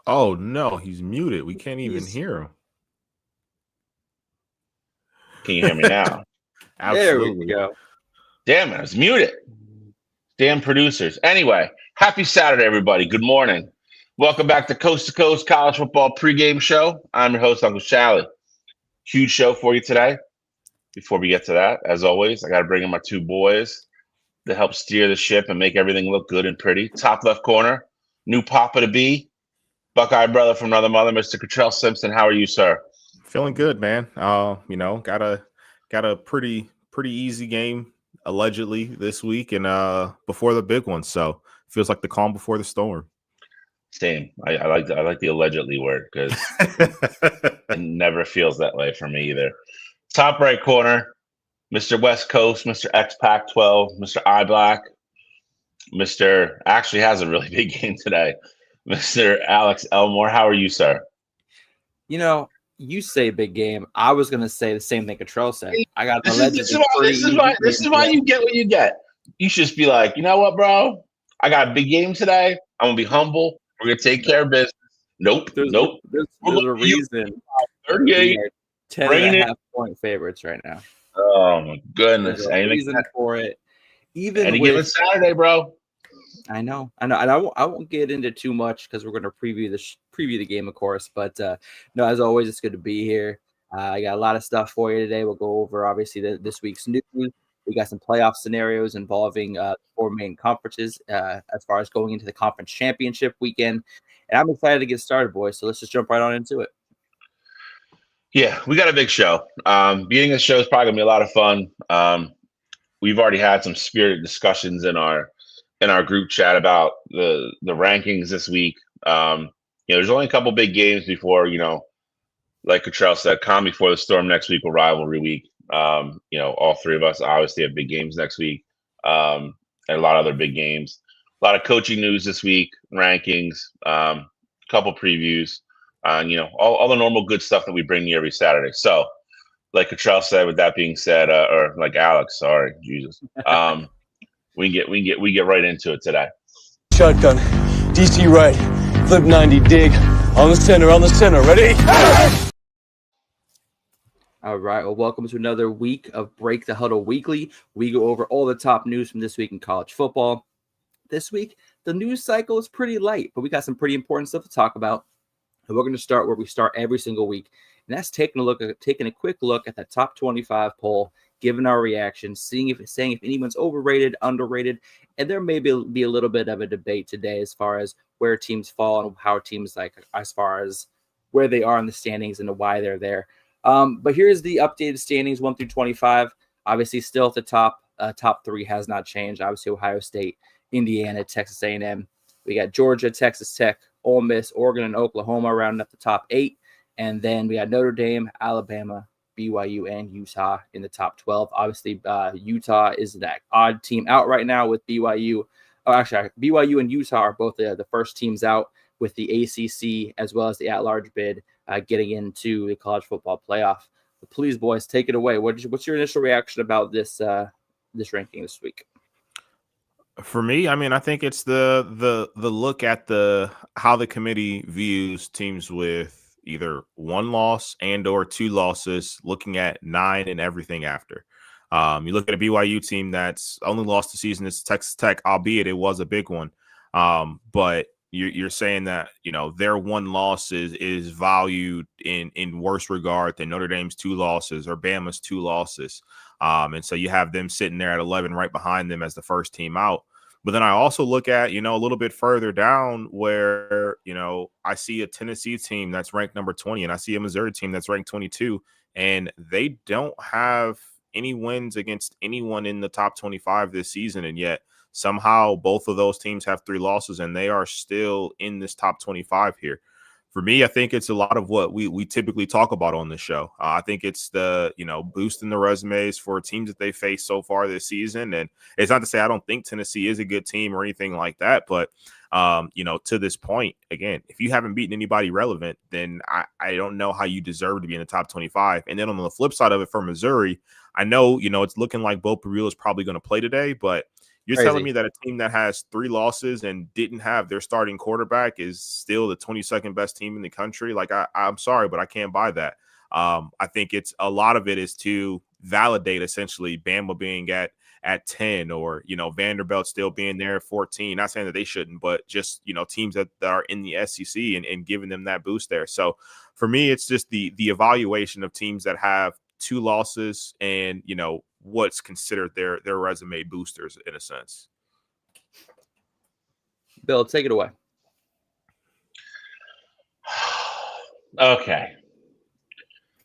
Oh, no, he's muted. We can't even He's- hear him. Can you hear me now? There we Absolutely. go. Damn it, I was muted. Damn producers. Anyway, happy Saturday, everybody. Good morning. Welcome back to Coast College Football Pregame Show. I'm your host, Uncle Shally. Huge show for you today. Before we get to that, as always, I got to bring in my two boys to help steer the ship and make everything look good and pretty. Top left corner, new Papa to be, Buckeye brother from another mother, Mr. Cottrell Simpson. How are you, sir? Feeling good, man. Got a pretty easy game allegedly this week and before the big one. So feels like the calm before the storm. Same. I like the allegedly word because it never feels that way for me either. Top right corner, Mr. West Coast, Mr. X Pac 12, Mr. I Black, Mr. actually has a really big game today, Mr. Alex Elmore. How are you, sir? You know, you say big game. I was gonna say the same thing Cottrell said. I got This is why you get what you get. You should just be like, you know what, bro? I got a big game today. I'm gonna be humble. We're gonna take care of business. Nope. There's a reason 38. we are 10 Bring and a it. half point favorites right now. Oh my goodness! There's a reason for it. Even any given Saturday, bro. I know, and I won't get into too much because we're going to preview the game, of course. But no, as always, it's good to be here. I got a lot of stuff for you today. We'll go over obviously this week's news. We got some playoff scenarios involving four main conferences as far as going into the conference championship weekend. And I'm excited to get started, boys. So let's just jump right on into it. Yeah, we got a big show. Beginning of the show is probably gonna be a lot of fun. We've already had some spirited discussions in our group chat about the rankings this week. There's only a couple big games before, like Cottrell said, calm before the storm next week or rivalry week. All three of us obviously have big games next week, and a lot of other big games. A lot of coaching news this week, rankings, couple previews, all the normal good stuff that we bring you every Saturday. So, like Cottrell said, with that being said, or like Alex, sorry, Jesus, we get right into it today. Shotgun, DC right, flip 90, dig, on the center, ready? All right, well, welcome to another week of Break the Huddle Weekly. We go over all the top news from this week in college football. This week, the news cycle is pretty light, but we got some pretty important stuff to talk about. And we're going to start where we start every single week, and that's taking a quick look at the top 25 poll, giving our reactions, saying if anyone's overrated, underrated, and there may be a little bit of a debate today as far as where teams fall and how teams as far as where they are in the standings and why they're there. But here's the updated standings 1 through 25. Obviously, still at the top. Top three has not changed. Obviously, Ohio State, Indiana, Texas A&M. We got Georgia, Texas Tech, Ole Miss, Oregon, and Oklahoma rounding up the top 8. And then we got Notre Dame, Alabama, BYU, and Utah in the top 12. Obviously, Utah is that odd team out right now with BYU. Oh, actually, BYU and Utah are both the first teams out, with the ACC as well as the at-large bid getting into the college football playoff. But please, boys, take it away. What's your initial reaction about this ranking this week? For me, I mean, I think it's the look at how the committee views teams with either one loss and or two losses, looking at 9 and everything after. You look at a BYU team that's only lost the season. It's Texas Tech, albeit it was a big one. But you're saying that, their one loss is valued in worse regard than Notre Dame's 2 losses or Bama's 2 losses. And so you have them sitting there at 11 right behind them as the first team out. But then I also look at, a little bit further down where, I see a Tennessee team that's ranked number 20 and I see a Missouri team that's ranked 22, and they don't have any wins against anyone in the top 25 this season. And yet somehow both of those teams have 3 losses and they are still in this top 25 here. For me, I think it's a lot of what we typically talk about on the show. I think it's the, boosting the resumes for teams that they face so far this season. And it's not to say I don't think Tennessee is a good team or anything like that. But, to this point, again, if you haven't beaten anybody relevant, then I don't know how you deserve to be in the top 25. And then on the flip side of it for Missouri, I know, it's looking like Bo Pereira is probably going to play today. But, You're telling me that a team that has 3 losses and didn't have their starting quarterback is still the 22nd best team in the country? Like, I'm sorry, but I can't buy that. I think it's a lot of it is to validate essentially Bama being at 10, or, you know, Vanderbilt still being there at 14. Not saying that they shouldn't, but just, you know, teams that are in the SEC and giving them that boost there. So for me, it's just the evaluation of teams that have 2 losses and, you know, what's considered their resume boosters in a sense. Bill, take it away. Okay.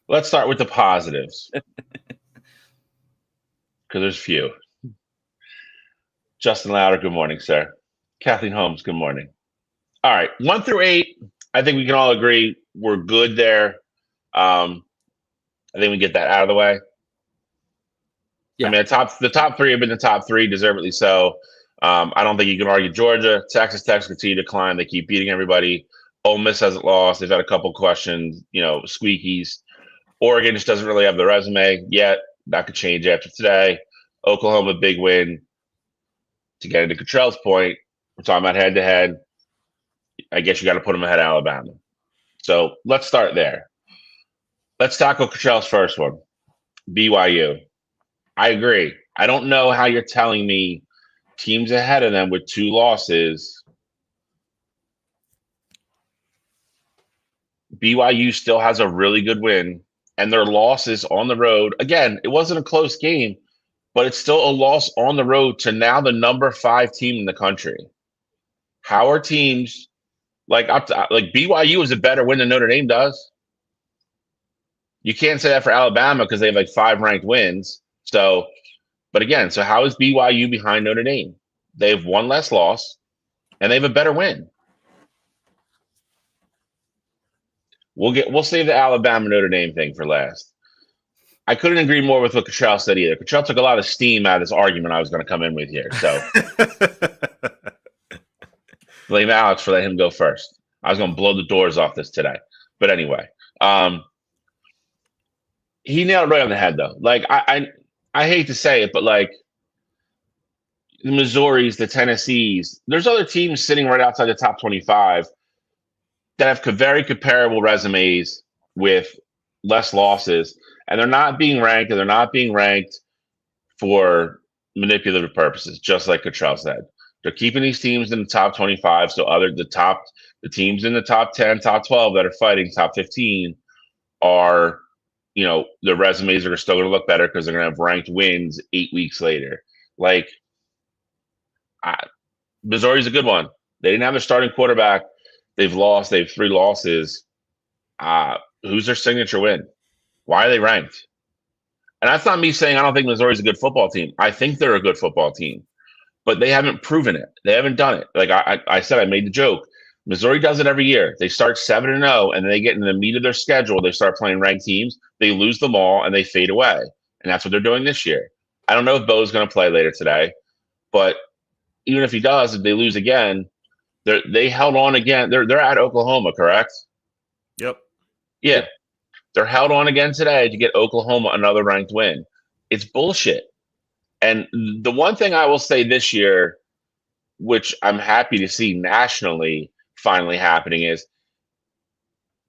Let's start with the positives. Because there's few. Justin Louder, good morning, sir. Kathleen Holmes, good morning. All right, 1 through 8, I think we can all agree we're good there. I think we get that out of the way. Yeah. I mean, the top 3 have been the top 3, deservedly so. I don't think you can argue Georgia. Texas Tech continue to climb. They keep beating everybody. Ole Miss hasn't lost. They've had a couple questions, you know, squeakies. Oregon just doesn't really have the resume yet. That could change after today. Oklahoma, big win. To get into Cottrell's point, we're talking about head-to-head. I guess you got to put them ahead of Alabama. So let's start there. Let's tackle Cottrell's first one, BYU. I agree. I don't know how you're telling me teams ahead of them with 2 losses. BYU still has a really good win, and their losses on the road. Again, it wasn't a close game, but it's still a loss on the road to now the number 5 team in the country. How are teams like BYU is a better win than Notre Dame does? You can't say that for Alabama because they have like 5 ranked wins. So, but again, so how is BYU behind Notre Dame? They have 1 less loss, and they have a better win. We'll save the Alabama Notre Dame thing for last. I couldn't agree more with what Cottrell said either. Cottrell took a lot of steam out of this argument I was going to come in with here. So blame Alex for letting him go first. I was going to blow the doors off this today. But anyway, he nailed it right on the head, though. Like, I hate to say it, but like the Missouris, the Tennessees, there's other teams sitting right outside the top 25 that have very comparable resumes with less losses, and they're not being ranked, and they're not being ranked for manipulative purposes, just like Cottrell said. They're keeping these teams in the top 25, so the teams in the top 10, top 12 that are fighting top 15 are, you know, their resumes are still going to look better because they're going to have ranked wins 8 weeks later. Like, Missouri's a good one. They didn't have a starting quarterback. They've lost. They have 3 losses. Who's their signature win? Why are they ranked? And that's not me saying I don't think Missouri's a good football team. I think they're a good football team, but they haven't proven it. They haven't done it. Like I said, I made the joke. Missouri does it every year. They start 7-0, and then they get in the meat of their schedule. They start playing ranked teams. They lose them all, and they fade away. And that's what they're doing this year. I don't know if Bo's going to play later today, but even if he does, if they lose again, they held on again. They're at Oklahoma, correct? Yep. Yeah. Yep. They're held on again today to get Oklahoma another ranked win. It's bullshit. And the one thing I will say this year, which I'm happy to see nationally finally happening, is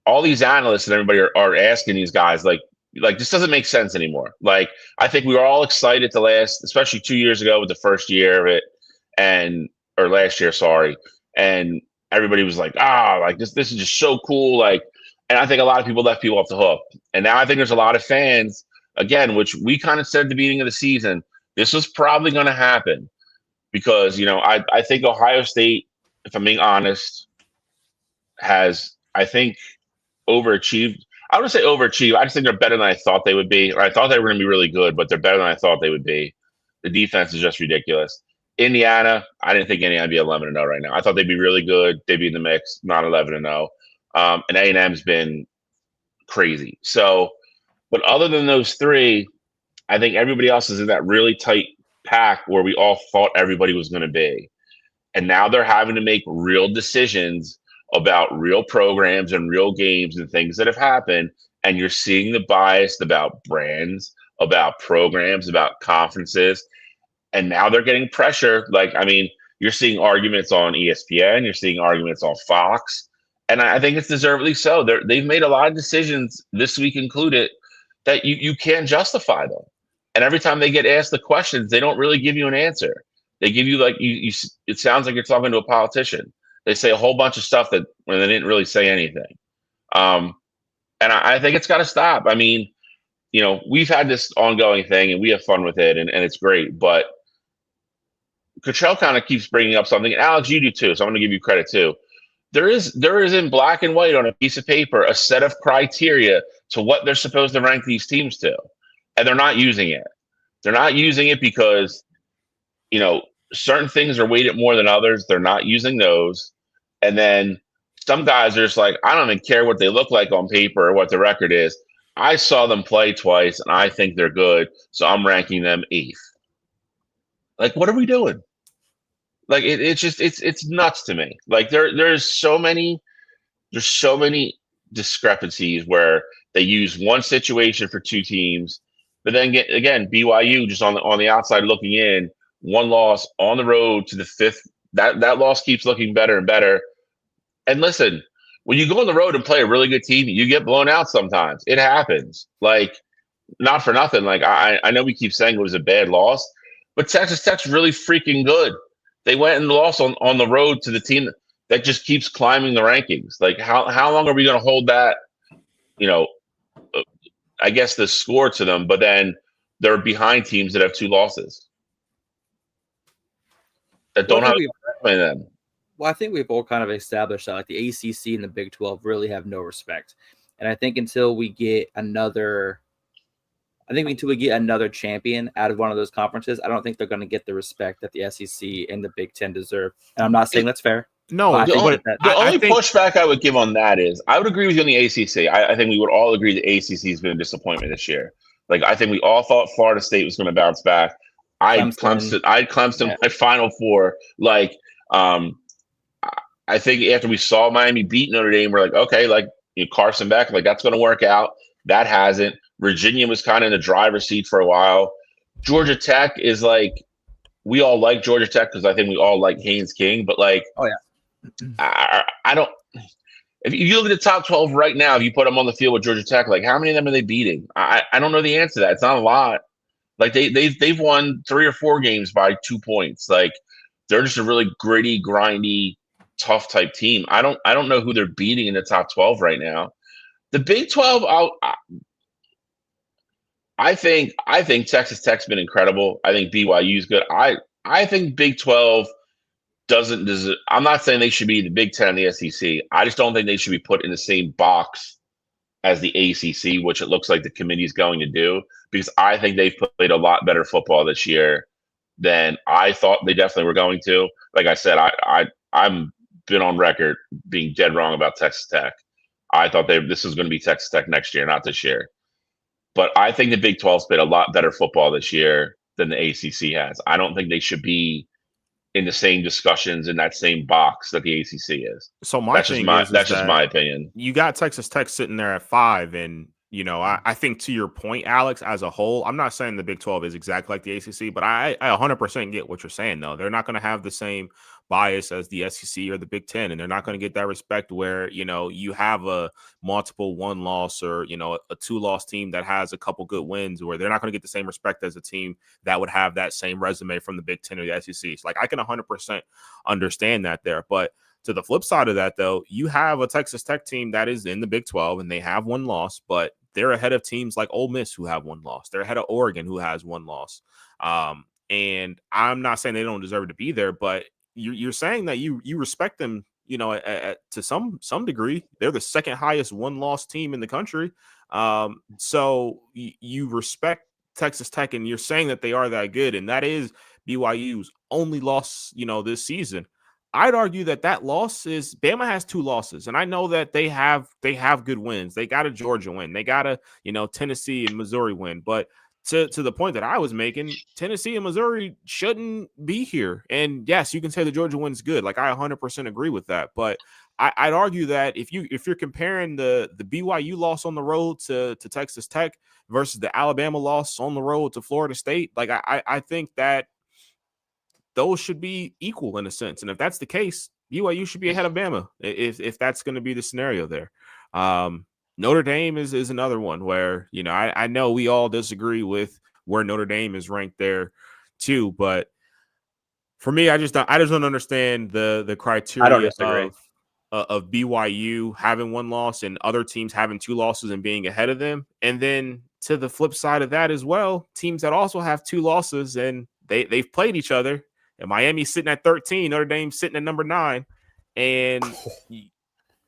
all these analysts and everybody are asking these guys, like this doesn't make sense anymore. Like, I think we were all excited to especially 2 years ago with the first year of it, or last year, sorry. And everybody was like, like this is just so cool. Like, and I think a lot of people left people off the hook. And now I think there's a lot of fans, again, which we kind of said at the beginning of the season, this was probably going to happen because, you know, I think Ohio State, if I'm being honest, has, I think, overachieved. I wouldn't say overachieved. I just think they're better than I thought they would be. I thought they were going to be really good, but they're better than I thought they would be. The defense is just ridiculous. Indiana, I didn't think Indiana would be 11-0 right now. I thought they'd be really good. They'd be in the mix, not 11-0. And A&M's been crazy. So, but other than those 3, I think everybody else is in that really tight pack where we all thought everybody was going to be. And now they're having to make real decisions about real programs and real games and things that have happened. And you're seeing the bias about brands, about programs, about conferences. And now they're getting pressure. Like, I mean, you're seeing arguments on ESPN, you're seeing arguments on Fox, and I think it's deservedly so. They've made a lot of decisions this week included that you can't justify them. And every time they get asked the questions, they don't really give you an answer. They give you like you it sounds like you're talking to a politician. They say a whole bunch of stuff that when they didn't really say anything. And I think it's got to stop. I mean, we've had this ongoing thing and we have fun with it and it's great. But Cottrell kind of keeps bringing up something. And Alex, you do too. So I'm going to give you credit too. There is in black and white on a piece of paper a set of criteria to what they're supposed to rank these teams to. And they're not using it. They're not using it because, certain things are weighted more than others. They're not using those. And then some guys are just like, I don't even care what they look like on paper or what the record is. I saw them play twice and I think they're good. So I'm ranking them 8th. Like, what are we doing? Like, it's nuts to me. Like there's so many discrepancies where they use one situation for two teams, but then again, BYU just on the outside looking in, one loss on the road to the 5th. That loss keeps looking better and better. And listen, when you go on the road and play a really good team, you get blown out sometimes. It happens. Like, not for nothing. Like, I know we keep saying it was a bad loss, but Texas Tech's really freaking good. They went and lost on the road to the team that just keeps climbing the rankings. Like, how long are we going to hold that, I guess the score to them, but then they're behind teams that have 2 losses that don't have playing them. Well, I think we've all kind of established that like the ACC and the Big 12 really have no respect. And I think until we get another champion out of one of those conferences, I don't think they're going to get the respect that the SEC and the Big 10 deserve. And I'm not saying that's fair. No, the only pushback I would give on that is I would agree with you on the ACC. I think we would all agree the ACC has been a disappointment this year. Like, I think we all thought Florida State was going to bounce back. I had Clemson my Final Four. Like, I think after we saw Miami beat Notre Dame, we're like, okay, like, Carson Beck, like, that's going to work out. That hasn't. Virginia was kind of in the driver's seat for a while. Georgia Tech is like, we all like Georgia Tech because I think we all like Haynes King, but like, oh yeah, I don't. If you look at the top 12 right now, if you put them on the field with Georgia Tech, like, how many of them are they beating? I don't know the answer to that. It's not a lot. Like, they've won 3 or 4 games by 2 points. Like, they're just a really gritty, grindy, tough type team. I don't know who they're beating in the top 12 right now. The Big 12, I think Texas Tech's been incredible. I think BYU's good. I think Big 12 doesn't deserve. I'm not saying they should be the Big 10 and the SEC. I just don't think they should be put in the same box as the ACC, which it looks like the committee is going to do, because I think they've played a lot better football this year than I thought they definitely were going to. Like I said, I'm been on record being dead wrong about Texas Tech. I thought this was going to be Texas Tech next year, not this year. But I think the Big 12's played a lot better football this year than the ACC has. I don't think they should be in the same discussions in that same box that the ACC is. So that's just my opinion. You got Texas Tech sitting there at 5, and I think to your point, Alex, as a whole, I'm not saying the Big 12 is exactly like the ACC, but I 100% get what you're saying. Though they're not going to have the same bias as the SEC or the Big 10, and they're not going to get that respect where you have a multiple 1-loss or a 2-loss team that has a couple good wins, where they're not going to get the same respect as a team that would have that same resume from the Big 10 or the SEC. So, like, I can 100% understand that there. But to the flip side of that, though, you have a Texas Tech team that is in the Big 12 and they have 1 loss, but they're ahead of teams like Ole Miss who have 1 loss. They're ahead of Oregon who has 1 loss. And I'm not saying they don't deserve to be there, but you're saying that you respect them, to some degree. They're the second highest 1-loss team in the country. So you respect Texas Tech, and you're saying that they are that good, and that is BYU's only loss, this season. I'd argue that loss is Bama has 2 losses, and I know that they have good wins. They got a Georgia win, they got a Tennessee and Missouri win, but to the point that I was making, Tennessee and Missouri shouldn't be here. And yes, you can say the Georgia win's good. Like, I 100% agree with that. But I'd argue that if you're comparing the BYU loss on the road to Texas Tech versus the Alabama loss on the road to Florida State, like I think that those should be equal in a sense. And if that's the case, BYU should be ahead of Bama if that's going to be the scenario there. Notre Dame is another one where, you know, I know we all disagree with where Notre Dame is ranked there too, but for me, I just don't understand the criteria of BYU having one loss and other teams having two losses and being ahead of them. And then to the flip side of that as well, teams that also have two losses and they've played each other. And Miami's sitting at 13, Notre Dame's sitting at number 9, and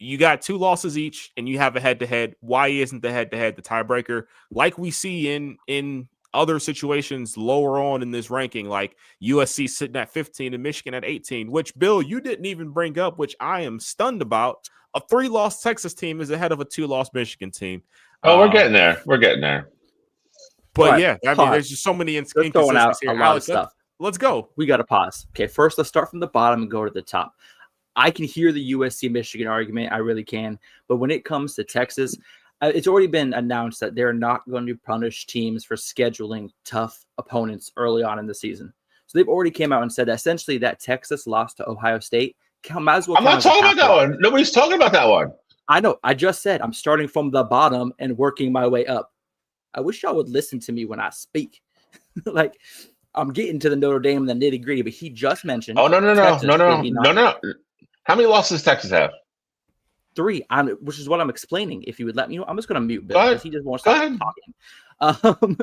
you got two losses each, and you have a head-to-head. Why isn't the head-to-head the tiebreaker, like we see in other situations lower on in this ranking, like USC sitting at 15 and Michigan at 18, which, Bill, you didn't even bring up, which I am stunned about. A 3-loss Texas team is ahead of a 2-loss Michigan team. Oh, we're getting there. We're getting there. But yeah, I mean, there's just so many inconsistencies here. Alex, let's go. We got to pause. Okay, first let's start from the bottom and go to the top. I can hear the USC Michigan argument. I really can. But when it comes to Texas, it's already been announced that they're not going to punish teams for scheduling tough opponents early on in the season. So they've already came out and said that essentially that Texas loss to Ohio State might as well. I'm not talking about that one. Nobody's talking about that one. I know. I just said I'm starting from the bottom and working my way up. I wish y'all would listen to me when I speak. Like, I'm getting to the Notre Dame and the nitty gritty, but he just mentioned. Oh, no. How many losses does Texas have? 3, which is what I'm explaining. If you would let me know, I'm just going to mute Bill because he just wants to stop talking.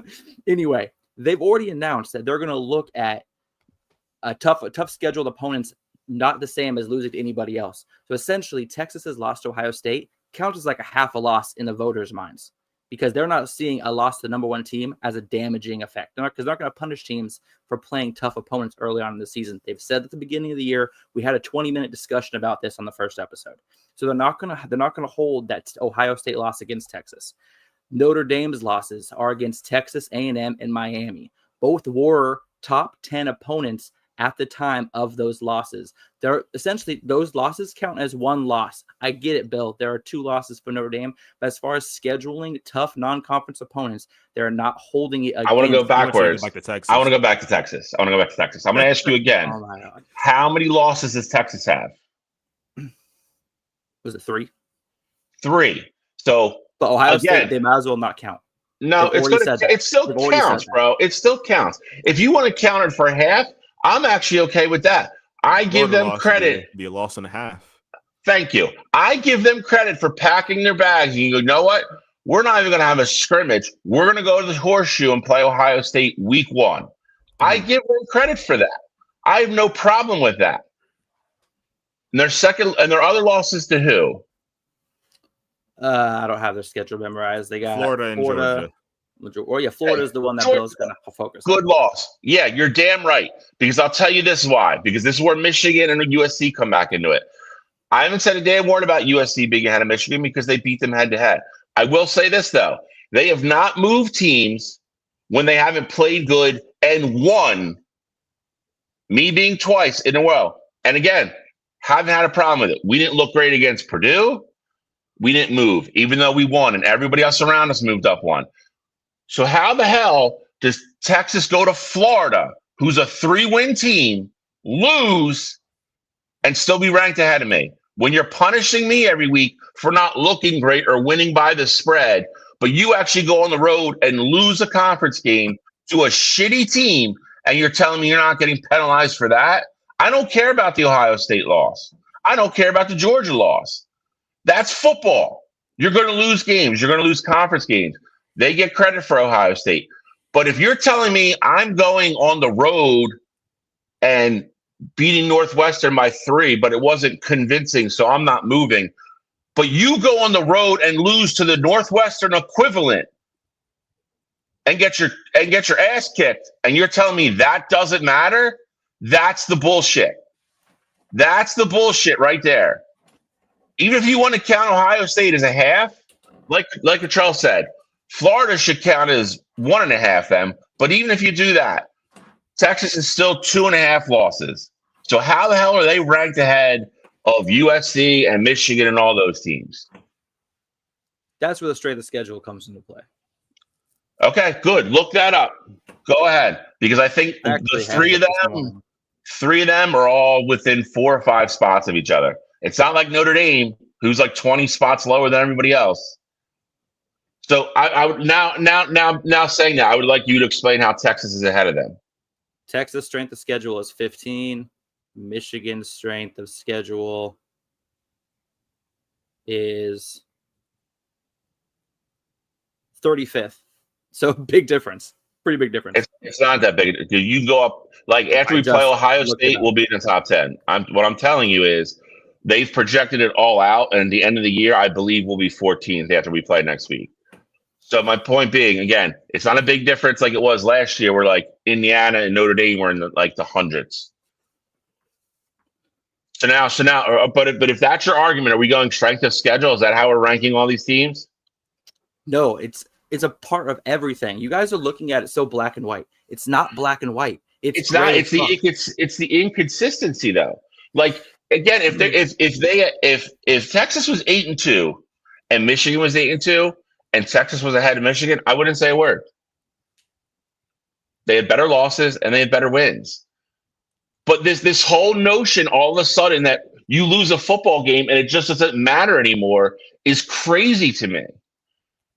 Anyway, they've already announced that they're going to look at a tough scheduled opponents, not the same as losing to anybody else. So essentially, Texas's loss to Ohio State counts as like a half a loss in the voters' minds, because they're not seeing a loss to the number 1 team as a damaging effect. Because they're not going to punish teams for playing tough opponents early on in the season. They've said at the beginning of the year, we had a 20-minute discussion about this on the first episode. So they're not going to hold that Ohio State loss against Texas. Notre Dame's losses are against Texas A&M and Miami. Both were top 10 opponents at the time of those losses. They're essentially, those losses count as one loss. I get it, Bill. There are 2 losses for Notre Dame, but as far as scheduling tough non-conference opponents, they're not holding it against. I want to go backwards. I want to go back to Texas. I'm going to ask you again. Oh my God. How many losses does Texas have? Was it 3? 3. So, but Ohio State, they might as well not count. No, it still counts, bro. It still counts. If you want to count it for half, I'm actually okay with that. I give them credit. Be a loss and a half. Thank you. I give them credit for packing their bags. And you know what? We're not even going to have a scrimmage. We're going to go to the Horseshoe and play Ohio State week 1. I give them credit for that. I have no problem with that. And their other losses to who? I don't have their schedule memorized. They got Florida and Georgia. Florida's the one that Bill's going to focus on. Good loss. Yeah, you're damn right. Because I'll tell you this why. Because this is where Michigan and USC come back into it. I haven't said a damn word about USC being ahead of Michigan because they beat them head-to-head. I will say this, though. They have not moved teams when they haven't played good and won, me being twice in a row. And again, haven't had a problem with it. We didn't look great against Purdue. We didn't move, even though we won, and everybody else around us moved up 1. So how the hell does Texas go to Florida, who's a 3-win team, lose, and still be ranked ahead of me? When you're punishing me every week for not looking great or winning by the spread, but you actually go on the road and lose a conference game to a shitty team, and you're telling me you're not getting penalized for that? I don't care about the Ohio State loss. I don't care about the Georgia loss. That's football. You're going to lose games. You're going to lose conference games. They get credit for Ohio State. But if you're telling me I'm going on the road and beating Northwestern by 3, but it wasn't convincing, so I'm not moving, but you go on the road and lose to the Northwestern equivalent and get your ass kicked, and you're telling me that doesn't matter, that's the bullshit. That's the bullshit right there. Even if you want to count Ohio State as a half, like Cottrell said, Florida should count as 1.5 them. But even if you do that, Texas is still 2.5 losses. So how the hell are they ranked ahead of USC and Michigan and all those teams? That's where the strength of schedule comes into play. Okay, good. Look that up. Go ahead. Because I think the 3 of them, 3 of them are all within 4 or 5 spots of each other. It's not like Notre Dame, who's like 20 spots lower than everybody else. So I would now saying that, I would like you to explain how Texas is ahead of them. Texas strength of schedule is 15. Michigan's strength of schedule is 35th. So big difference. Pretty big difference. It's not that big. You go up, like after we play Ohio State, we'll be in the top 10. What I'm telling you is they've projected it all out, and at the end of the year, I believe we'll be 14th after we play next week. So my point being, again, it's not a big difference like it was last year where like Indiana and Notre Dame were in the hundreds. So now, but if that's your argument, are we going strength of schedule? Is that how we're ranking all these teams? No, it's a part of everything. You guys are looking at it so black and white. It's not black and white. It's not. It's the inconsistency though. Like again, if Texas was 8-2 and Michigan was 8-2 and Texas was ahead of Michigan, I wouldn't say a word. They had better losses and they had better wins. But this whole notion all of a sudden that you lose a football game and it just doesn't matter anymore is crazy to me.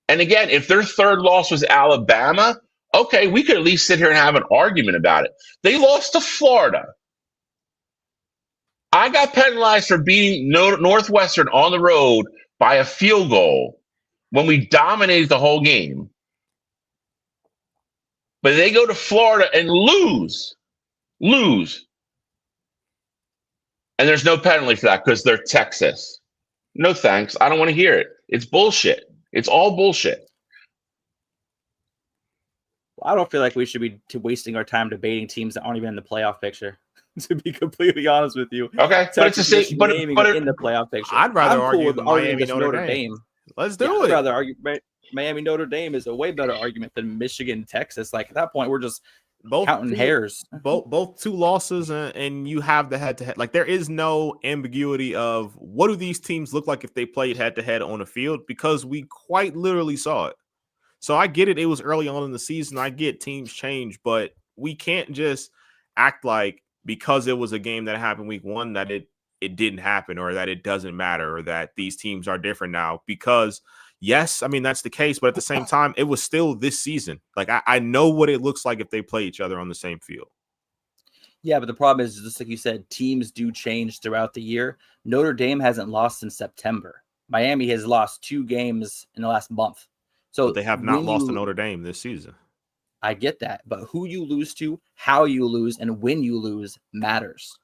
And again, if their third loss was Alabama, okay, we could at least sit here and have an argument about it. They lost to Florida. I got penalized for beating Northwestern on the road by a field goal when we dominated the whole game. But they go to Florida and lose. And there's no penalty for that because they're Texas. No thanks. I don't want to hear it. It's bullshit. It's all bullshit. Well, I don't feel like we should be wasting our time debating teams that aren't even in the playoff picture. To be completely honest with you, okay, Texas, but it's the same. But in the playoff picture, I'd rather argue cool Miami Notre Dame. Let's do it. I'd rather argue Miami Notre Dame is a way better argument than Michigan Texas. Like at that point, we're just counting hairs. Both 2 losses, and you have the head-to-head. Like there is no ambiguity of what do these teams look like if they played head-to-head on a field, because we quite literally saw it. So I get it. It was early on in the season. I get teams change, but we can't just act like because it was a game that happened week 1 that it didn't happen, or that it doesn't matter, or that these teams are different now. Because yes, I mean, that's the case, but at the same time, it was still this season. Like I know what it looks like if they play each other on the same field. Yeah, but the problem is, just like you said, teams do change throughout the year. Notre Dame hasn't lost in September. Miami has lost 2 games in the last month. So but they have not lost to Notre Dame this season. I get that, but who you lose to, how you lose, and when you lose matters.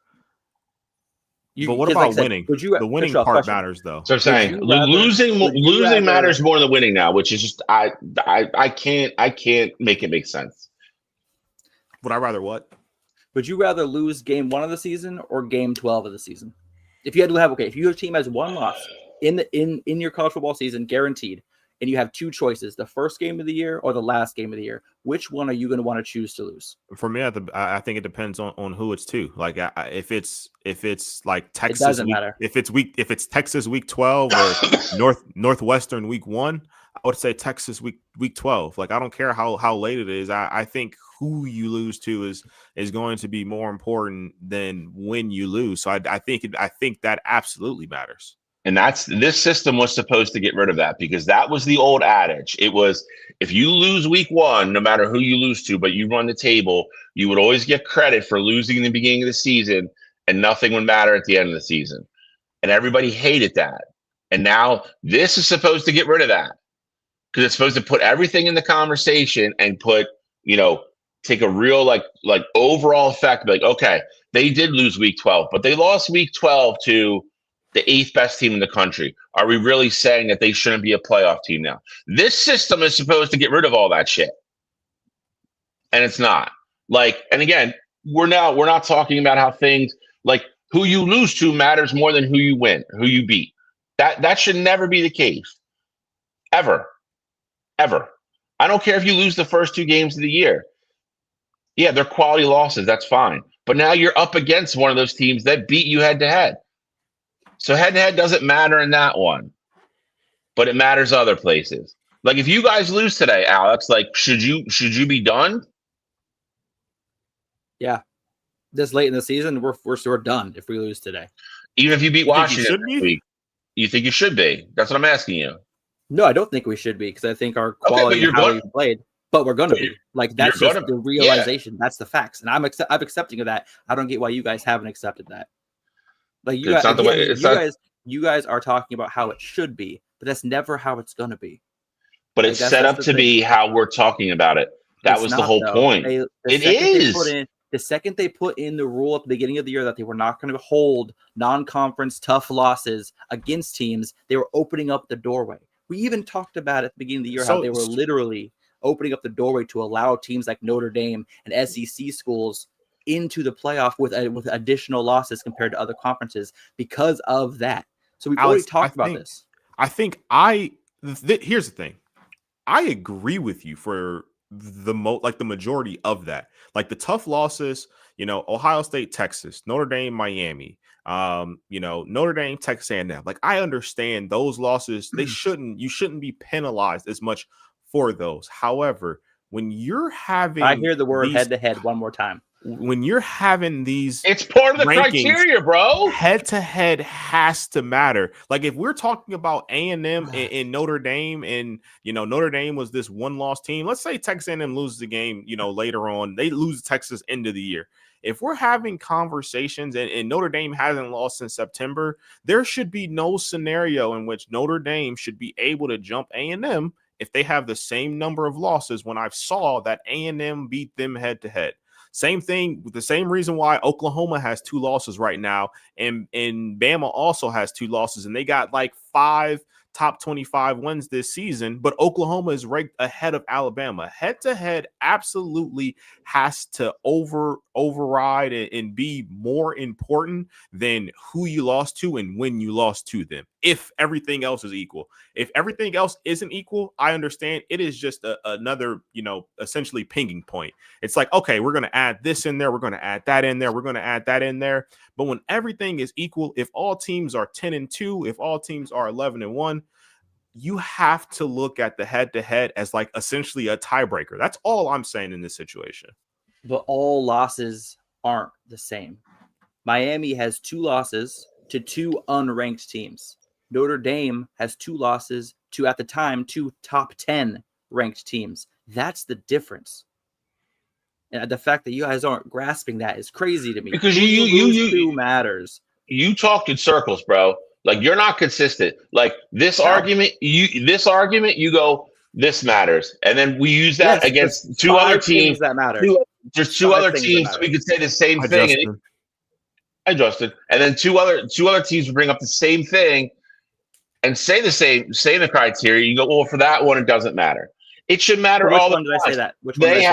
But what about winning? The winning part matters, though. So I'm saying losing matters more than winning now, which is just I can't make it make sense. Would I rather what? Would you rather lose game 1 of the season or game 12 of the season? If you had to have if your team has 1 loss in your college football season, guaranteed, and you have 2 choices, the first game of the year or the last game of the year, which one are you going to want to choose to lose? For me, I think it depends on who it's to. Like if it's like Texas, it doesn't matter. If it's Texas week 12 or Northwestern week 1, I would say Texas week 12. Like I don't care how late it is. I think who you lose to is going to be more important than when you lose. So I think that absolutely matters. And this system was supposed to get rid of that, because that was the old adage. It was, if you lose week 1, no matter who you lose to, but you run the table, you would always get credit for losing in the beginning of the season and nothing would matter at the end of the season. And everybody hated that. And now this is supposed to get rid of that, because it's supposed to put everything in the conversation and put, take a real like overall effect. Like, okay, they did lose week 12, but they lost week 12 to the 8th best team in the country. Are we really saying that they shouldn't be a playoff team now? This system is supposed to get rid of all that shit. And it's not. Like, and again, we're not talking about how things like who you lose to matters more than who you win, who you beat. That should never be the case. Ever. I don't care if you lose the first 2 games of the year. Yeah, they're quality losses. That's fine. But now you're up against one of those teams that beat you head to head. So head-to-head doesn't matter in that one, but it matters other places. Like if you guys lose today, Alex, like should you be done? Yeah. this late in the season, we're done if we lose today. Even if you beat Washington should be? this week, you think you should be? That's what I'm asking you. No, I don't think we should be because I think our quality and how we played, but we're going to be. Like, that's just the realization. That's the facts. And I'm accepting of that. I don't get why you guys haven't accepted that. Like, you guys are talking about how it should be, but that's never how it's going to be. But it's set up to be how we're talking about it. That was the whole point. It is. The second they put in the rule at the beginning of the year that they were not going to hold non-conference tough losses against teams, they were opening up the doorway. We even talked about at the beginning of the year how they were literally opening up the doorway to allow teams like Notre Dame and SEC schools into the playoff with additional losses compared to other conferences because of that. So we've already talked about this. I think here's the thing. I agree with you for the majority of that. Like the tough losses, Ohio State, Texas, Notre Dame, Miami, Notre Dame, Texas A&M. Like I understand those losses, you shouldn't be penalized as much for those. However, when you're having, I hear the word head to head one more time. When you're having these, it's part of the criteria, bro. Head to head has to matter. Like if we're talking about A&M and Notre Dame, and Notre Dame was this one loss team. Let's say Texas A&M loses the game, later on, they lose Texas end of the year. If we're having conversations and Notre Dame hasn't lost since September, there should be no scenario in which Notre Dame should be able to jump A&M if they have the same number of losses when I saw that A&M beat them head to head. Same thing, the same reason why Oklahoma has 2 losses right now, and Bama also has 2 losses, and they got like 5 top 25 wins this season, but Oklahoma is ranked ahead of Alabama. Head to head absolutely has to override and be more important than who you lost to and when you lost to them. If everything else is equal, if everything else isn't equal, I understand it is just another, essentially pinging point. It's like, okay, we're going to add this in there. We're going to add that in there. We're going to add that in there. But when everything is equal, if all teams are 10-2, if all teams are 11-1, you have to look at the head-to-head as like essentially a tiebreaker. That's all I'm saying in this situation. But all losses aren't the same. Miami has 2 losses to 2 unranked teams. Notre Dame has 2 losses to, at the time, 2 top 10 ranked teams. That's the difference. And the fact that you guys aren't grasping that is crazy to me. Because you matters. You talk in circles, bro. Like you're not consistent. Like this argument, you go, this matters, and then we use that against 2 other teams that matter. There's 2 other teams. We could say the same thing. I Justin, and then two other teams would bring up the same thing and say the criteria. You go, well, for that one, it doesn't matter. It should matter. Which all one the did time. I say that? Which they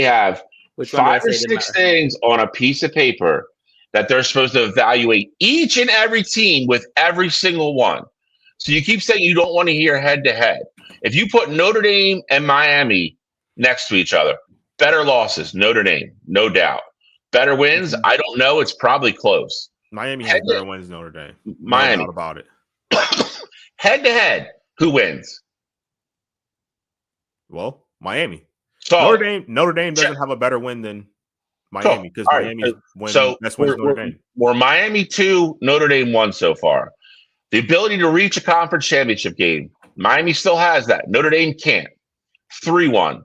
have Which 5 or 6 things on a piece of paper that they're supposed to evaluate each and every team with every single one. So you keep saying you don't want to hear head to head. If you put Notre Dame and Miami next to each other, better losses, Notre Dame, no doubt. Better wins, I don't know. It's probably close. Miami has better wins than Notre Dame. Miami. No doubt about it. Head to head, who wins? Well, Miami. So Notre Dame doesn't have a better win than Miami because Miami's win. That's wins Notre Dame. We're Miami 2, Notre Dame 1 so far. The ability to reach a conference championship game, Miami still has that. Notre Dame can't. 3-1.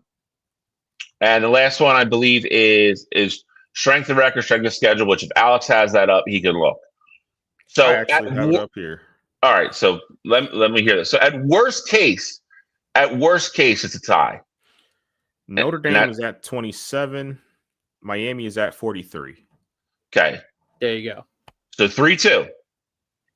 And the last one, I believe, is strength of record, strength of schedule, which if Alex has that up, he can look. So I actually have it up here. All right, so let me hear this. So at worst case, it's a tie. Notre Dame is at 27. Miami is at 43. Okay. There you go. So 3-2.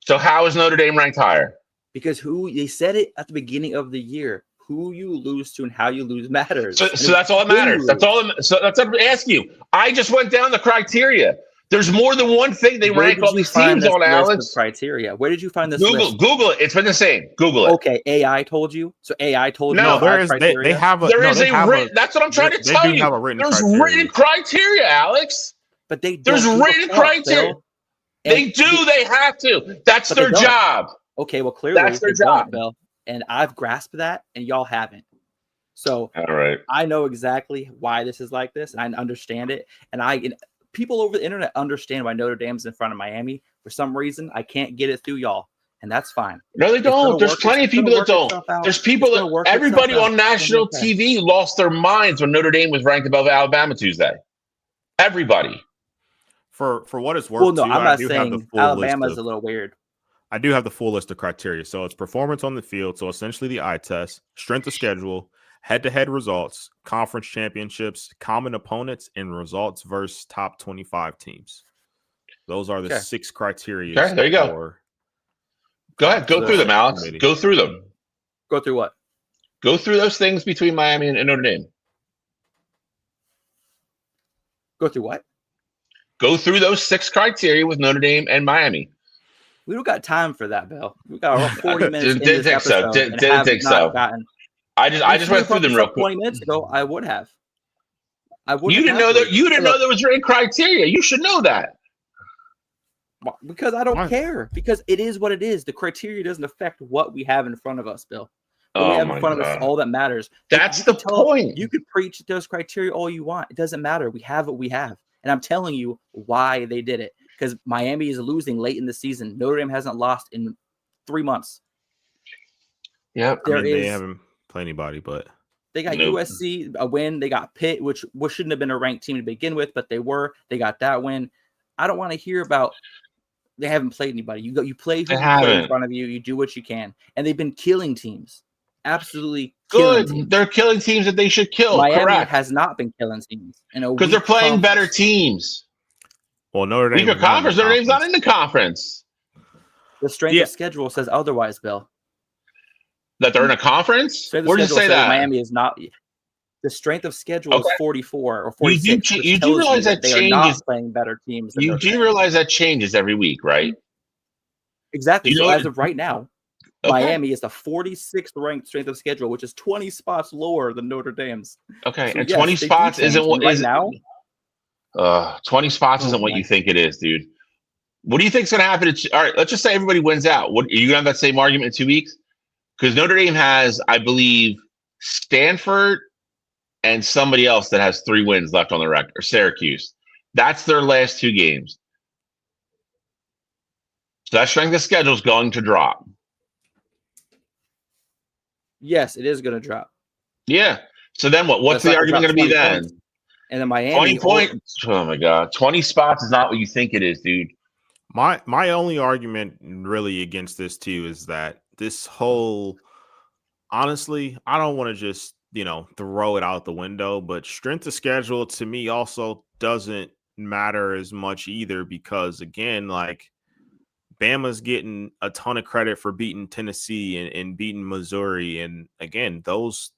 So how is Notre Dame ranked higher? Because they said it at the beginning of the year. Who you lose to and how you lose matters. So that's all that matters. That's all. So that's what I'm asking you. I just went down the criteria. There's more than one thing they rank all these teams on, Alex. Criteria. Where did you find this? Google it. It's been the same. Google it. Okay, AI told you. So AI told you. No, there is. They have a. That's what I'm trying to tell you. There's written criteria, Alex. But there's written criteria. They do. They have to. That's their job. Okay, well, clearly that's their job, Bill. And I've grasped that, and y'all haven't. So all right. I know exactly why this is like this, and I understand it. And people over the internet understand why Notre Dame's in front of Miami. For some reason, I can't get it through y'all, and that's fine. No, they don't. There's plenty of people that don't. There's people that everybody on national TV lost their minds when Notre Dame was ranked above Alabama Tuesday. Everybody. For what it's worth, well, no, too, I'm not saying Alabama's a little weird. I do have the full list of criteria. So it's performance on the field. So essentially the eye test, strength of schedule, head-to-head results, conference championships, common opponents, and results versus top 25 teams. Those are the 6 criteria. Okay, there you go. Go ahead. Go through them, Alex. Committee. Go through them. Go through what? Go through those things between Miami and Notre Dame. Go through what? Go through those 6 criteria with Notre Dame and Miami. We don't got time for that, Bill. We got about 40 minutes. Didn't think so. Didn't think so. I just went through them real quick. 20 minutes ago, I would have. You didn't know that. You didn't know there was written criteria. You should know that. Because I don't care. Because it is what it is. The criteria doesn't affect what we have in front of us, Bill. What we have in front of us, all that matters. That's the point. You could preach those criteria all you want. It doesn't matter. We have what we have. And I'm telling you why they did it. Because Miami is losing late in the season. Notre Dame hasn't lost in 3 months. Yeah, they haven't played anybody, but they got USC a win. They got Pitt, which shouldn't have been a ranked team to begin with, but they were. They got that win. I don't want to hear about they haven't played anybody. You play who you play in front of you. You do what you can, and they've been killing teams. Absolutely good. Teams. They're killing teams that they should kill. Miami correct. has not been killing teams because they're playing better teams. Well, Notre Dame. Notre Dame's not in the conference. The strength of schedule says otherwise, Bill. That they're in a conference? Where does it say that? Miami is not. The strength of schedule is 44 or 46. You do realize that they changes. Are not playing better teams. You do realize that changes every week, right? Exactly. So as of right now, Miami is the 46th ranked strength of schedule, which is 20 spots lower than Notre Dame's. Okay, so and 20 spots isn't what right now. 20 spots isn't what you think it is, dude. What do you think's going to happen? All right, let's just say everybody wins out. What are you going to have that same argument in 2 weeks? Because Notre Dame has, I believe, Stanford and somebody else that has 3 wins left on the record, or Syracuse. That's their last 2 games. So that strength of schedule is going to drop. Yes, it is going to drop. Yeah. So then what? What's the argument going to be then? Points. And then Miami. 20 points. Oh my God. 20 spots is not what you think it is, dude. My only argument really against this too is that this whole, honestly, I don't want to just, throw it out the window, but strength of schedule to me also doesn't matter as much either, because again, like, Bama's getting a ton of credit for beating Tennessee and beating Missouri. And again, those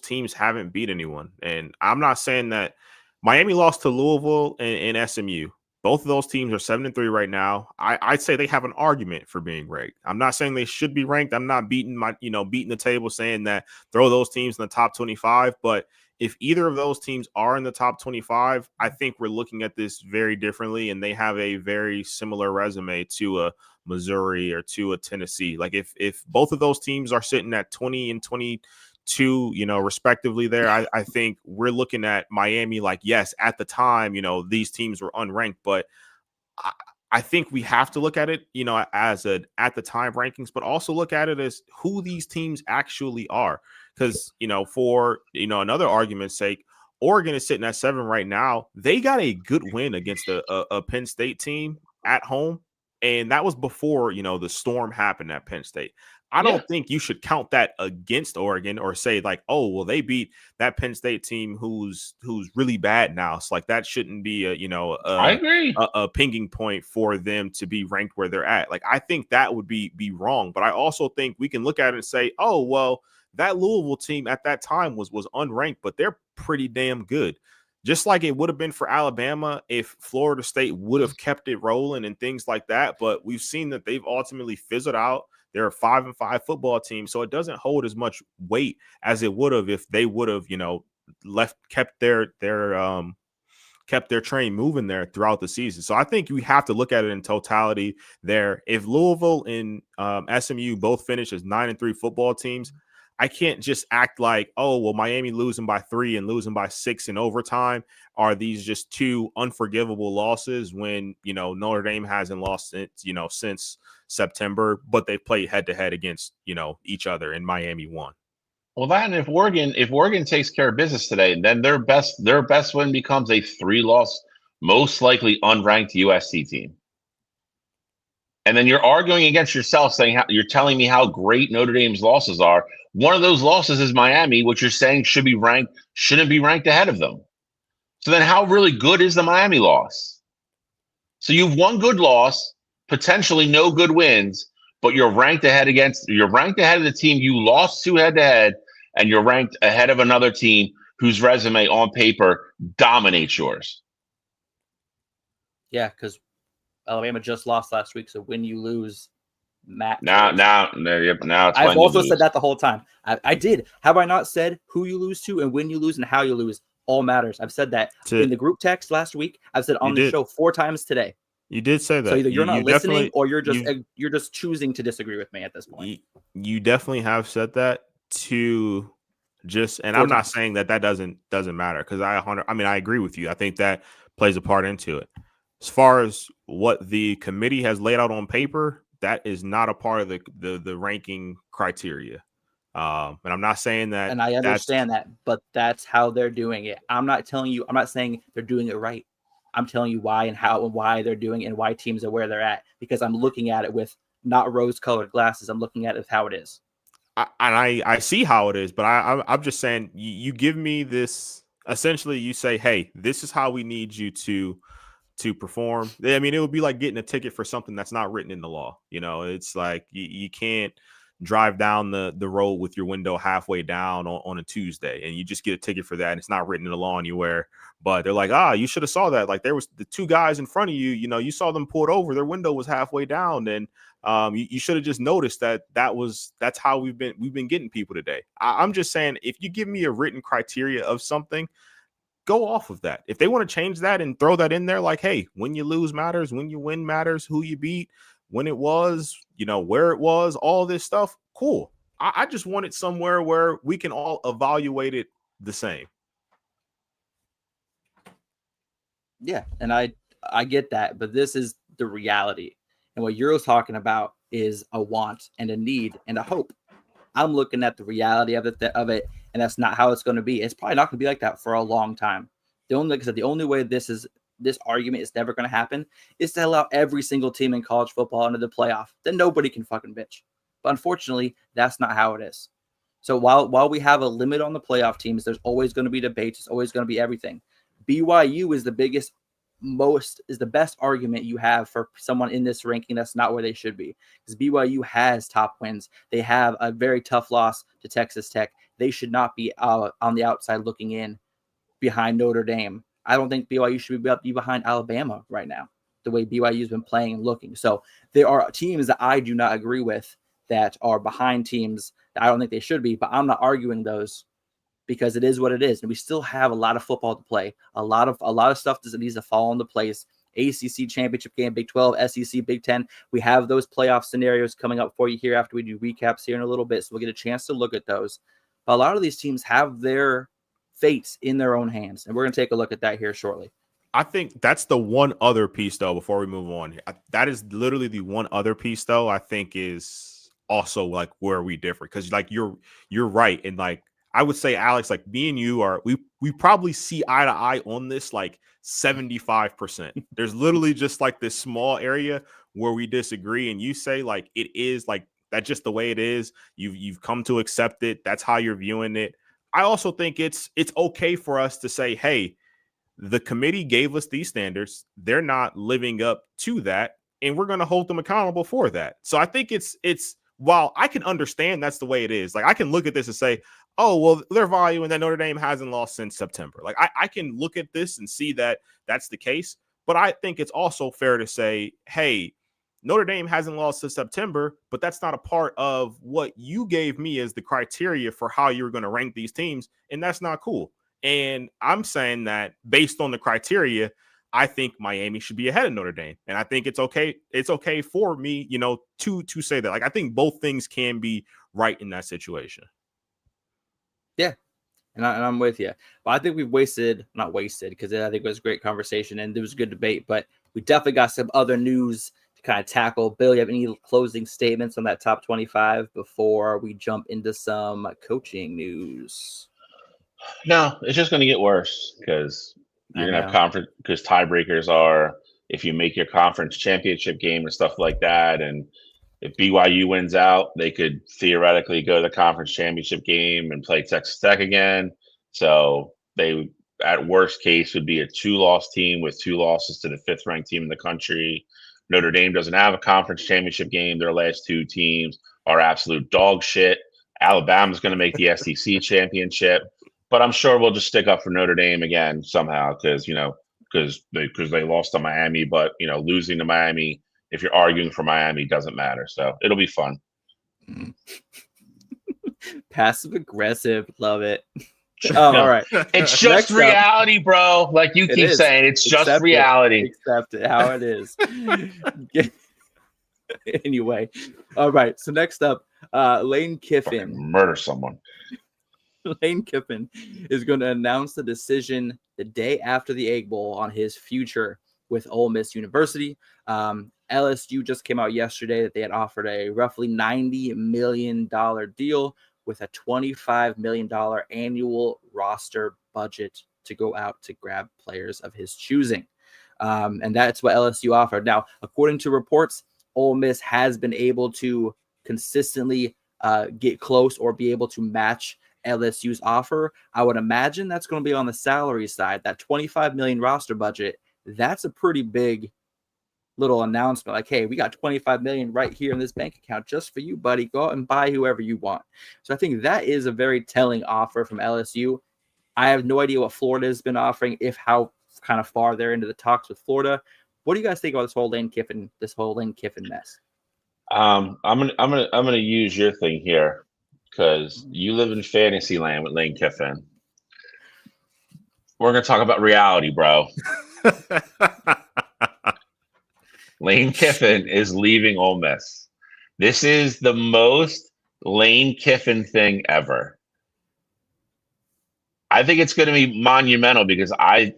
teams haven't beat anyone. And I'm not saying that Miami lost to Louisville and SMU. Both of those teams are 7-3 right now. I'd say they have an argument for being ranked. I'm not saying they should be ranked. I'm not beating the table saying that throw those teams in the top 25. But if either of those teams are in the top 25, I think we're looking at this very differently, and they have a very similar resume to a Missouri or to a Tennessee. Like if both of those teams are sitting at 20 and 22, respectively there, I think we're looking at Miami like, yes, at the time, these teams were unranked, but I think we have to look at it, as at the time rankings, but also look at it as who these teams actually are. Because, for, another argument's sake, Oregon is sitting at 7 right now. They got a good win against a Penn State team at home. And that was before, the storm happened at Penn State. I don't think you should count that against Oregon or say like, oh, well, they beat that Penn State team who's really bad now. It's like that shouldn't be I agree. a pinging point for them to be ranked where they're at. Like, I think that would be wrong. But I also think we can look at it and say, oh, well, that Louisville team at that time was unranked, but they're pretty damn good. Just like it would have been for Alabama if Florida State would have kept it rolling and things like that. But we've seen that they've ultimately fizzled out. They're a 5-5 football team, so it doesn't hold as much weight as it would have if they would have, kept their train moving there throughout the season. So I think we have to look at it in totality there. If Louisville and SMU both finish as 9-3 football teams, I can't just act like, oh, well, Miami losing by 3 and losing by 6 in overtime. Are these just two unforgivable losses when, Notre Dame hasn't lost since September, but they played head to head against, each other, and Miami won. Well, that, and if Oregon takes care of business today, then their best win becomes a 3-loss, most likely unranked USC team. And then you're arguing against yourself, saying you're telling me how great Notre Dame's losses are. One of those losses is Miami, which you're saying shouldn't be ranked ahead of them. So then how really good is the Miami loss? So you've one good loss, potentially no good wins, but you're ranked ahead of the team you lost to head to head, and you're ranked ahead of another team whose resume on paper dominates yours. Yeah, because Alabama just lost last week, so when you lose, Matt. Now it's I've when also you said that the whole time. I did. Have I not said who you lose to and when you lose and how you lose all matters? I've said that in the group text last week. I've said on the show 4 times today. You did say that. So either you're not listening or you're just choosing to disagree with me at this point. You definitely have said that to just, and I'm not saying that doesn't matter, because I agree with you. I think that plays a part into it. As far as what the committee has laid out on paper, that is not a part of the ranking criteria. And I'm not saying that. And I understand that, but that's how they're doing it. I'm not saying they're doing it right. I'm telling you why and how and why they're doing it and why teams are where they're at, because I'm looking at it with not rose-colored glasses. I'm looking at it how it is. I see how it is, but I'm just saying, you give me this, essentially you say, hey, this is how we need you to perform. I mean, it would be like getting a ticket for something that's not written in the law. It's like you can't drive down the road with your window halfway down on a Tuesday, and you just get a ticket for that, and it's not written in the law anywhere. But they're like, you should have saw that. Like, there was the 2 guys in front of you, you saw them pulled over, their window was halfway down, and you should have just noticed that's how we've been getting people today. I'm just saying, if you give me a written criteria of something, go off of that. If they want to change that and throw that in there, like, hey, when you lose matters, when you win matters, who you beat, when it was, where it was, all this stuff, cool. I just want it somewhere where we can all evaluate it the same. Yeah, and I get that, but this is the reality. And what Euro's talking about is a want and a need and a hope. I'm looking at the reality of it, and that's not how it's going to be. It's probably not going to be like that for a long time. The only way this argument is never going to happen is to allow every single team in college football into the playoff. Then nobody can fucking bitch. But unfortunately, that's not how it is. So while we have a limit on the playoff teams, there's always going to be debates. It's always going to be everything. BYU is the best argument you have for someone in this ranking that's not where they should be, because BYU has top wins. They have a very tough loss to Texas Tech. They should not be on the outside looking in behind Notre Dame. I don't think BYU should be behind Alabama right now, the way BYU's been playing and looking. So there are teams that I do not agree with that are behind teams that I don't think they should be, but I'm not arguing those, because it is what it is. And we still have a lot of football to play. A lot of stuff that needs to fall into place. ACC championship game, Big 12, SEC, Big 10. We have those playoff scenarios coming up for you here after we do recaps here in a little bit. So we'll get a chance to look at those. But a lot of these teams have their fates in their own hands. And we're going to take a look at that here shortly. I think that's the one other piece, though, before we move on. That is literally the one other piece, though, I think is also like where we differ. Because like you're right. And like, I would say, Alex, like me and you we probably see eye to eye on this like 75%. There's literally just like this small area where we disagree, and you say like it is like that's just the way it is. You've come to accept it. That's how you're viewing it. I also think it's okay for us to say, hey, the committee gave us these standards. They're not living up to that, and we're going to hold them accountable for that. So I think it's while I can understand that's the way it is, like I can look at this and say, oh, well, they're valuing that Notre Dame hasn't lost since September. Like I can look at this and see that that's the case. But I think it's also fair to say, hey, Notre Dame hasn't lost since September, but that's not a part of what you gave me as the criteria for how you're going to rank these teams. And that's not cool. And I'm saying that based on the criteria, I think Miami should be ahead of Notre Dame. And I think it's okay. It's okay for me, to say that. Like, I think both things can be right in that situation. Yeah. And I'm with you. But I think we've not wasted, because I think it was a great conversation and it was a good debate, but we definitely got some other news to kind of tackle. Bill, you have any closing statements on that top 25 before we jump into some coaching news? No, it's just going to get worse because you're going to have conference, because tiebreakers are if you make your conference championship game and stuff like that. And if BYU wins out, they could theoretically go to the conference championship game and play Texas Tech again. So they, at worst case, would be a 2-loss team with 2 losses to the 5th-ranked team in the country. Notre Dame doesn't have a conference championship game. Their last 2 teams are absolute dog shit. Alabama's going to make the SEC championship. But I'm sure we'll just stick up for Notre Dame again somehow because they lost to Miami. But, losing to Miami, if you're arguing for Miami, doesn't matter. So it'll be fun. Passive aggressive. Love it. All right. It's just reality, bro. Like you keep saying, it's just reality. Accept it how it is. Anyway. All right. So next up, Lane Kiffin. Murder someone. Lane Kiffin is going to announce the decision the day after the Egg Bowl on his future with Ole Miss University. LSU just came out yesterday that they had offered a roughly $90 million deal with a $25 million annual roster budget to go out to grab players of his choosing. And that's what LSU offered. Now, according to reports, Ole Miss has been able to consistently get close or be able to match LSU's offer. I would imagine that's going to be on the salary side. That $25 million roster budget, that's a pretty big little announcement. Like, hey, we got $25 million right here in this bank account just for you, buddy. Go out and buy whoever you want. So I think that is a very telling offer from LSU. I have no idea what Florida has been offering, if how kind of far they're into the talks with Florida. What do you guys think about this whole Lane Kiffin mess? I'm gonna use your thing here because you live in fantasy land with Lane Kiffin. We're gonna talk about reality, bro. Lane Kiffin is leaving Ole Miss. This is the most Lane Kiffin thing ever. I think it's going to be monumental because I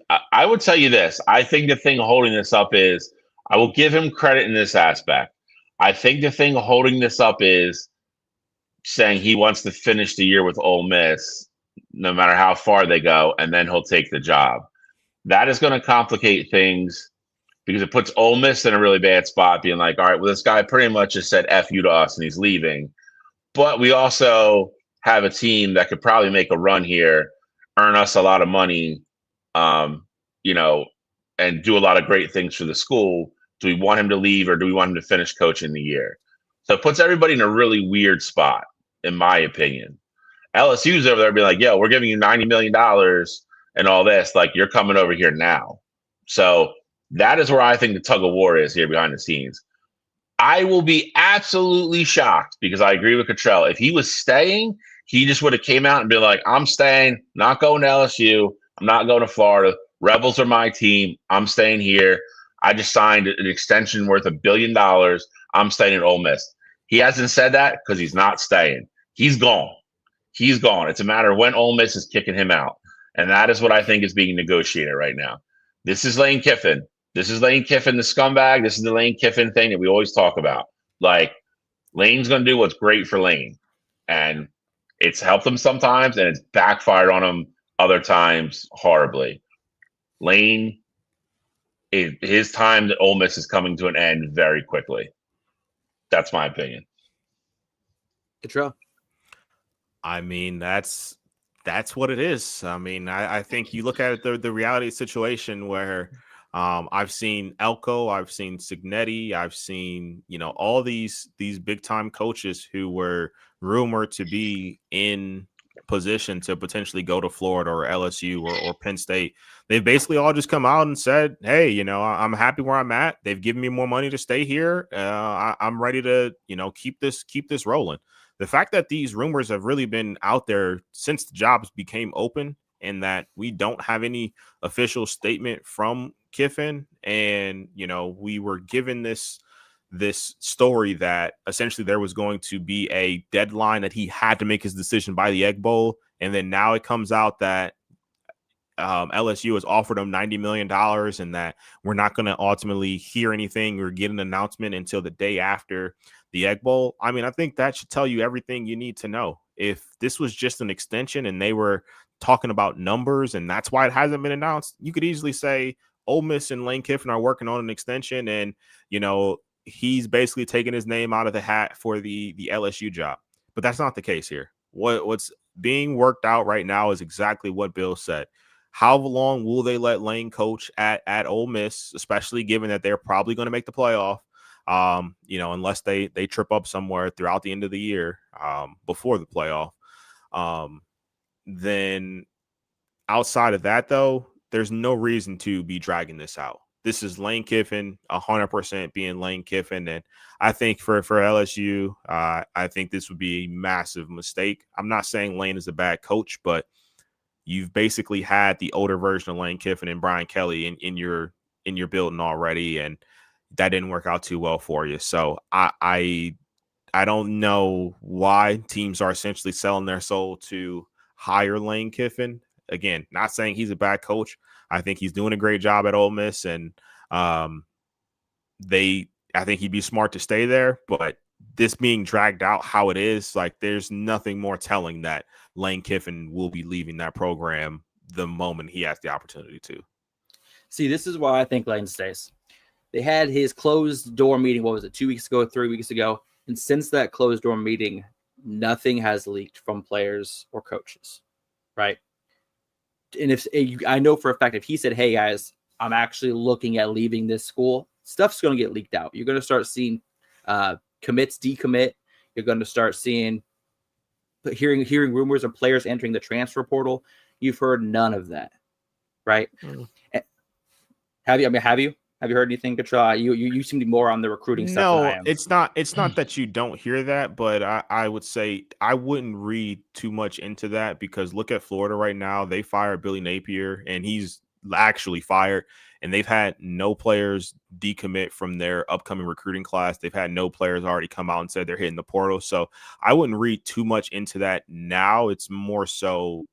would tell you this. I think the thing holding this up is, I will give him credit in this aspect. I think the thing holding this up is saying he wants to finish the year with Ole Miss, no matter how far they go, and then he'll take the job. That is going to complicate things because it puts Ole Miss in a really bad spot, being like, all right, well, this guy pretty much just said F you to us and he's leaving. But we also have a team that could probably make a run here, earn us a lot of money, and do a lot of great things for the school. Do we want him to leave or do we want him to finish coaching the year? So it puts everybody in a really weird spot, in my opinion. LSU's over there being like, yo, we're giving you $90 million and all this. Like, you're coming over here now. So that is where I think the tug of war is here behind the scenes. I will be absolutely shocked because I agree with Cottrell. If he was staying, he just would have came out and been like, I'm staying, not going to LSU. I'm not going to Florida. Rebels are my team. I'm staying here. I just signed an extension worth $1 billion. I'm staying at Ole Miss. He hasn't said that because he's not staying. He's gone. He's gone. It's a matter of when Ole Miss is kicking him out. And that is what I think is being negotiated right now. This is Lane Kiffin. This is Lane Kiffin, the scumbag. This is the Lane Kiffin thing that we always talk about. Like, Lane's going to do what's great for Lane. And it's helped him sometimes, and it's backfired on him other times horribly. Lane, his time at Ole Miss is coming to an end very quickly. That's my opinion. Cottrell. I mean, that's what it is. I mean, I think you look at it, the reality situation where I've seen Elko, I've seen Signetti, I've seen, all these big time coaches who were rumored to be in position to potentially go to Florida or LSU or Penn State. They've basically all just come out and said, hey, I'm happy where I'm at. They've given me more money to stay here. I'm ready to, keep this rolling. The fact that these rumors have really been out there since the jobs became open and that we don't have any official statement from Kiffin, and we were given this story that essentially there was going to be a deadline that he had to make his decision by the Egg Bowl, And then now it comes out that LSU has offered him $90 million and that we're not going to ultimately hear anything or get an announcement until the day after the Egg Bowl. I mean, I think that should tell you everything you need to know. If this was just an extension and they were talking about numbers and that's why it hasn't been announced, you could easily say Ole Miss and Lane Kiffin are working on an extension and, he's basically taking his name out of the hat for the LSU job. But that's not the case here. What's being worked out right now is exactly what Bill said. How long will they let Lane coach at Ole Miss, especially given that they're probably going to make the playoff, unless they trip up somewhere throughout the end of the year before the playoff. Then outside of that, though, there's no reason to be dragging this out. This is Lane Kiffin, 100% being Lane Kiffin. And I think for LSU, I think this would be a massive mistake. I'm not saying Lane is a bad coach, but you've basically had the older version of Lane Kiffin and Brian Kelly in your building already, and that didn't work out too well for you. So I don't know why teams are essentially selling their soul to hire Lane Kiffin. Again, not saying he's a bad coach. I think he's doing a great job at Ole Miss, and I think he'd be smart to stay there. But this being dragged out how it is, like there's nothing more telling that Lane Kiffin will be leaving that program the moment he has the opportunity to. See, this is why I think Lane stays. They had his closed door meeting, 2 weeks ago, 3 weeks ago? And since that closed door meeting, nothing has leaked from players or coaches, right? And I know for a fact, if he said, hey guys, I'm actually looking at leaving this school, stuff's going to get leaked out. You're going to start seeing commits decommit. You're going to start hearing rumors of players entering the transfer portal. You've heard none of that, right? Have you heard anything, Katra? You seem to be more on the recruiting stuff than I am. It's not that you don't hear that, but I would say I wouldn't read too much into that, because look at Florida right now. They fired Billy Napier, and he's actually fired, and they've had no players decommit from their upcoming recruiting class. They've had no players already come out and said they're hitting the portal. So I wouldn't read too much into that now. It's more so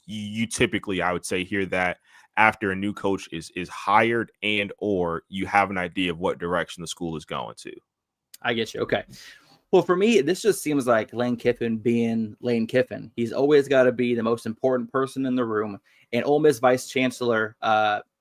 you typically, I would say, hear that after a new coach is hired and or you have an idea of what direction the school is going to. I get you. Okay. Well, for me, this just seems like Lane Kiffin being Lane Kiffin. He's always got to be the most important person in the room. And Ole Miss Vice Chancellor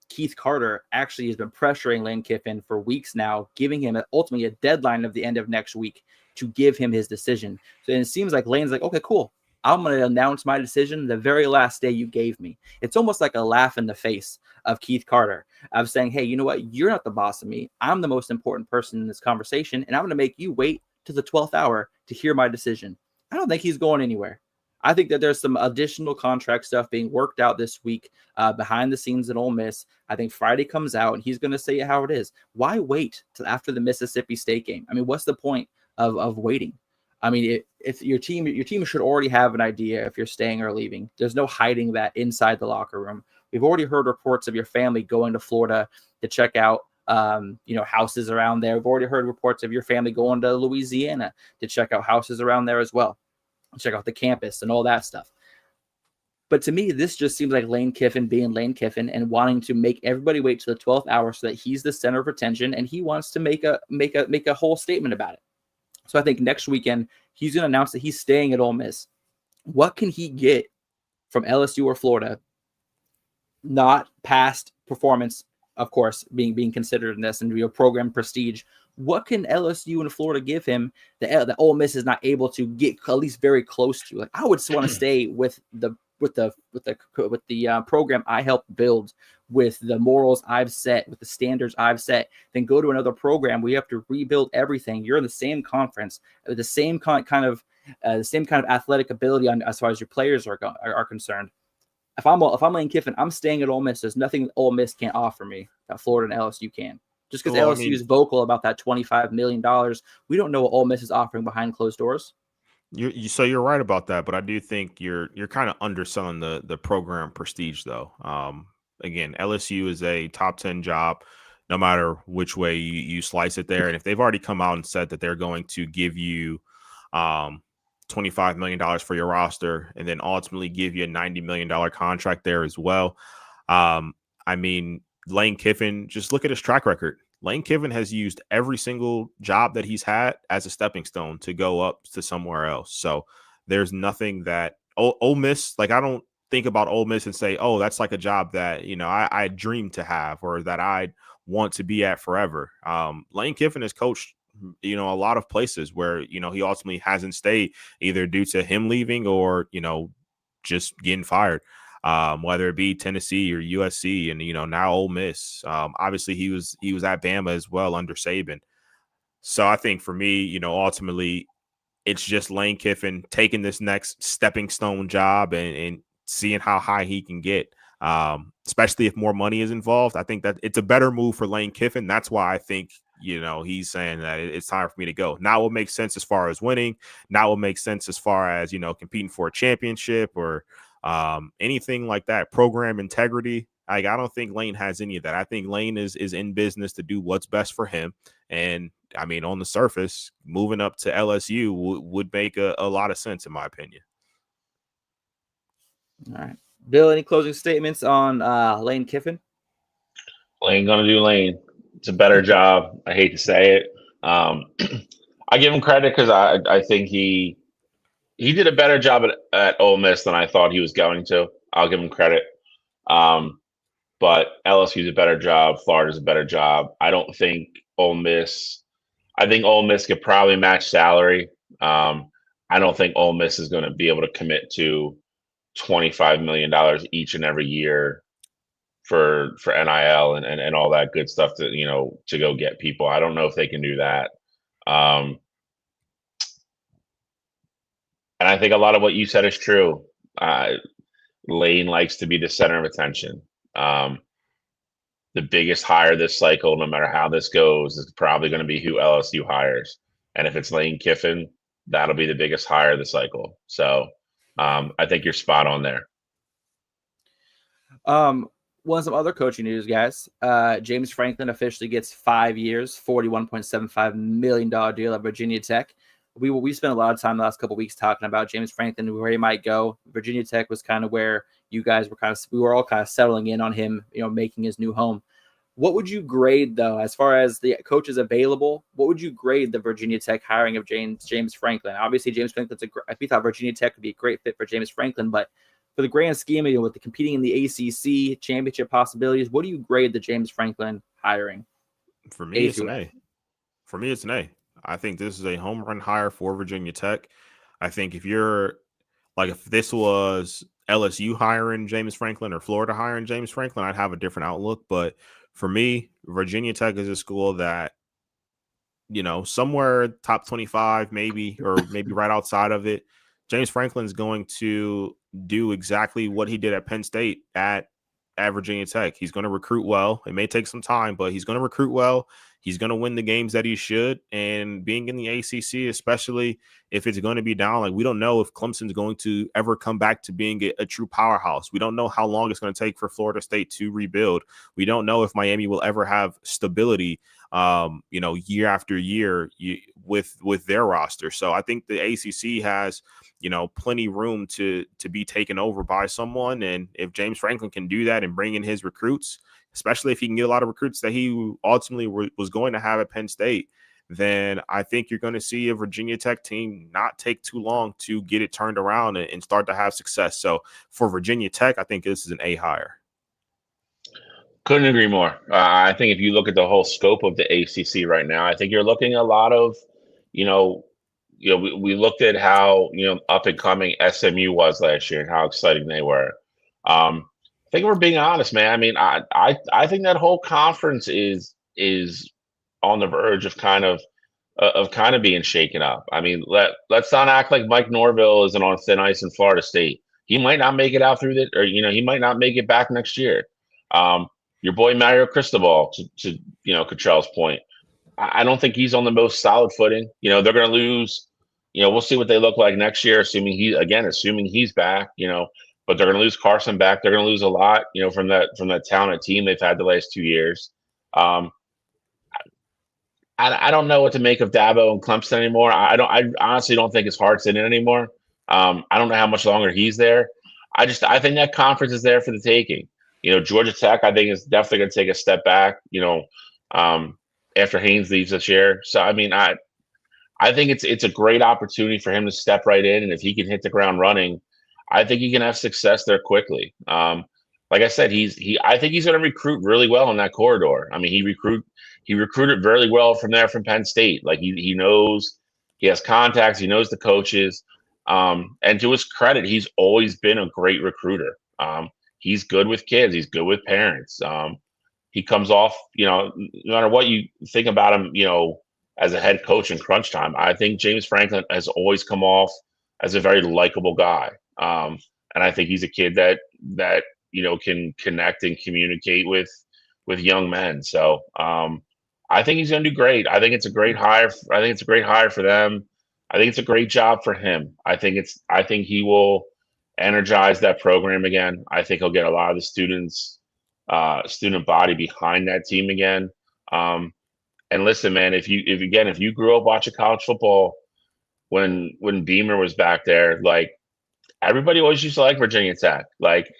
Keith Carter actually has been pressuring Lane Kiffin for weeks now, giving him ultimately a deadline of the end of next week to give him his decision. So it seems like Lane's like, okay, cool. I'm going to announce my decision the very last day you gave me. It's almost like a laugh in the face of Keith Carter of saying, hey, you know what? You're not the boss of me. I'm the most important person in this conversation, and I'm going to make you wait to the 12th hour to hear my decision. I don't think he's going anywhere. I think that there's some additional contract stuff being worked out this week behind the scenes at Ole Miss. I think Friday comes out, and he's going to say it how it is. Why wait till after the Mississippi State game? I mean, what's the point of waiting? I mean, if your team should already have an idea if you're staying or leaving. There's no hiding that inside the locker room. We've already heard reports of your family going to Florida to check out, houses around there. We've already heard reports of your family going to Louisiana to check out houses around there as well, check out the campus and all that stuff. But to me, this just seems like Lane Kiffin being Lane Kiffin and wanting to make everybody wait to the 12th hour so that he's the center of attention, and he wants to make a whole statement about it. So I think next weekend, he's going to announce that he's staying at Ole Miss. What can he get from LSU or Florida? Not past performance, of course, being considered in this and your program prestige. What can LSU and Florida give him that Ole Miss is not able to get at least very close to? Like, I would want to stay with the program I helped build, with the morals I've set, with the standards I've set, then go to another program where you have to rebuild everything. You're in the same conference, with the same kind of athletic ability as far as your players are concerned. If I'm Lane Kiffin, I'm staying at Ole Miss. There's nothing Ole Miss can't offer me that Florida and LSU can. Just because LSU is vocal about that $25 million, we don't know what Ole Miss is offering behind closed doors. So you're right about that, but I do think you're kind of underselling the program prestige, though. Again, LSU is a top 10 job, no matter which way you slice it there. And if they've already come out and said that they're going to give you $25 million for your roster and then ultimately give you a $90 million contract there as well. I mean, Lane Kiffin, just look at his track record. Lane Kiffin has used every single job that he's had as a stepping stone to go up to somewhere else. So there's nothing that Ole Miss, like, I don't think about Ole Miss and say, oh, that's like a job that, you know, I dream to have or that I'd want to be at forever. Lane Kiffin has coached, you know, a lot of places where, you know, he ultimately hasn't stayed either due to him leaving or, you know, just getting fired. Whether it be Tennessee or USC and, you know, now Ole Miss. Obviously he was at Bama as well under Saban. So I think for me, you know, ultimately it's just Lane Kiffin taking this next stepping stone job and seeing how high he can get, especially if more money is involved. I think that it's a better move for Lane Kiffin. That's why I think, you know, he's saying that it's time for me to go. Now it makes sense as far as winning. Now it makes sense as far as, you know, competing for a championship or anything like that. Program integrity. I don't think Lane has any of that. I think Lane is in business to do what's best for him. And I mean, on the surface, moving up to LSU would make a lot of sense, in my opinion. All right. Bill, any closing statements on Lane Kiffin? Lane gonna do Lane. It's a better job. I hate to say it. I give him credit because I think he did a better job at Ole Miss than I thought he was going to. I'll give him credit. But LSU's a better job. Florida's a better job. I don't think Ole Miss. I think Ole Miss could probably match salary. I don't think Ole Miss is going to be able to commit to $25 million each and every year for NIL and all that good stuff to, you know, to go get people. I don't know if they can do that. And I think a lot of what you said is true. Lane likes to be the center of attention. The biggest hire this cycle, no matter how this goes, is probably going to be who LSU hires. And if it's Lane Kiffin, that'll be the biggest hire of the cycle. So I think you're spot on there. Some other coaching news, guys. James Franklin officially gets 5 years, $41.75 million deal at Virginia Tech. We spent a lot of time the last couple of weeks talking about James Franklin, where he might go. Virginia Tech was kind of where you guys were we were all kind of settling in on him, you know, making his new home. What would you grade, though, as far as the coaches available? What would you grade the Virginia Tech hiring of James Franklin? Obviously, James Franklin's we thought Virginia Tech would be a great fit for James Franklin, but for the grand scheme, you know, with the competing in the ACC championship possibilities, what do you grade the James Franklin hiring? For me, it's an A. For me, it's an A. I think this is a home run hire for Virginia Tech. I think if this was LSU hiring James Franklin or Florida hiring James Franklin, I'd have a different outlook. But for me, Virginia Tech is a school that, you know, somewhere top 25, maybe, or maybe right outside of it. James Franklin's going to do exactly what he did at Penn State at Virginia Tech. He's going to recruit well. It may take some time, but he's going to recruit well. He's going to win the games that he should. And being in the ACC, especially if it's going to be down, like, we don't know if Clemson's going to ever come back to being a true powerhouse. We don't know how long it's going to take for Florida State to rebuild. We don't know if Miami will ever have stability, you know, year after year with their roster. So I think the ACC has, you know, plenty room to be taken over by someone. And if James Franklin can do that and bring in his recruits, especially if he can get a lot of recruits that he ultimately was going to have at Penn State, then I think you're going to see a Virginia Tech team not take too long to get it turned around and start to have success. So for Virginia Tech, I think this is an A hire. Couldn't agree more. I think if you look at the whole scope of the ACC right now, I think you're looking at a lot of, we looked at how, up and coming SMU was last year and how exciting they were. I think we're being honest, man. I mean, I think that whole conference is on the verge of kind of being shaken up. I mean, let's not act like Mike Norville isn't on thin ice in Florida State. He might not make it out through he might not make it back next year. Your boy Mario Cristobal, to Cottrell's point, I don't think he's on the most solid footing. They're going to lose. We'll see what they look like next year, assuming he's back. But they're going to lose Carson back. They're going to lose a lot. From that talented team they've had the last 2 years. I I don't know what to make of Dabo and Clemson anymore. I honestly don't think his heart's in it anymore. I don't know how much longer he's there. I think that conference is there for the taking. Georgia Tech, I think, is definitely going to take a step back. After Haynes leaves this year. So I mean, I think it's a great opportunity for him to step right in, and if he can hit the ground running, I think he can have success there quickly. Like I said, I think he's going to recruit really well in that corridor. I mean, he recruited very well from Penn State. Like he knows, he has contacts, he knows the coaches, and to his credit, he's always been a great recruiter. He's good with kids, he's good with parents. He comes off, no matter what you think about him, as a head coach in crunch time, I think James Franklin has always come off as a very likable guy. And I think he's a kid that can connect and communicate with young men. So I think he's going to do great. I think it's a great hire. I think it's a great hire for them. I think it's a great job for him. I think he will energize that program again. I think he'll get a lot of the student body behind that team again. And listen, man, if you grew up watching college football when Beamer was back there, like everybody always used to like Virginia Tech. Like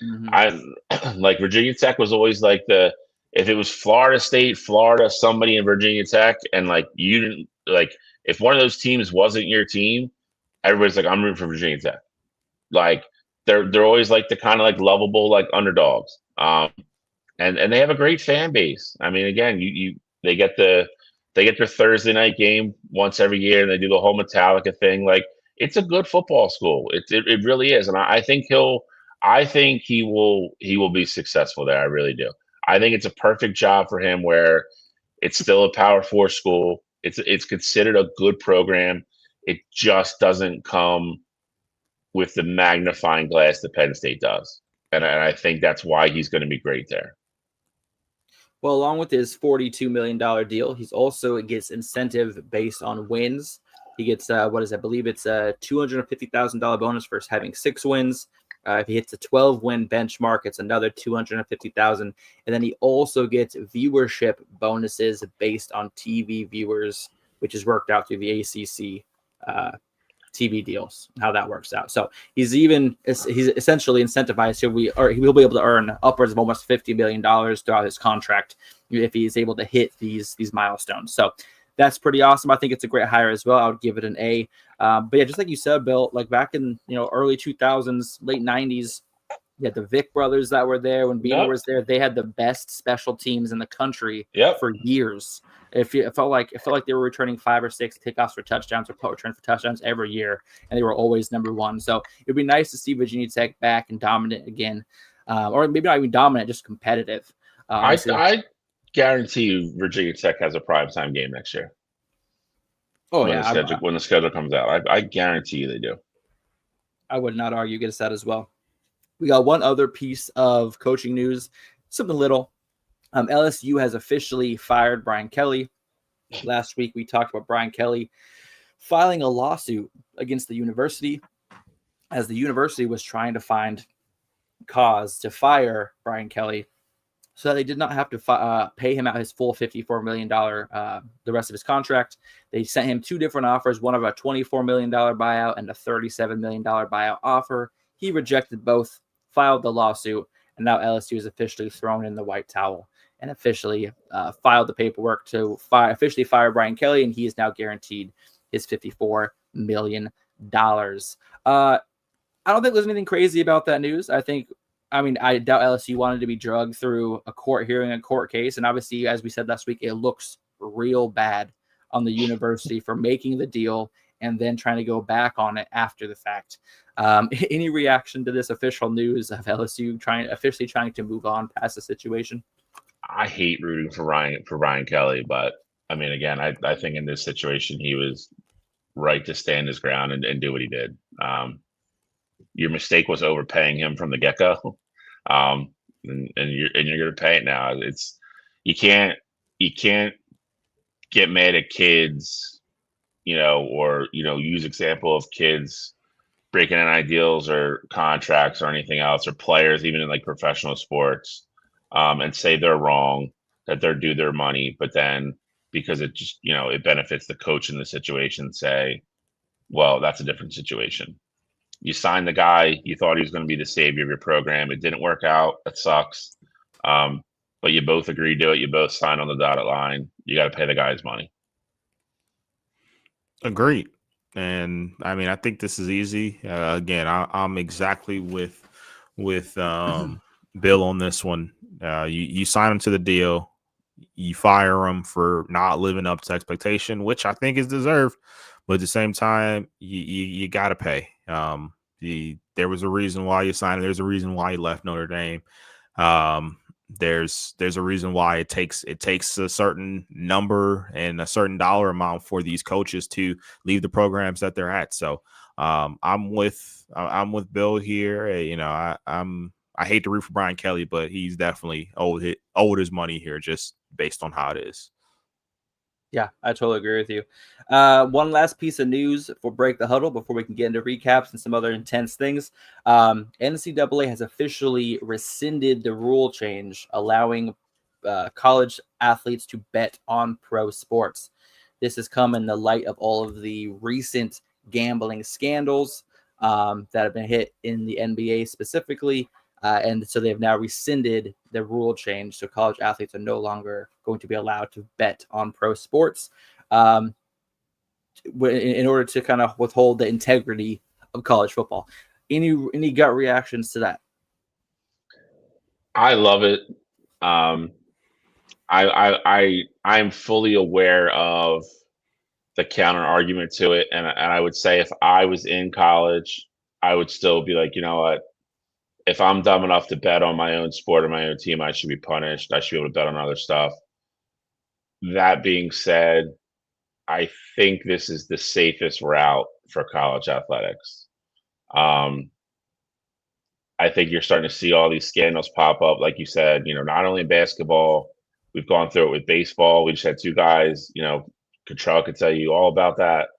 like Virginia Tech was always like if it was Florida State, Florida, somebody in Virginia Tech, and like you didn't like if one of those teams wasn't your team, everybody's like, I'm rooting for Virginia Tech. Like they're always like the kind of like lovable like underdogs. And they have a great fan base. I mean, again, they get their Thursday night game once every year, and they do the whole Metallica thing. Like it's a good football school. It really is, and I think he will be successful there. I really do. I think it's a perfect job for him where it's still a Power 4 school. It's considered a good program. It just doesn't come with the magnifying glass that Penn State does, and I think that's why he's going to be great there. Well, along with his $42 million deal, he's also gets incentive based on wins. He gets I believe it's a $250,000 bonus for having 6 wins. If he hits a 12-win benchmark, it's another $250,000, and then he also gets viewership bonuses based on TV viewers, which is worked out through the ACC TV deals. How that works out. So he's essentially incentivized he will be able to earn upwards of almost $50 million throughout his contract if he's able to hit these milestones. So that's pretty awesome. I think it's a great hire as well. I would give it an A. But yeah, just like you said, Bill, like back in early 2000s, late 90s, you had the Vic brothers that were there when Beamer was there. They had the best special teams in the country for years. It felt like they were returning 5 or 6 kickoffs for touchdowns or punt return for touchdowns every year, and they were always number one. So it'd be nice to see Virginia Tech back and dominant again, or maybe not even dominant, just competitive. I guarantee you, Virginia Tech has a primetime game next year. Oh when the schedule comes out, I guarantee you they do. I would not argue against that as well. We got one other piece of coaching news, something little. LSU has officially fired Brian Kelly. Last week, we talked about Brian Kelly filing a lawsuit against the university as the university was trying to find cause to fire Brian Kelly so that they did not have to pay him out his full $54 million, the rest of his contract. They sent him 2 different offers, one of a $24 million buyout and a $37 million buyout offer. He rejected both, filed the lawsuit, and now LSU is officially thrown in the white towel and officially filed the paperwork to officially fire Brian Kelly, and he is now guaranteed his $54 million. I don't think there's anything crazy about that news. I doubt LSU wanted to be drugged through a court hearing, a court case, and obviously, as we said last week, it looks real bad on the university for making the deal and then trying to go back on it after the fact. Any reaction to this official news of LSU officially trying to move on past the situation? I hate rooting for Ryan Kelly, but I mean, again, I think in this situation he was right to stand his ground and do what he did. Your mistake was overpaying him from the get-go, and you're going to pay it now. You can't get mad at kids, or use example of kids breaking NI deals or contracts or anything else, or players even in like professional sports, and say they're wrong, that they're due their money, but then because it just, it benefits the coach in the situation. Say, well, that's a different situation. You signed the guy, you thought he was going to be the savior of your program. It didn't work out. That sucks. But you both agreed to it. You both signed on the dotted line. You got to pay the guy his money. Agreed. And I mean, I think this is easy. Again, I'm exactly with Bill on this one. You sign him to the deal. You fire him for not living up to expectation, which I think is deserved. But at the same time, you got to pay. There was a reason why you signed him. There's a reason why he left Notre Dame. There's a reason why it takes a certain number and a certain dollar amount for these coaches to leave the programs that they're at. So I'm with Bill here. I hate to root for Brian Kelly, but he's definitely owed his money here, just based on how it is. Yeah, I totally agree with you. One last piece of news for Break the Huddle before we can get into recaps and some other intense things. NCAA has officially rescinded the rule change allowing college athletes to bet on pro sports. This has come in the light of all of the recent gambling scandals that have been hit in the NBA specifically. And so they have now rescinded the rule change. So college athletes are no longer going to be allowed to bet on pro sports in order to kind of withhold the integrity of college football. Any gut reactions to that? I love it. I'm fully aware of the counter argument to it. And I would say if I was in college, I would still be like, you know what? If I'm dumb enough to bet on my own sport or my own team, I should be punished. I should be able to bet on other stuff. That being said, I think this is the safest route for college athletics. I think you're starting to see all these scandals pop up, like you said, not only in basketball, we've gone through it with baseball. We just had two guys, Cottrell could tell you all about that.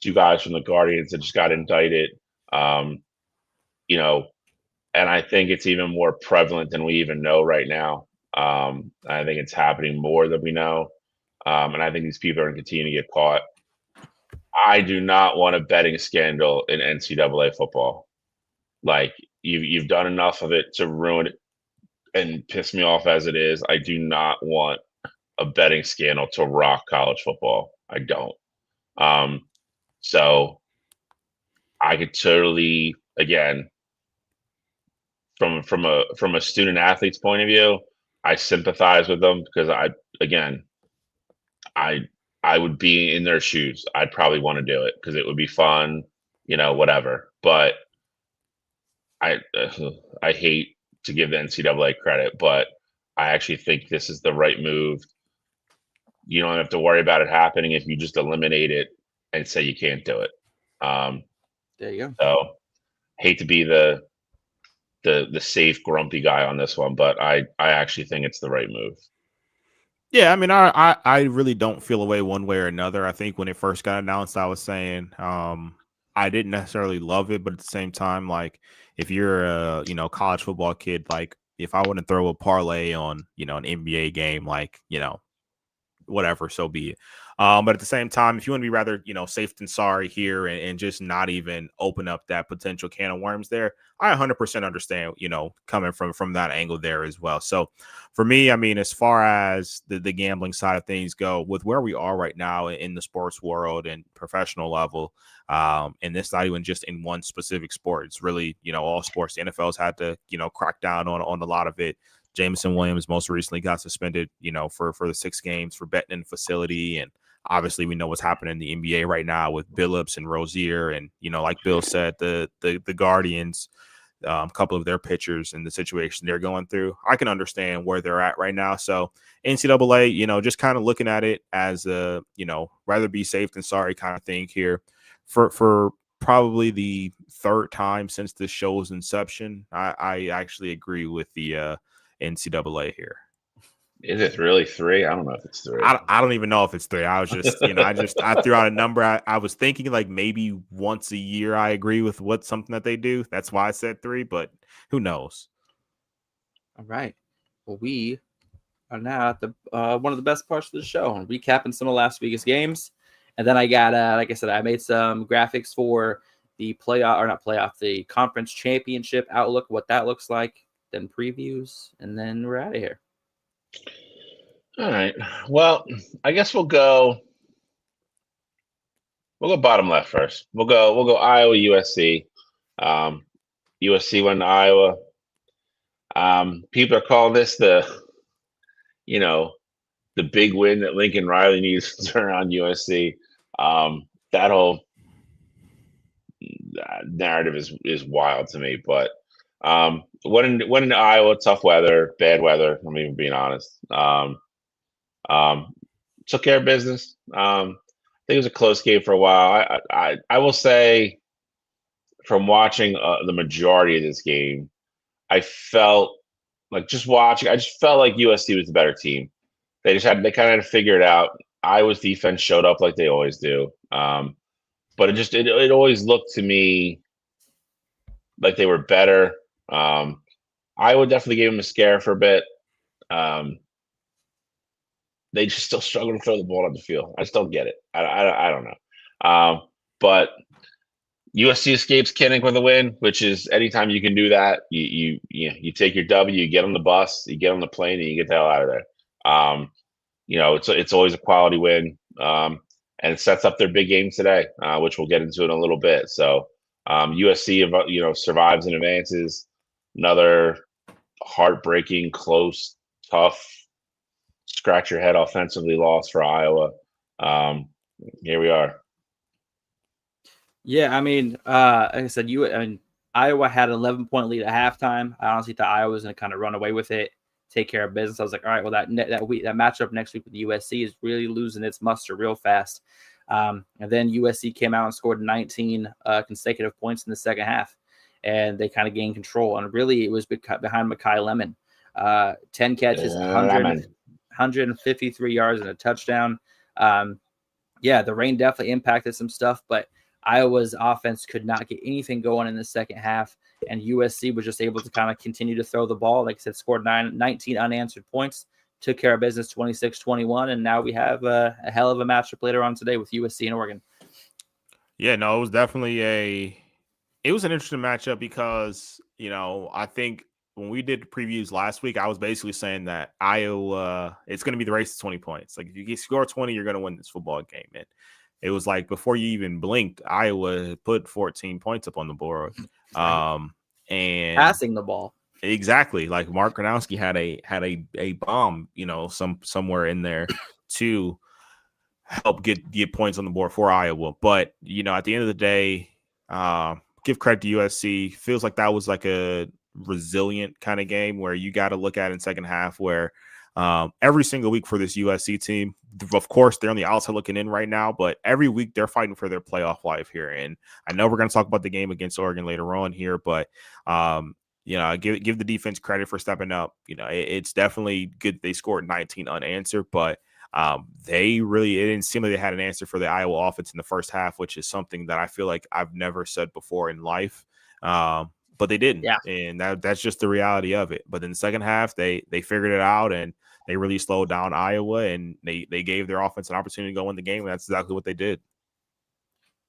Two guys from the Guardians that just got indicted. And I think it's even more prevalent than we even know right now. I think it's happening more than we know. And I think these people are going to continue to get caught. I do not want a betting scandal in NCAA football. Like, you've done enough of it to ruin it and piss me off as it is. I do not want a betting scandal to rock college football. I don't. So I could totally, again, from a student athlete's point of view, I sympathize with them because I would be in their shoes. I'd probably want to do it because it would be fun, whatever. But I hate to give the NCAA credit, but I actually think this is the right move. You don't have to worry about it happening if you just eliminate it and say you can't do it. There you go. So hate to be the safe grumpy guy on this one, but I actually think it's the right move. Yeah, I mean, I really don't feel a way one way or another. I think when it first got announced, I was saying I didn't necessarily love it, but at the same time, like, if you're a college football kid, like, if I want to throw a parlay on an NBA game, like, whatever, so be it. But at the same time, if you want to be rather, safe than sorry here and just not even open up that potential can of worms there, I 100% understand, coming from that angle there as well. So for me, I mean, as far as the gambling side of things go, with where we are right now in the sports world and professional level, and it's not even just in one specific sport, it's really, all sports. The NFL's had to, crack down on a lot of it. Jameson Williams most recently got suspended, for the 6 games for betting in the facility. And obviously we know what's happening in the NBA right now with Billups and Rozier. And, like Bill said, the Guardians, a couple of their pitchers and the situation they're going through. I can understand where they're at right now. So NCAA, just kind of looking at it as a, rather be safe than sorry kind of thing here for probably the third time since the show's inception. I actually agree with the NCAA here. Is it really 3? I don't know if it's 3. I don't even know if it's 3. I was just, I threw out a number. I was thinking like maybe once a year. I agree with something that they do. That's why I said 3, but who knows? All right. Well, we are now at the one of the best parts of the show, and recapping some of last week's games. And then I got, like I said, I made some graphics for the the conference championship outlook, what that looks like, then previews, and then we're out of here. All right. Well, I guess we'll go bottom left first. We'll go Iowa USC. USC went to Iowa. People are calling this the big win that Lincoln Riley needs to turn on USC. That whole narrative is wild to me. But went into Iowa, tough weather, bad weather. I'm even being honest. Took care of business. I think it was a close game for a while. I will say, from watching the majority of this game, I felt like I just felt like USC was the better team. They kind of had to figure it out. Iowa's defense showed up like they always do. But it always looked to me like they were better. Iowa definitely gave them a scare for a bit. They just still struggle to throw the ball on the field. I just don't get it. I don't know. But USC escapes Kinnick with a win, which is anytime you can do that, you take your W, you get on the bus, you get on the plane, and you get the hell out of there. It's always a quality win, and it sets up their big game today, which we'll get into in a little bit. So USC, survives and advances. Another heartbreaking, close, tough, scratch your head offensively loss for Iowa. Here we are. Yeah, I mean, like I said, Iowa had an 11-point lead at halftime. I honestly thought Iowa was going to kind of run away with it, take care of business. I was like, all right, well, that matchup next week with USC is really losing its muster real fast. And then USC came out and scored 19 consecutive points in the second half, and they kind of gained control. And really, it was behind Mekhi Lemon. 10 catches, 153 yards, and a touchdown. The rain definitely impacted some stuff, but Iowa's offense could not get anything going in the second half, and USC was just able to kind of continue to throw the ball. Like I said, scored 19 unanswered points, took care of business 26-21, and now we have a hell of a matchup later on today with USC and Oregon. Yeah, no, it was definitely an interesting matchup because, I think when we did the previews last week, I was basically saying that Iowa, it's going to be the race to 20 points. Like, if you score 20, you're going to win this football game. And it was like before you even blinked, Iowa put 14 points up on the board. And passing the ball. Exactly. Like Mark Gronowski had a bomb, somewhere in there to help get points on the board for Iowa. But, at the end of the day, give credit to USC. Feels like that was like a resilient kind of game where you got to look at in second half where every single week for this USC team, of course, they're on the outside looking in right now, but every week they're fighting for their playoff life here. And I know we're going to talk about the game against Oregon later on here, but give the defense credit for stepping up. It's definitely good they scored 19 unanswered, but it didn't seem like they had an answer for the Iowa offense in the first half, which is something that I feel like I've never said before in life. But they didn't. Yeah. And that's just the reality of it. But in the second half, they figured it out and they really slowed down Iowa and they gave their offense an opportunity to go win the game. And that's exactly what they did.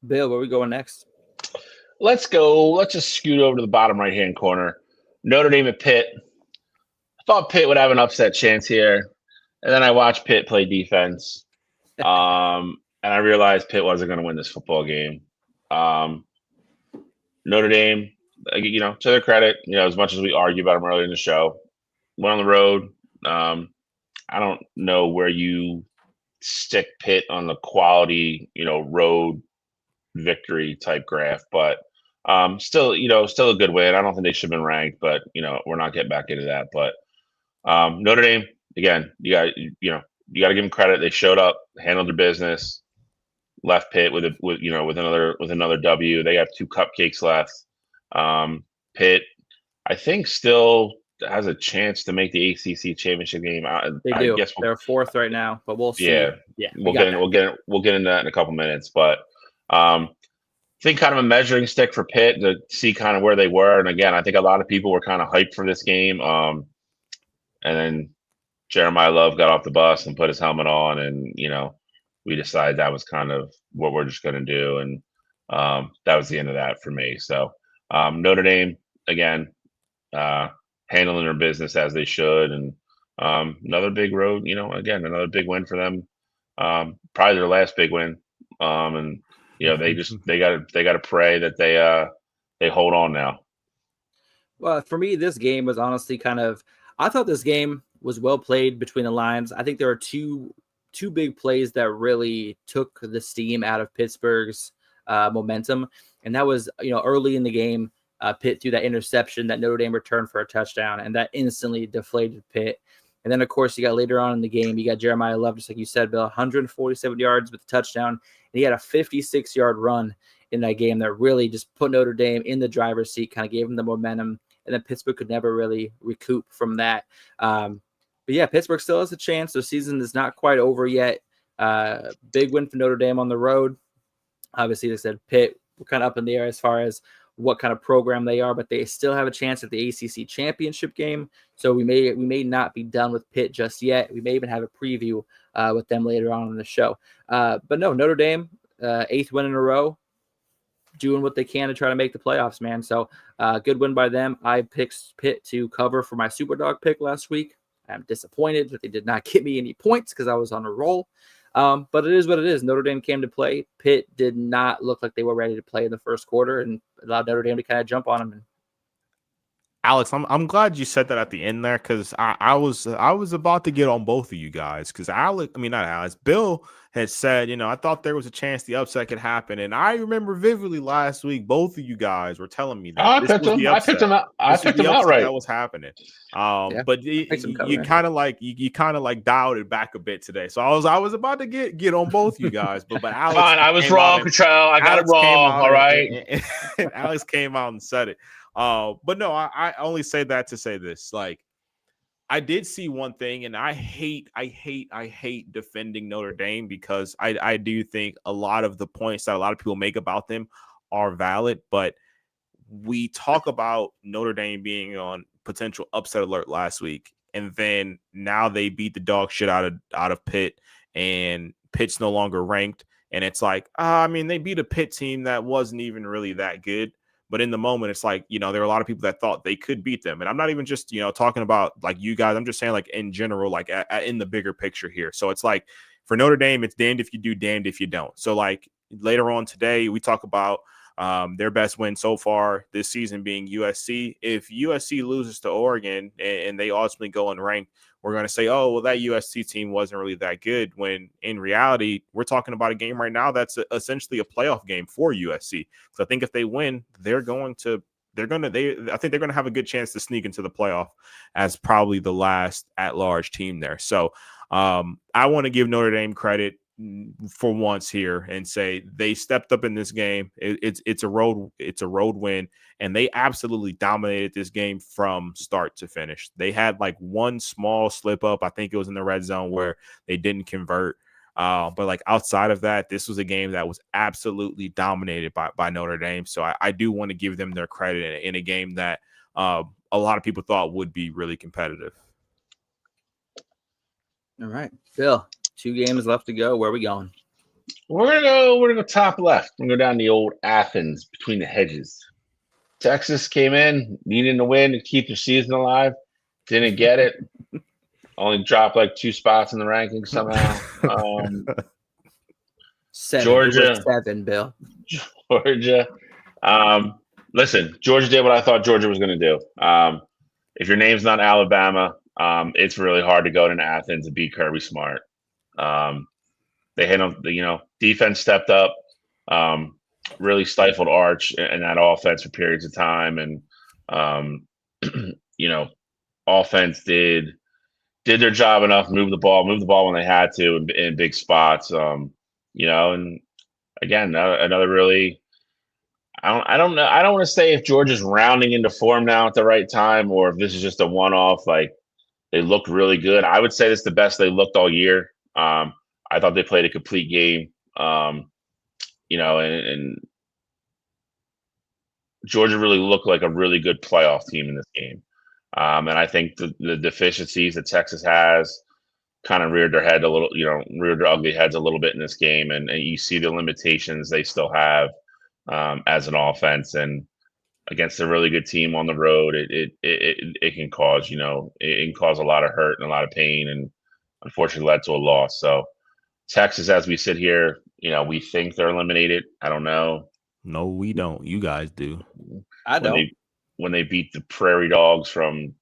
Bill, where are we going next? Let's go. Let's just scoot over to the bottom right-hand corner. Notre Dame at Pitt. I thought Pitt would have an upset chance here. And then I watched Pitt play defense. And I realized Pitt wasn't going to win this football game. Notre Dame, to their credit, as much as we argue about them earlier in the show, went on the road. I don't know where you stick Pitt on the quality, road victory type graph, but still a good win. I don't think they should have been ranked, but we're not getting back into that. But Notre Dame, again, you got to give them credit. They showed up, handled their business, left Pitt with another W. They have 2 cupcakes left. Pitt, I think, still has a chance to make the ACC championship game. They do. They're 4th right now, but we'll see. Yeah. We'll get into that in a couple minutes, but I think kind of a measuring stick for Pitt to see kind of where they were. And again, I think a lot of people were kind of hyped for this game. And then Jeremiah Love got off the bus and put his helmet on, and we decided that was kind of what we're just going to do, and that was the end of that for me. So Notre Dame again, handling their business as they should, and another big road. Again, another big win for them. Probably their last big win, and they got to pray that they hold on now. Well, for me, this game was honestly I thought this game was well played between the lines. I think there are two big plays that really took the steam out of Pittsburgh's momentum. And that was, early in the game, Pitt threw that interception that Notre Dame returned for a touchdown, and that instantly deflated Pitt. And then, of course, you got later on in the game, you got Jeremiah Love, just like you said, Bill, 147 yards with a touchdown. And he had a 56-yard run in that game that really just put Notre Dame in the driver's seat, kind of gave them the momentum. And then Pittsburgh could never really recoup from that. But yeah, Pittsburgh still has a chance. Their season is not quite over yet. Big win for Notre Dame on the road. Obviously, they said Pitt, we're kind of up in the air as far as what kind of program they are, but they still have a chance at the ACC championship game. So we may not be done with Pitt just yet. We may even have a preview with them later on in the show. But no, Notre Dame, 8th win in a row, doing what they can to try to make the playoffs, man. So good win by them. I picked Pitt to cover for my Superdog pick last week. I'm disappointed that they did not give me any points because I was on a roll. But it is what it is. Notre Dame came to play. Pitt did not look like they were ready to play in the first quarter and allowed Notre Dame to kind of jump on them. Alex, I'm glad you said that at the end there, because I was about to get on both of you guys, because Bill had said, I thought there was a chance the upset could happen, and I remember vividly last week both of you guys were telling me that I picked him out. I picked him out right. That was happening. But you kind of like dialed it back a bit today, so I was about to get on both you guys, but Alex, fine, I was wrong, Cottrell. I got it wrong. All right, and Alex came out and said it. But no, I only say that to say this. Like, I did see one thing, and I hate defending Notre Dame, because I do think a lot of the points that a lot of people make about them are valid. But we talk about Notre Dame being on potential upset alert last week, and then now they beat the dog shit out of Pitt, and Pitt's no longer ranked. And it's like, they beat a Pitt team that wasn't even really that good. But in the moment, it's like, there are a lot of people that thought they could beat them. And I'm not even just, talking about like you guys. I'm just saying, like, in general, like in the bigger picture here. So it's like, for Notre Dame, it's damned if you do, damned if you don't. So like later on today, we talk about their best win so far this season being USC. If USC loses to Oregon and they ultimately go unranked, we're going to say, oh, well, that USC team wasn't really that good, when in reality, we're talking about a game right now that's essentially a playoff game for USC. So I think if they win, I think they're going to have a good chance to sneak into the playoff as probably the last at-large team there. So I want to give Notre Dame credit for once here and say they stepped up in this game. It's a road win, and they absolutely dominated this game from start to finish. They had like one small slip up, I think it was in the red zone, where they didn't convert. But like outside of that, this was a game that was absolutely dominated by Notre Dame. So I do want to give them their credit in a game that a lot of people thought would be really competitive. All right, Phil. 2 games left to go. Where are we going? We're gonna go top left. We're gonna go down the old Athens between the hedges. Texas came in needing to win to keep their season alive. Didn't get it. Only dropped like 2 spots in the rankings somehow. 7. Georgia 7, Bill. Georgia. Listen, Georgia did what I thought Georgia was gonna do. If your name's not Alabama, it's really hard to go to Athens and beat Kirby Smart. They had defense stepped up, really stifled Arch in that offense for periods of time, and offense did their job enough, move the ball when they had to in big spots, and again another really. I don't know. I don't want to say if Georgia's rounding into form now at the right time, or if this is just a one-off. Like, they looked really good. I would say this is the best they looked all year. I thought they played a complete game, and Georgia really looked like a really good playoff team in this game. And I think the deficiencies that Texas has kind of reared their head a little, reared their ugly heads a little bit in this game. And you see the limitations they still have as an offense. And against a really good team on the road, it can cause, it can cause a lot of hurt and a lot of pain, and unfortunately led to a loss. So Texas, as we sit here, we think they're eliminated. I don't know. No, we don't. You guys do. I don't. When they beat the Prairie Dogs from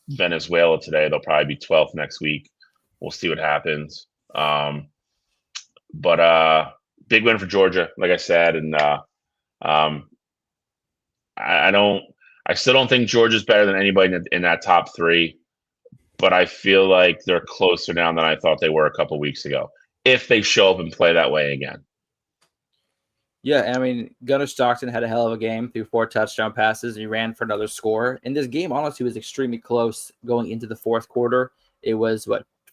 Venezuela today, they'll probably be 12th next week. We'll see what happens. But big win for Georgia, like I said, and I still don't think Georgia's better than anybody in that top three, but I feel like they're closer now than I thought they were a couple weeks ago, if they show up and play that way again. Yeah, I mean, Gunnar Stockton had a hell of a game, threw 4 touchdown passes, and he ran for another score. And this game, honestly, was extremely close going into the fourth quarter. It was,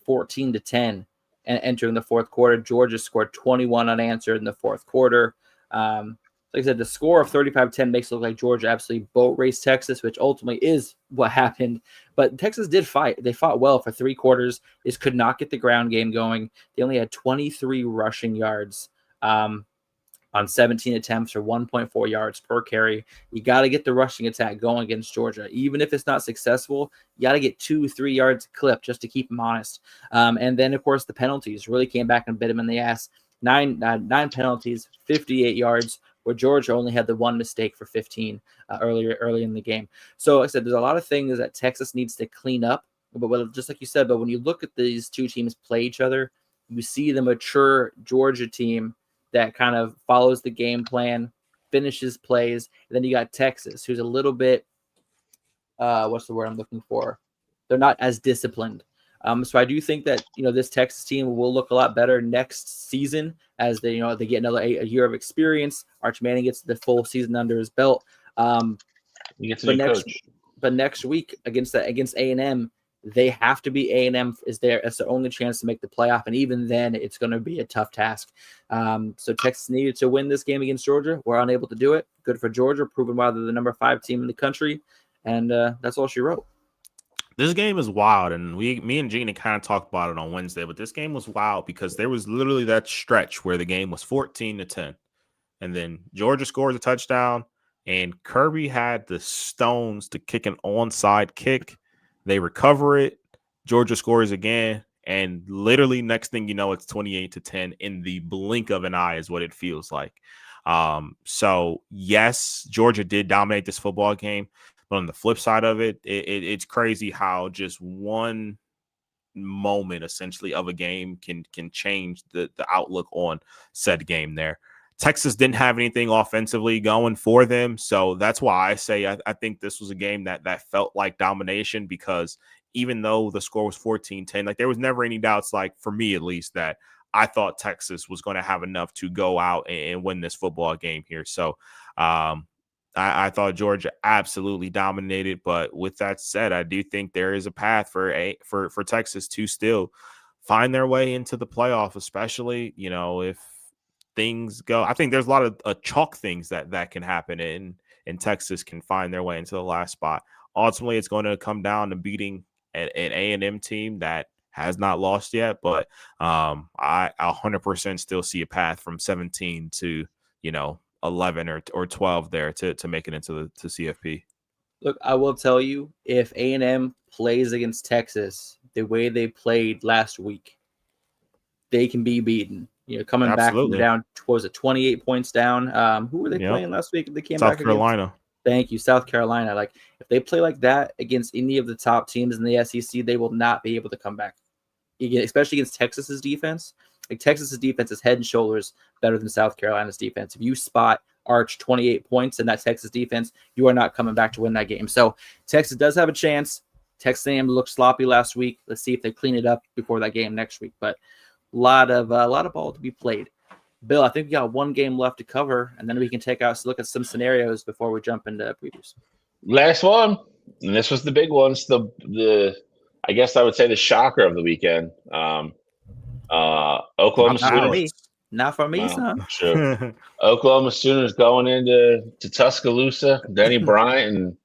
14-10, and entering the fourth quarter. Georgia scored 21 unanswered in the fourth quarter. Like I said, the score of 35-10 makes it look like Georgia absolutely boat raced Texas, which ultimately is what happened. But Texas did fight. They fought well for 3 quarters. They just could not get the ground game going. They only had 23 rushing yards on 17 attempts for 1.4 yards per carry. You got to get the rushing attack going against Georgia. Even if it's not successful, you got to get 2-3 yards clip just to keep them honest. And then, of course, the penalties really came back and bit them in the ass. 9 penalties, 58 yards, where Georgia only had the 1 mistake for 15 early in the game. So like I said, there's a lot of things that Texas needs to clean up. But just like you said, but when you look at these two teams play each other, you see the mature Georgia team that kind of follows the game plan, finishes plays. And then you got Texas, who's a little bit, what's the word I'm looking for? They're not as disciplined. So I do think that, this Texas team will look a lot better next season as they get another a year of experience. Arch Manning gets the full season under his belt. He gets a new coach. But next week against A&M, they have to be A&M is there. It's their only chance to make the playoff. And even then, it's going to be a tough task. So Texas needed to win this game against Georgia. We're unable to do it. Good for Georgia, proving why they're the number 5 team in the country. And that's all she wrote. This game is wild, and me and Gina kind of talked about it on Wednesday, but this game was wild because there was literally that stretch where the game was 14-10, and then Georgia scores a touchdown, and Kirby had the stones to kick an onside kick. They recover it. Georgia scores again, and literally next thing you know, it's 28-10 in the blink of an eye is what it feels like. So yes, Georgia did dominate this football game. But on the flip side of it, it's crazy how just one moment essentially of a game can change the outlook on said game there. Texas didn't have anything offensively going for them. So that's why I say I think this was a game that felt like domination, because even though the score was 14-10, like there was never any doubts, like for me at least, that I thought Texas was going to have enough to go out and win this football game here. So I thought Georgia absolutely dominated, but with that said, I do think there is a path for Texas to still find their way into the playoff, especially, if things go. I think there's a lot of chalk things that can happen, and Texas can find their way into the last spot. Ultimately, it's going to come down to beating an A&M team that has not lost yet, but I 100% still see a path from 17 to, 11 or 12 there to make it into the CFP. Look, I will tell you, if A&M plays against Texas the way they played last week, they can be beaten. Coming Absolutely. back from down, what was it, 28 points down? Who were they playing last week? They came South back Carolina. Against? Thank you, South Carolina. Like, if they play like that against any of the top teams in the SEC, they will not be able to come back. Especially against Texas's defense. Like, Texas's defense is head and shoulders better than South Carolina's defense. If you spot Arch 28 points in that Texas defense, you are not coming back to win that game. So Texas does have a chance. Texas A&M looked sloppy last week. Let's see if they clean it up before that game next week. But a lot of ball to be played. Bill, I think we got one game left to cover, and then we can take a look at some scenarios before we jump into previews. Last one, and this was the big one. It's the I guess I would say the shocker of the weekend. Oklahoma Sooners. Not for me, son. Sure. Oklahoma Sooners going into Tuscaloosa, Denny Bryant, and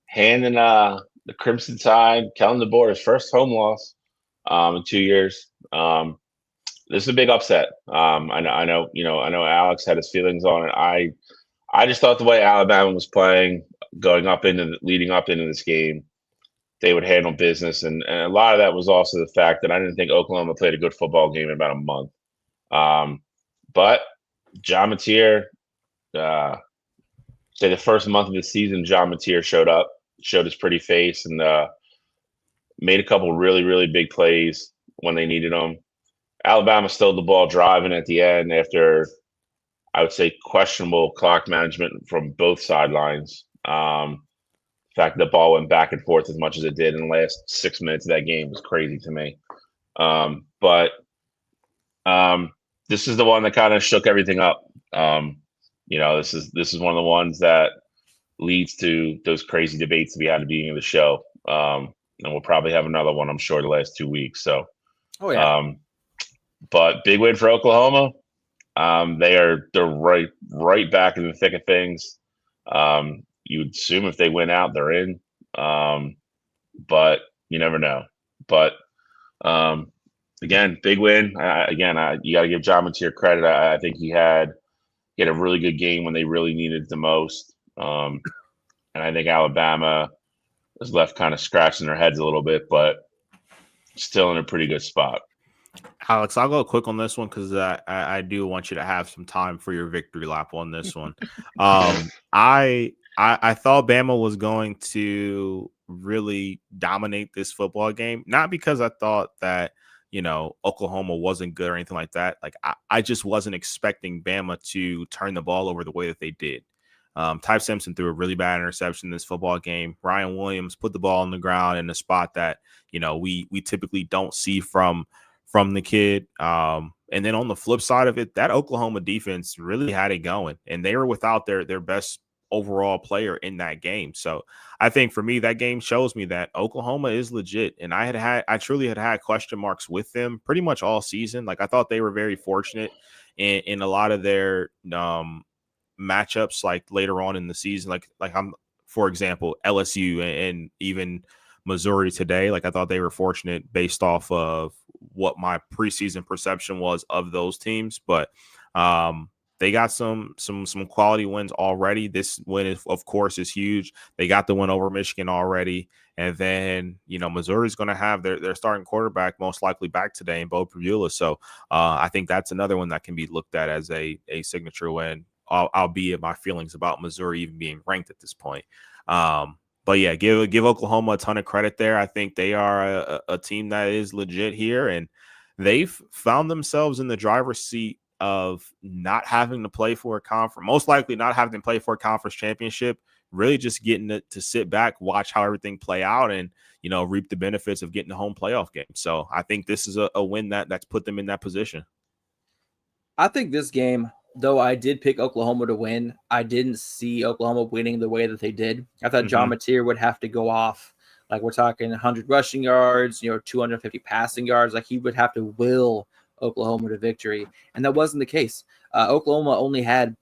handing the Crimson Tide, Kellen DeBoer's first home loss in 2 years. This is a big upset. I know Alex had his feelings on it. I just thought the way Alabama was playing, leading up into this game, they would handle business, and a lot of that was also the fact that I didn't think Oklahoma played a good football game in about a month. But John Mateer, say the first month of the season, John Mateer showed his pretty face, and made a couple really, really big plays when they needed them. Alabama stole the ball driving at the end after, I would say, questionable clock management from both sidelines. The fact that the ball went back and forth as much as it did in the last 6 minutes of that game was crazy to me. But this is the one that kind of shook everything up. This is one of the ones that leads to those crazy debates that we had at the beginning of the show. And we'll probably have another one, I'm sure, the last 2 weeks. So, but big win for Oklahoma. They're right back in the thick of things. You would assume if they win out, they're in. But you never know. But again, big win. You got to give John Mateer credit. I think he had a really good game when they really needed it the most. And I think Alabama was left kind of scratching their heads a little bit, but still in a pretty good spot. Alex, I'll go quick on this one because I do want you to have some time for your victory lap on this one. I thought Bama was going to really dominate this football game, not because I thought that, Oklahoma wasn't good or anything like that. Like I just wasn't expecting Bama to turn the ball over the way that they did. Ty Simpson threw a really bad interception in this football game. Ryan Williams put the ball on the ground in a spot that, we typically don't see from the kid. And then on the flip side of it, that Oklahoma defense really had it going, and they were without their best overall player in that game. So I think for me, that game shows me that Oklahoma is legit. And I truly had question marks with them pretty much all season. Like I thought they were very fortunate in a lot of their matchups, like later on in the season, for example, LSU and even Missouri today. Like I thought they were fortunate based off of what my preseason perception was of those teams, but they got some quality wins already. This win, of course, is huge. They got the win over Michigan already, and then Missouri's going to have their starting quarterback most likely back today in Bo Pribula. So I think that's another one that can be looked at as a signature win, albeit my feelings about Missouri even being ranked at this point. But yeah, give Oklahoma a ton of credit there. I think they are a team that is legit here, and they've found themselves in the driver's seat of not having to play for a conference, most likely not having to play for a conference championship, really just getting to sit back, watch how everything play out, and reap the benefits of getting a home playoff game. So I think this is a win that's put them in that position. I think this game, though I did pick Oklahoma to win, I didn't see Oklahoma winning the way that they did. I thought John Mateer would have to go off. Like we're talking 100 rushing yards, 250 passing yards. Like he would have to will Oklahoma to victory. And that wasn't the case. Oklahoma only had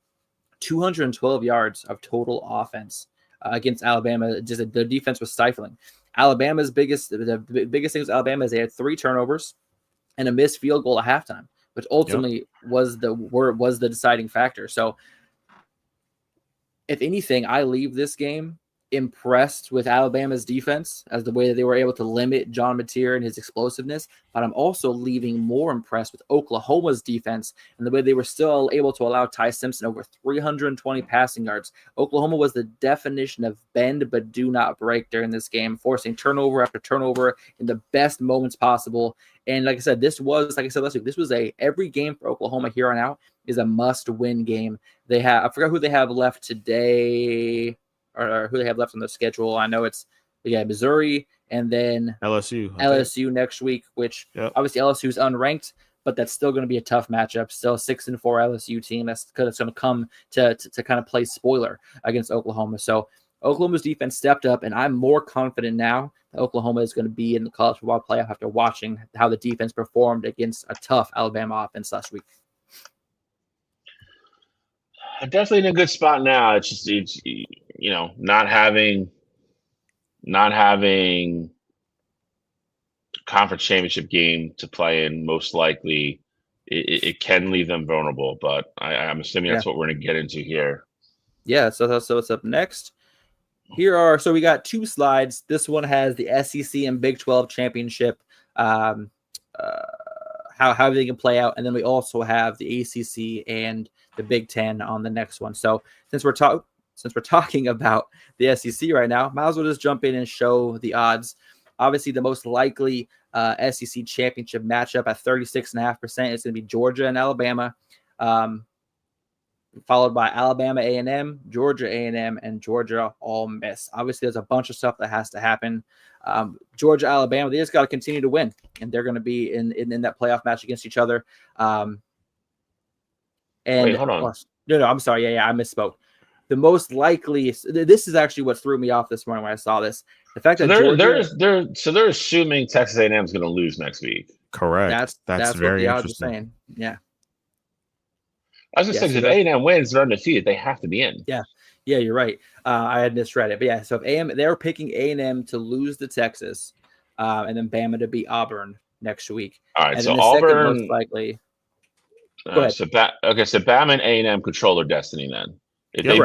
212 yards of total offense against Alabama. Just the defense was stifling. The biggest thing with Alabama is they had 3 turnovers and a missed field goal at halftime, which ultimately was the deciding factor. So if anything, I leave this game impressed with Alabama's defense as the way that they were able to limit John Mateer and his explosiveness, but I'm also leaving more impressed with Oklahoma's defense and the way they were still able to allow Ty Simpson over 320 passing yards. Oklahoma was the definition of bend but do not break during this game, forcing turnover after turnover in the best moments possible. And like I said, this was, like I said last week, this was every game for Oklahoma here on out is a must-win game. I forgot who they have left today, or who they have left on the schedule. I know it's Missouri and then LSU next week, which obviously LSU is unranked, but that's still going to be a tough matchup. Still 6-4 LSU team that's going to come to kind of play spoiler against Oklahoma. So Oklahoma's defense stepped up, and I'm more confident now that Oklahoma is going to be in the college football playoff after watching how the defense performed against a tough Alabama offense last week. Definitely in a good spot now. It's just not having not having conference championship game to play in, most likely it can leave them vulnerable. But I'm assuming that's what we're going to get into here. Yeah. So what's up next? So we got two slides. This one has the SEC and Big 12 championship, how they can play out, and then we also have the ACC and the Big 10 on the next one. So since we're talking about the SEC right now, might as well just jump in and show the odds. Obviously, the most likely SEC championship matchup at 36.5% is going to be Georgia and Alabama, followed by Alabama A&M, Georgia A&M, and Georgia Ole Miss. Obviously, there's a bunch of stuff that has to happen. Georgia, Alabama, they just got to continue to win, and they're going to be in that playoff match against each other. Wait, hold on. No, I'm sorry. Yeah, I misspoke. The most likely, this is actually what threw me off this morning when I saw this. The fact that they're assuming Texas A&M is going to lose next week. Correct. That's very what the odds interesting. are saying. Yeah. I was just saying, if A&M wins, they're undefeated. They have to be in. Yeah, you're right. I had misread it, but yeah. So if they're picking A&M to lose to Texas, and then Bama to beat Auburn next week. All right, and so the Auburn most likely. Go ahead. So Bama and A&M control their destiny then. If they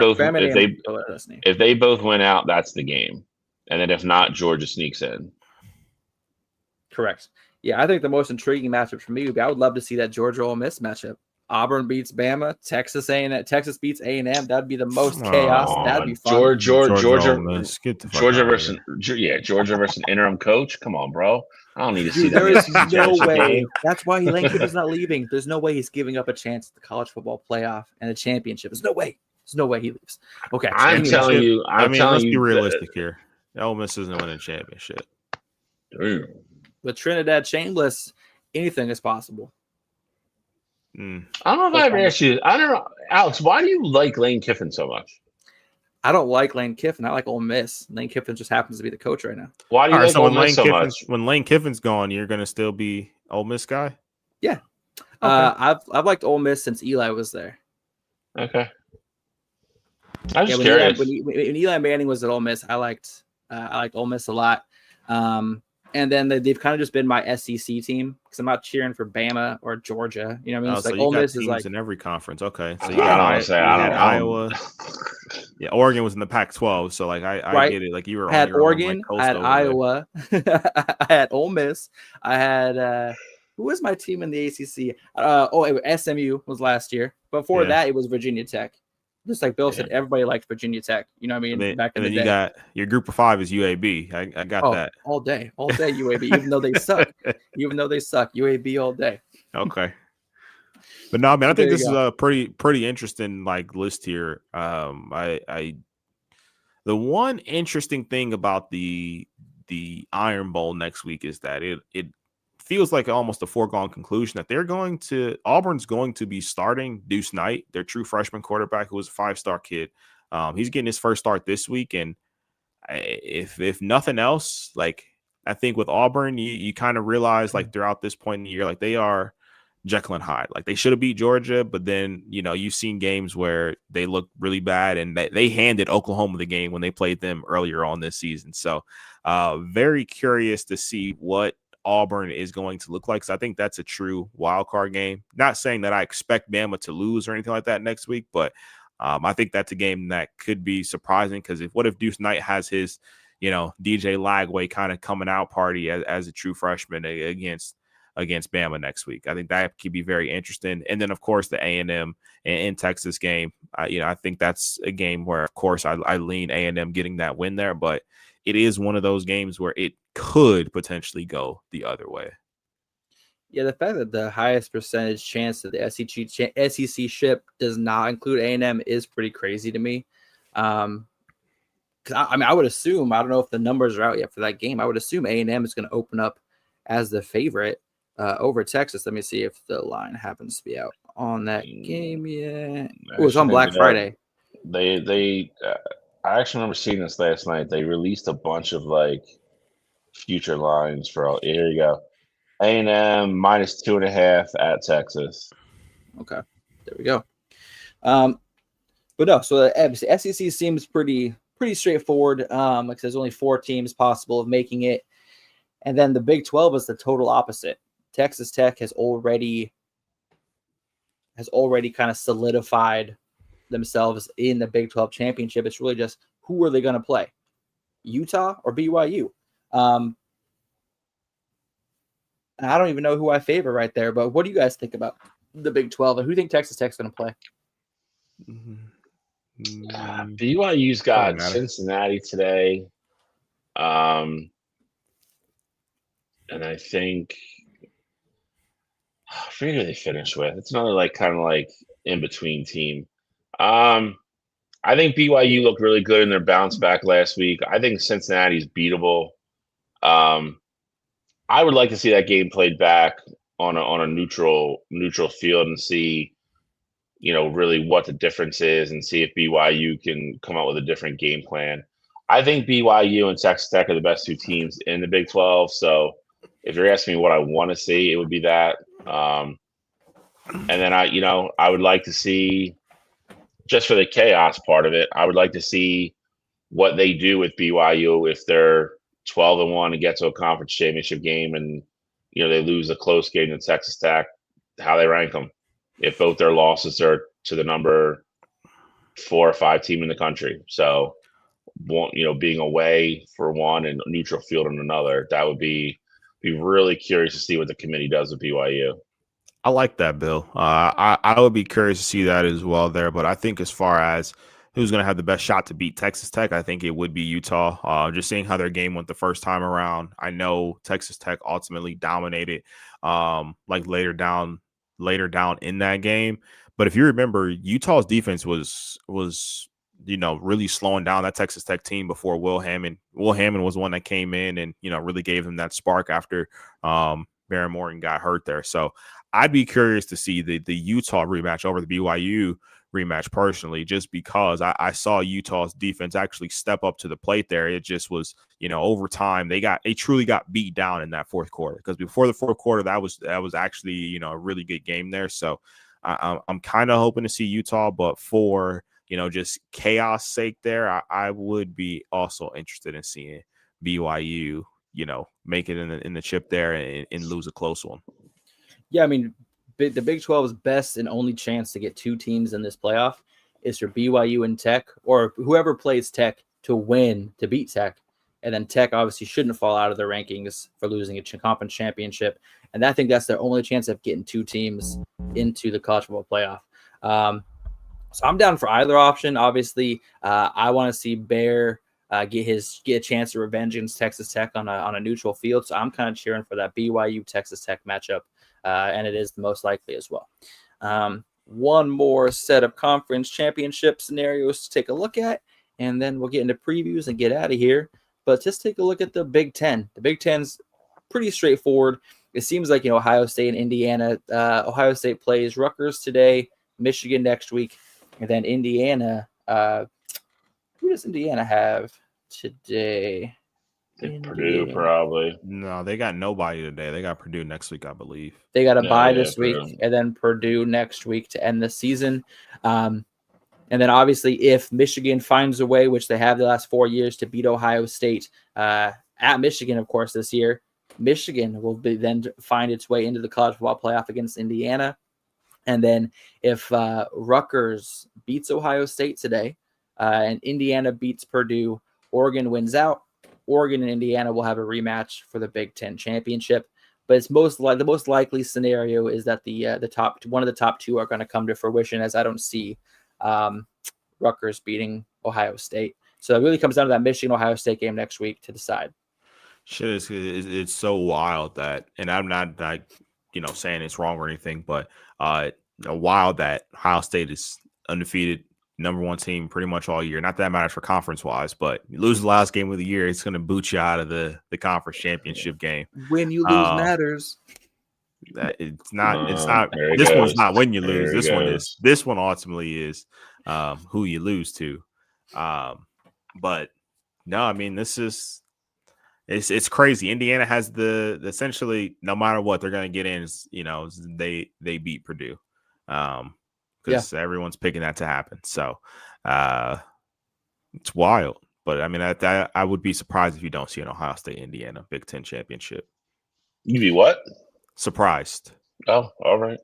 both win out, that's the game. And then if not, Georgia sneaks in. Correct. Yeah, I think the most intriguing matchup for me would be, I would love to see that Georgia Ole Miss matchup. Auburn beats Bama, Texas beats A&M. That'd be the most chaos. That'd be fun. Georgia versus an interim coach. Come on, bro. I don't need to see that. There is no way. That's why Lane Kiffin's not leaving. There's no way he's giving up a chance at the college football playoff and the championship. There's no way. There's no way he leaves. Okay. Let's be realistic here. Ole Miss isn't winning a championship. Damn. With Trinidad Shameless, anything is possible. I don't know if I ever asked you. I don't know, Alex. Why do you like Lane Kiffin so much? I don't like Lane Kiffin. I like Ole Miss. Lane Kiffin just happens to be the coach right now. Why do you like Ole Miss so much? When Lane Kiffin's gone, you're going to still be Ole Miss guy? Yeah. Okay. I've liked Ole Miss since Eli was there. Okay. I'm just curious. When Eli Manning was at Ole Miss, I liked Ole Miss a lot. And then they've kind of just been my SEC team because I'm not cheering for Bama or Georgia. You know what I mean? So Ole Miss is like in every conference. Okay. So you got Iowa. Yeah, Oregon was in the Pac-12, so like I get it. Like you were had on your Oregon, own, I had Iowa, I had Ole Miss, I had who was my team in the ACC? SMU was last year. Before that, it was Virginia Tech. Just like Bill said, everybody liked Virginia Tech. You know what I mean? Back in the day. You got your group of 5 is UAB. I got that all day UAB. Even though they suck, UAB all day. Okay, but no, man, I think this is a pretty interesting like list here. The one interesting thing about the Iron Bowl next week is that it feels like almost a foregone conclusion that Auburn's going to be starting Deuce Knight, their true freshman quarterback, who was a 5-star kid. He's getting his first start this week. And if nothing else, like I think with Auburn, you kind of realize like throughout this point in the year, like they are Jekyll and Hyde. Like they should have beat Georgia, but then, you've seen games where they look really bad and they handed Oklahoma the game when they played them earlier on this season. So very curious to see what Auburn is going to look like, because I think that's a true wild card game. Not saying that I expect Bama to lose or anything like that next week, but I think that's a game that could be surprising, because what if Deuce Knight has his, DJ Lagway kind of coming out party as a true freshman against Bama next week? I think that could be very interesting. And then, of course, the A&M and Texas game. I think that's a game where, of course, I lean A&M getting that win there, but it is one of those games where it could potentially go the other way. Yeah, the fact that the highest percentage chance that the SEC ship does not include A&M is pretty crazy to me. Because I would assume, I don't know if the numbers are out yet for that game, I would assume A&M is going to open up as the favorite over Texas. Let me see if the line happens to be out on that game yet. It was on Black Friday. I actually remember seeing this last night. They released a bunch of like future lines for all. Here you go. A&M -2.5 at Texas. Okay, there we go. But no, so the SEC seems pretty pretty straightforward. Like there's only 4 teams possible of making it. And then the Big 12 is the total opposite. Texas Tech has already kind of solidified themselves in the Big 12 championship. It's really just who are they going to play, Utah or BYU? I don't even know who I favor right there, but what do you guys think about the Big 12 and who do you think Texas Tech's going to play? BYU's got Cincinnati today. And I think I forget who they finish with. It's another kind of in between team. I think BYU looked really good in their bounce back last week. I think Cincinnati's beatable. I would like to see that game played back on a neutral field and see, really what the difference is and see if BYU can come up with a different game plan. I think BYU and Texas Tech are the best 2 teams in the Big 12. So if you're asking me what I want to see, it would be that. And then I would like to see, just for the chaos part of it, I would like to see what they do with BYU if they're 12-1 and get to a conference championship game and they lose a close game to Texas Tech, how they rank them if both their losses are to the number 4 or 5 team in the country. So, being away for one and neutral field in another, that would be really curious to see what the committee does with BYU. I like that, Bill. I would be curious to see that as well there. But I think as far as who's going to have the best shot to beat Texas Tech, I think it would be Utah. Just seeing how their game went the first time around. I know Texas Tech ultimately dominated later down in that game. But if you remember, Utah's defense was really slowing down that Texas Tech team before Will Hammond. Will Hammond was the one that came in and, really gave them that spark after Baron Morgan got hurt there. So I'd be curious to see the Utah rematch over the BYU rematch personally, just because I saw Utah's defense actually step up to the plate there. It just was, over time they truly got beat down in that fourth quarter, because before the fourth quarter, that was actually, a really good game there. So I'm kind of hoping to see Utah, but for, just chaos sake there, I would be also interested in seeing BYU, make it in the chip there and lose a close one. Yeah, I mean, the Big 12's best and only chance to get 2 teams in this playoff is for BYU and Tech, or whoever plays Tech, to win, to beat Tech. And then Tech obviously shouldn't fall out of the rankings for losing a conference championship. And I think that's their only chance of getting 2 teams into the college football playoff. So I'm down for either option. Obviously, I want to see Bear get a chance of revenge against Texas Tech on a neutral field. So I'm kind of cheering for that BYU Texas Tech matchup. And it is the most likely as well. One more set of conference championship scenarios to take a look at, and then we'll get into previews and get out of here. But just take a look at the Big Ten. The Big Ten's pretty straightforward. It seems like, Ohio State and Indiana. Ohio State plays Rutgers today, Michigan next week, and then Indiana. Who does Indiana have today? Purdue, probably. No, they got nobody today. They got Purdue next week, I believe. They got a bye this week, and then Purdue next week to end the season. And then obviously, if Michigan finds a way, which they have the last 4 years, to beat Ohio State at Michigan, of course, this year, Michigan will then find its way into the college football playoff against Indiana. And then if Rutgers beats Ohio State today and Indiana beats Purdue, Oregon wins out. Oregon and Indiana will have a rematch for the Big Ten championship. But it's the most likely scenario is that one of the top 2 are going to come to fruition, as I don't see Rutgers beating Ohio State. So it really comes down to that Michigan-Ohio State game next week to decide. Shit, it's so wild that, and I'm not saying it's wrong or anything, but wild that Ohio State is undefeated, #1 team pretty much all year. Not that matters for conference-wise, but you lose the last game of the year, it's going to boot you out of the conference championship game. When you lose matters. It's not. This one's not when you lose. This one is. This one ultimately is who you lose to. But no, I mean, this is. It's crazy. Indiana has the essentially no matter what they're going to get in. They beat Purdue. Because everyone's picking that to happen. So it's wild. But I mean, I would be surprised if you don't see an Ohio State Indiana Big Ten championship. You be what? Surprised. Oh, all right.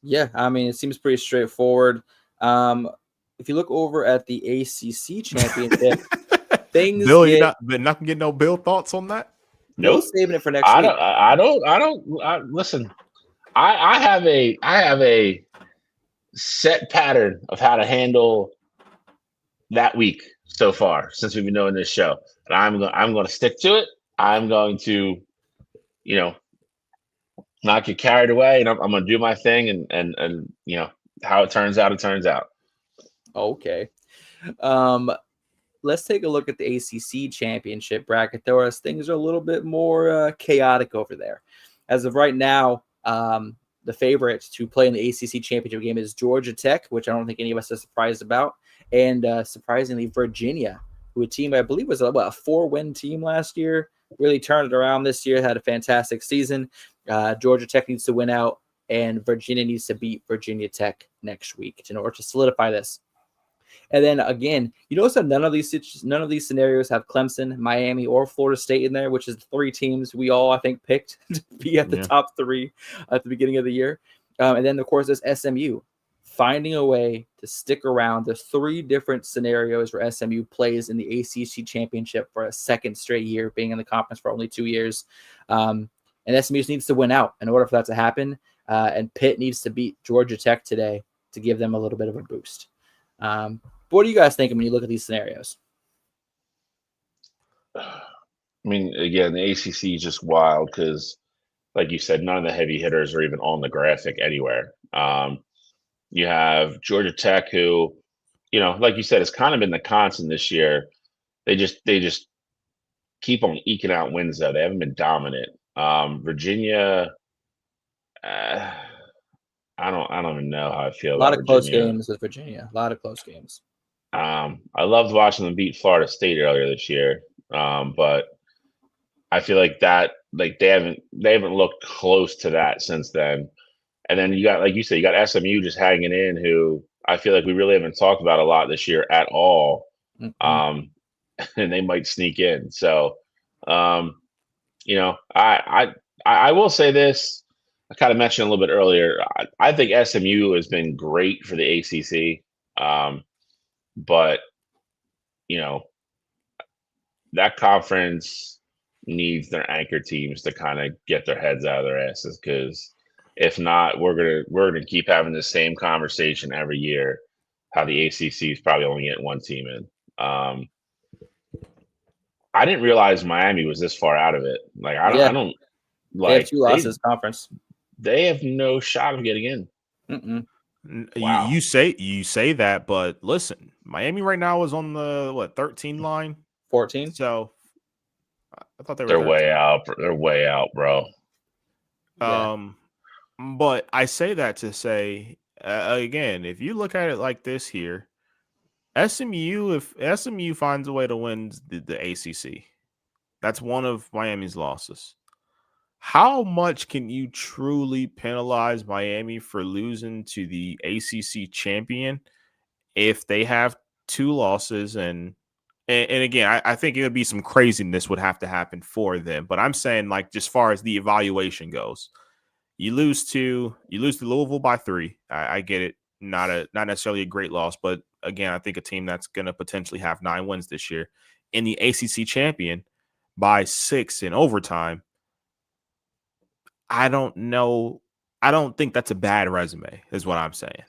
Yeah, I mean, it seems pretty straightforward. If you look over at the ACC championship, things Bill, you're not gonna get no Bill thoughts on that. Nope. Saving it for next I week. don't. Listen. I have a set pattern of how to handle that week so far since we've been doing this show, and I'm going to stick to it. I'm going to, not get carried away, and I'm going to do my thing, and how it turns out, it turns out. Okay. Let's take a look at the ACC championship bracket, though, as things are a little bit more chaotic over there. As of right now, the favorite to play in the ACC championship game is Georgia Tech, which I don't think any of us are surprised about, and surprisingly, Virginia, who a team I believe was a 4-win team last year, really turned it around this year, had a fantastic season. Georgia Tech needs to win out, and Virginia needs to beat Virginia Tech next week in order to solidify this. And then again, you notice that none of these scenarios have Clemson, Miami, or Florida State in there, which is the 3 teams we all, I think, picked to be at the top 3 at the beginning of the year. And then, of course, there's SMU finding a way to stick around. There's 3 different scenarios where SMU plays in the ACC championship for a second straight year, being in the conference for only 2 years. And SMU needs to win out in order for that to happen. And Pitt needs to beat Georgia Tech today to give them a little bit of a boost. What are you guys thinking when you look at these scenarios? I mean, again, the ACC is just wild because, like you said, none of the heavy hitters are even on the graphic anywhere. You have Georgia Tech, who, like you said, it's kind of been the constant this year. They just keep on eking out wins, though. They haven't been dominant. Virginia, I don't even know how I feel about Virginia. A lot of close games with Virginia. A lot of close games. I loved watching them beat Florida State earlier this year, but I feel like they haven't looked close to that since then. And then you got, like you said, you got SMU just hanging in, who I feel like we really haven't talked about a lot this year at all. Mm-hmm. And they might sneak in. So, I will say this. I kind of mentioned a little bit earlier. I think SMU has been great for the ACC. But, that conference needs their anchor teams to kind of get their heads out of their asses, because if not, we're gonna keep having the same conversation every year. How the ACC is probably only getting 1 team in. I didn't realize Miami was this far out of it. Like I don't like. They have 2 losses conference. They have no shot of getting in. Mm-mm. Wow. You say that, but listen, Miami right now is on the 13 line, 14. So I thought they're way out. They're way out, bro. But I say that to say again, if you look at it like this here, if SMU finds a way to win the ACC, that's one of Miami's losses. How much can you truly penalize Miami for losing to the ACC champion if they have 2 losses? And again, I think it would be some craziness would have to happen for them. But I'm saying, like, just far as the evaluation goes, you lose to Louisville by 3. I get it, not necessarily a great loss, but again, I think a team that's going to potentially have 9 wins this year, in the ACC champion by 6 in overtime. I don't know. I don't think that's a bad resume, is what I'm saying.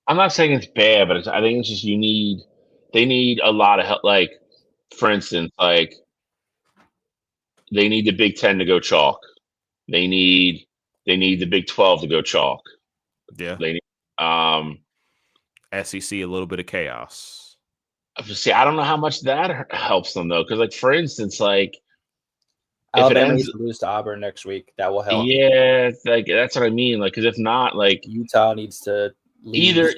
I'm not saying it's bad, but I think it's just they need a lot of help. Like, for instance, like they need the Big Ten to go chalk. They need the Big 12 to go chalk. Yeah. They need SEC, a little bit of chaos. See, I don't know how much that helps them, though, because, like, for instance, like, Alabama needs to lose to Auburn next week. That will help. Yeah, like that's what I mean. Like, because if not, like, Utah needs to lose.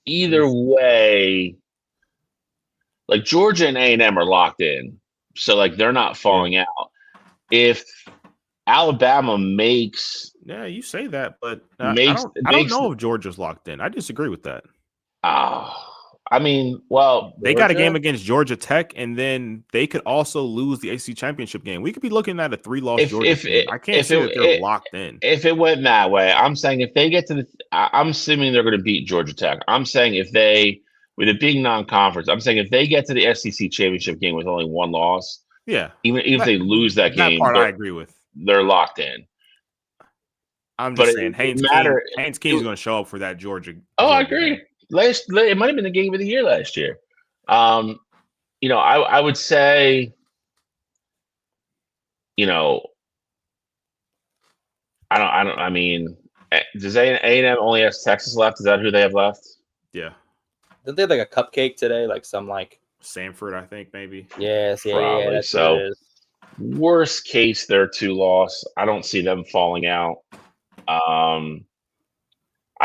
Either way, like Georgia and A&M are locked in, so like they're not falling out. If Alabama makes, you say that, but I don't know if Georgia's locked in. I disagree with that. Oh, I mean, well, They got a Georgia? game against Georgia Tech, and then they could also lose the ACC championship game. We could be looking at a 3-loss Georgia team. I can't say that they're locked in. if it went that way, I'm saying if they get to I'm assuming they're going to beat Georgia Tech. I'm saying if they, with it being non-conference, I'm saying if they get to the SEC championship game with only one loss, Yeah, even if they lose that game, part I agree with. They're locked in. I'm just saying, Haynes King is going to show up for that Georgia. I agree. It might have been the game of the year last year. I would say, I mean, does A&M only has Texas left? Is that who they have left? Yeah. Didn't they have like a cupcake today? Like some like Sanford, I think maybe. Yes, Probably. yeah. That's So what it is. Worst case, they're 2-loss. I don't see them falling out. I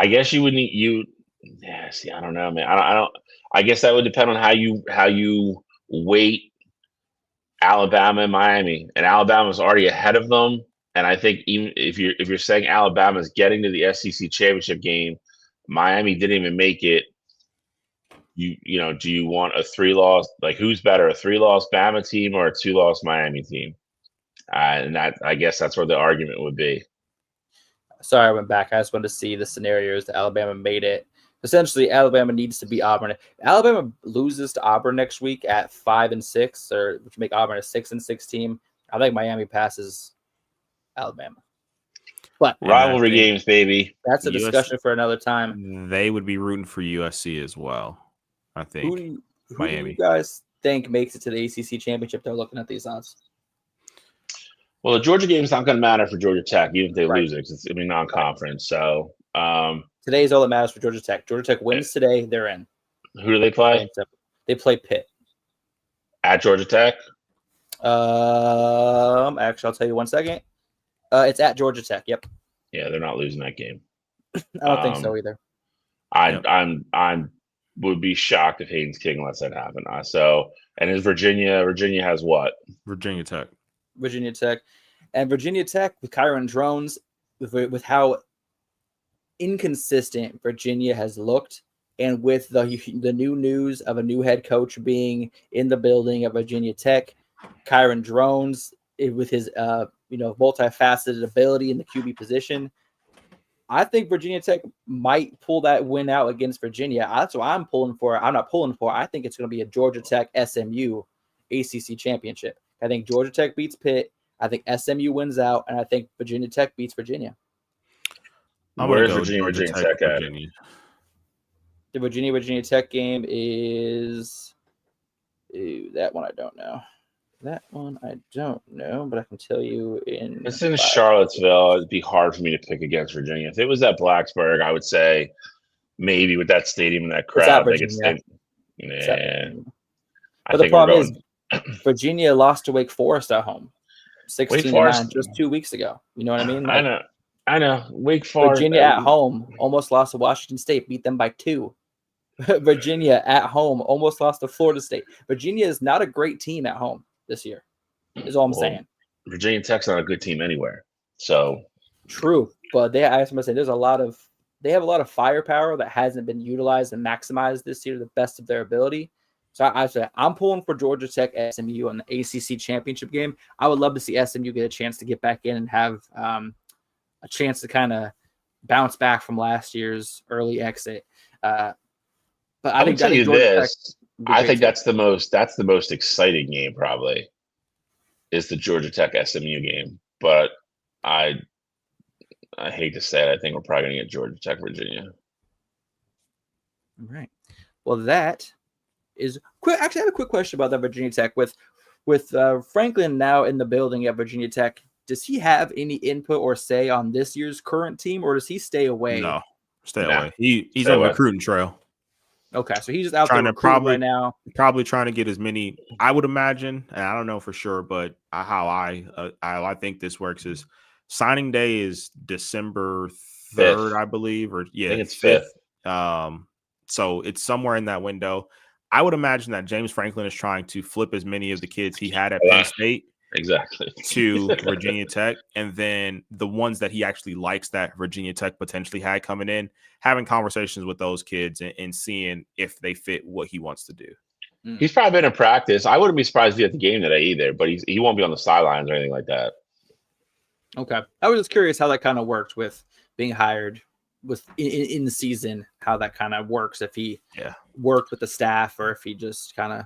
guess you would need Yeah, see, I don't know, man. I don't. I guess that would depend on how you weight Alabama and Miami. And Alabama's already ahead of them. And I think even if you're saying Alabama's getting to the SEC championship game, Miami didn't even make it. Do you want a 3-loss? Like, who's better, a 3-loss Bama team or a 2-loss Miami team? And I guess that's where the argument would be. Sorry, I went back. I just wanted to see the scenarios that Alabama made it. Essentially, Alabama needs to beat Auburn. If Alabama loses to Auburn next week at 5-6, or which make Auburn a 6-6 team, I think Miami passes Alabama. But rivalry games, baby. That's a discussion for another time. They would be rooting for USC as well. I think who Miami. Do you guys think makes it to the ACC championship? They're looking at these odds. Well, the Georgia game is not going to matter for Georgia Tech, even if they lose it. It's non-conference. So today is all that matters for Georgia Tech. Georgia Tech wins today, they're in. Who do they play? They play Pitt at Georgia Tech. Actually, I'll tell you 1 second. It's at Georgia Tech. Yep. Yeah, they're not losing that game. I don't think so either. I would be shocked if Haynes King lets that happen. And is Virginia? Virginia has what? Virginia Tech. Virginia Tech. And Virginia Tech with Kyron Drones, with how inconsistent Virginia has looked, and with the new news of a new head coach being in the building at Virginia Tech, Kyron Drones with his multifaceted ability in the QB position, I think Virginia Tech might pull that win out against Virginia. That's what I'm pulling for. I'm not pulling for. I think it's going to be a Georgia Tech SMU ACC championship. I think Georgia Tech beats Pitt. I think SMU wins out, and I think Virginia Tech beats Virginia. Where's Virginia Tech at? The Virginia Tech game is that one I don't know. But I can tell you it's in Charlottesville. It'd be hard for me to pick against Virginia. If it was at Blacksburg, I would say maybe with that stadium and that crowd, they could stay. Yeah. But the problem is Virginia lost to Wake Forest at home, 16-9, just 2 weeks ago. You know what I mean? I know. Wake Forest. Virginia at home almost lost to Washington State, beat them by 2. Virginia at home almost lost to Florida State. Virginia is not a great team at home this year, is all I'm saying. Virginia Tech's not a good team anywhere. So true. But they have a lot of firepower that hasn't been utilized and maximized this year to the best of their ability. So I'm pulling for Georgia Tech SMU in the ACC championship game. I would love to see SMU get a chance to get back in and have a chance to kind of bounce back from last year's early exit. But I think tell you this. I think that's the most exciting game probably is the Georgia Tech SMU game. But I hate to say it. I think we're probably going to get Georgia Tech Virginia. All right. Well, that is quick. Actually, I have a quick question about that Virginia Tech with Franklin now in the building at Virginia Tech. Does he have any input or say on this year's current team, or does he stay away? No, stay away. He's on the recruiting trail. Okay, so he's just out there recruiting right now. Probably trying to get as many. I would imagine, and I don't know for sure, but how I think this works is signing day is December 3rd, I believe, or I think it's 5th. So it's somewhere in that window. I would imagine that James Franklin is trying to flip as many of the kids he had at Penn State exactly. to Virginia Tech, and then the ones that he actually likes that Virginia Tech potentially had coming in, having conversations with those kids and seeing if they fit what he wants to do. He's probably been in practice. I wouldn't be surprised if he at the game today either, but he won't be on the sidelines or anything like that. Okay. I was just curious how that kind of worked with being hired with in the season, how that kind of works, if he worked with the staff or if he just kind of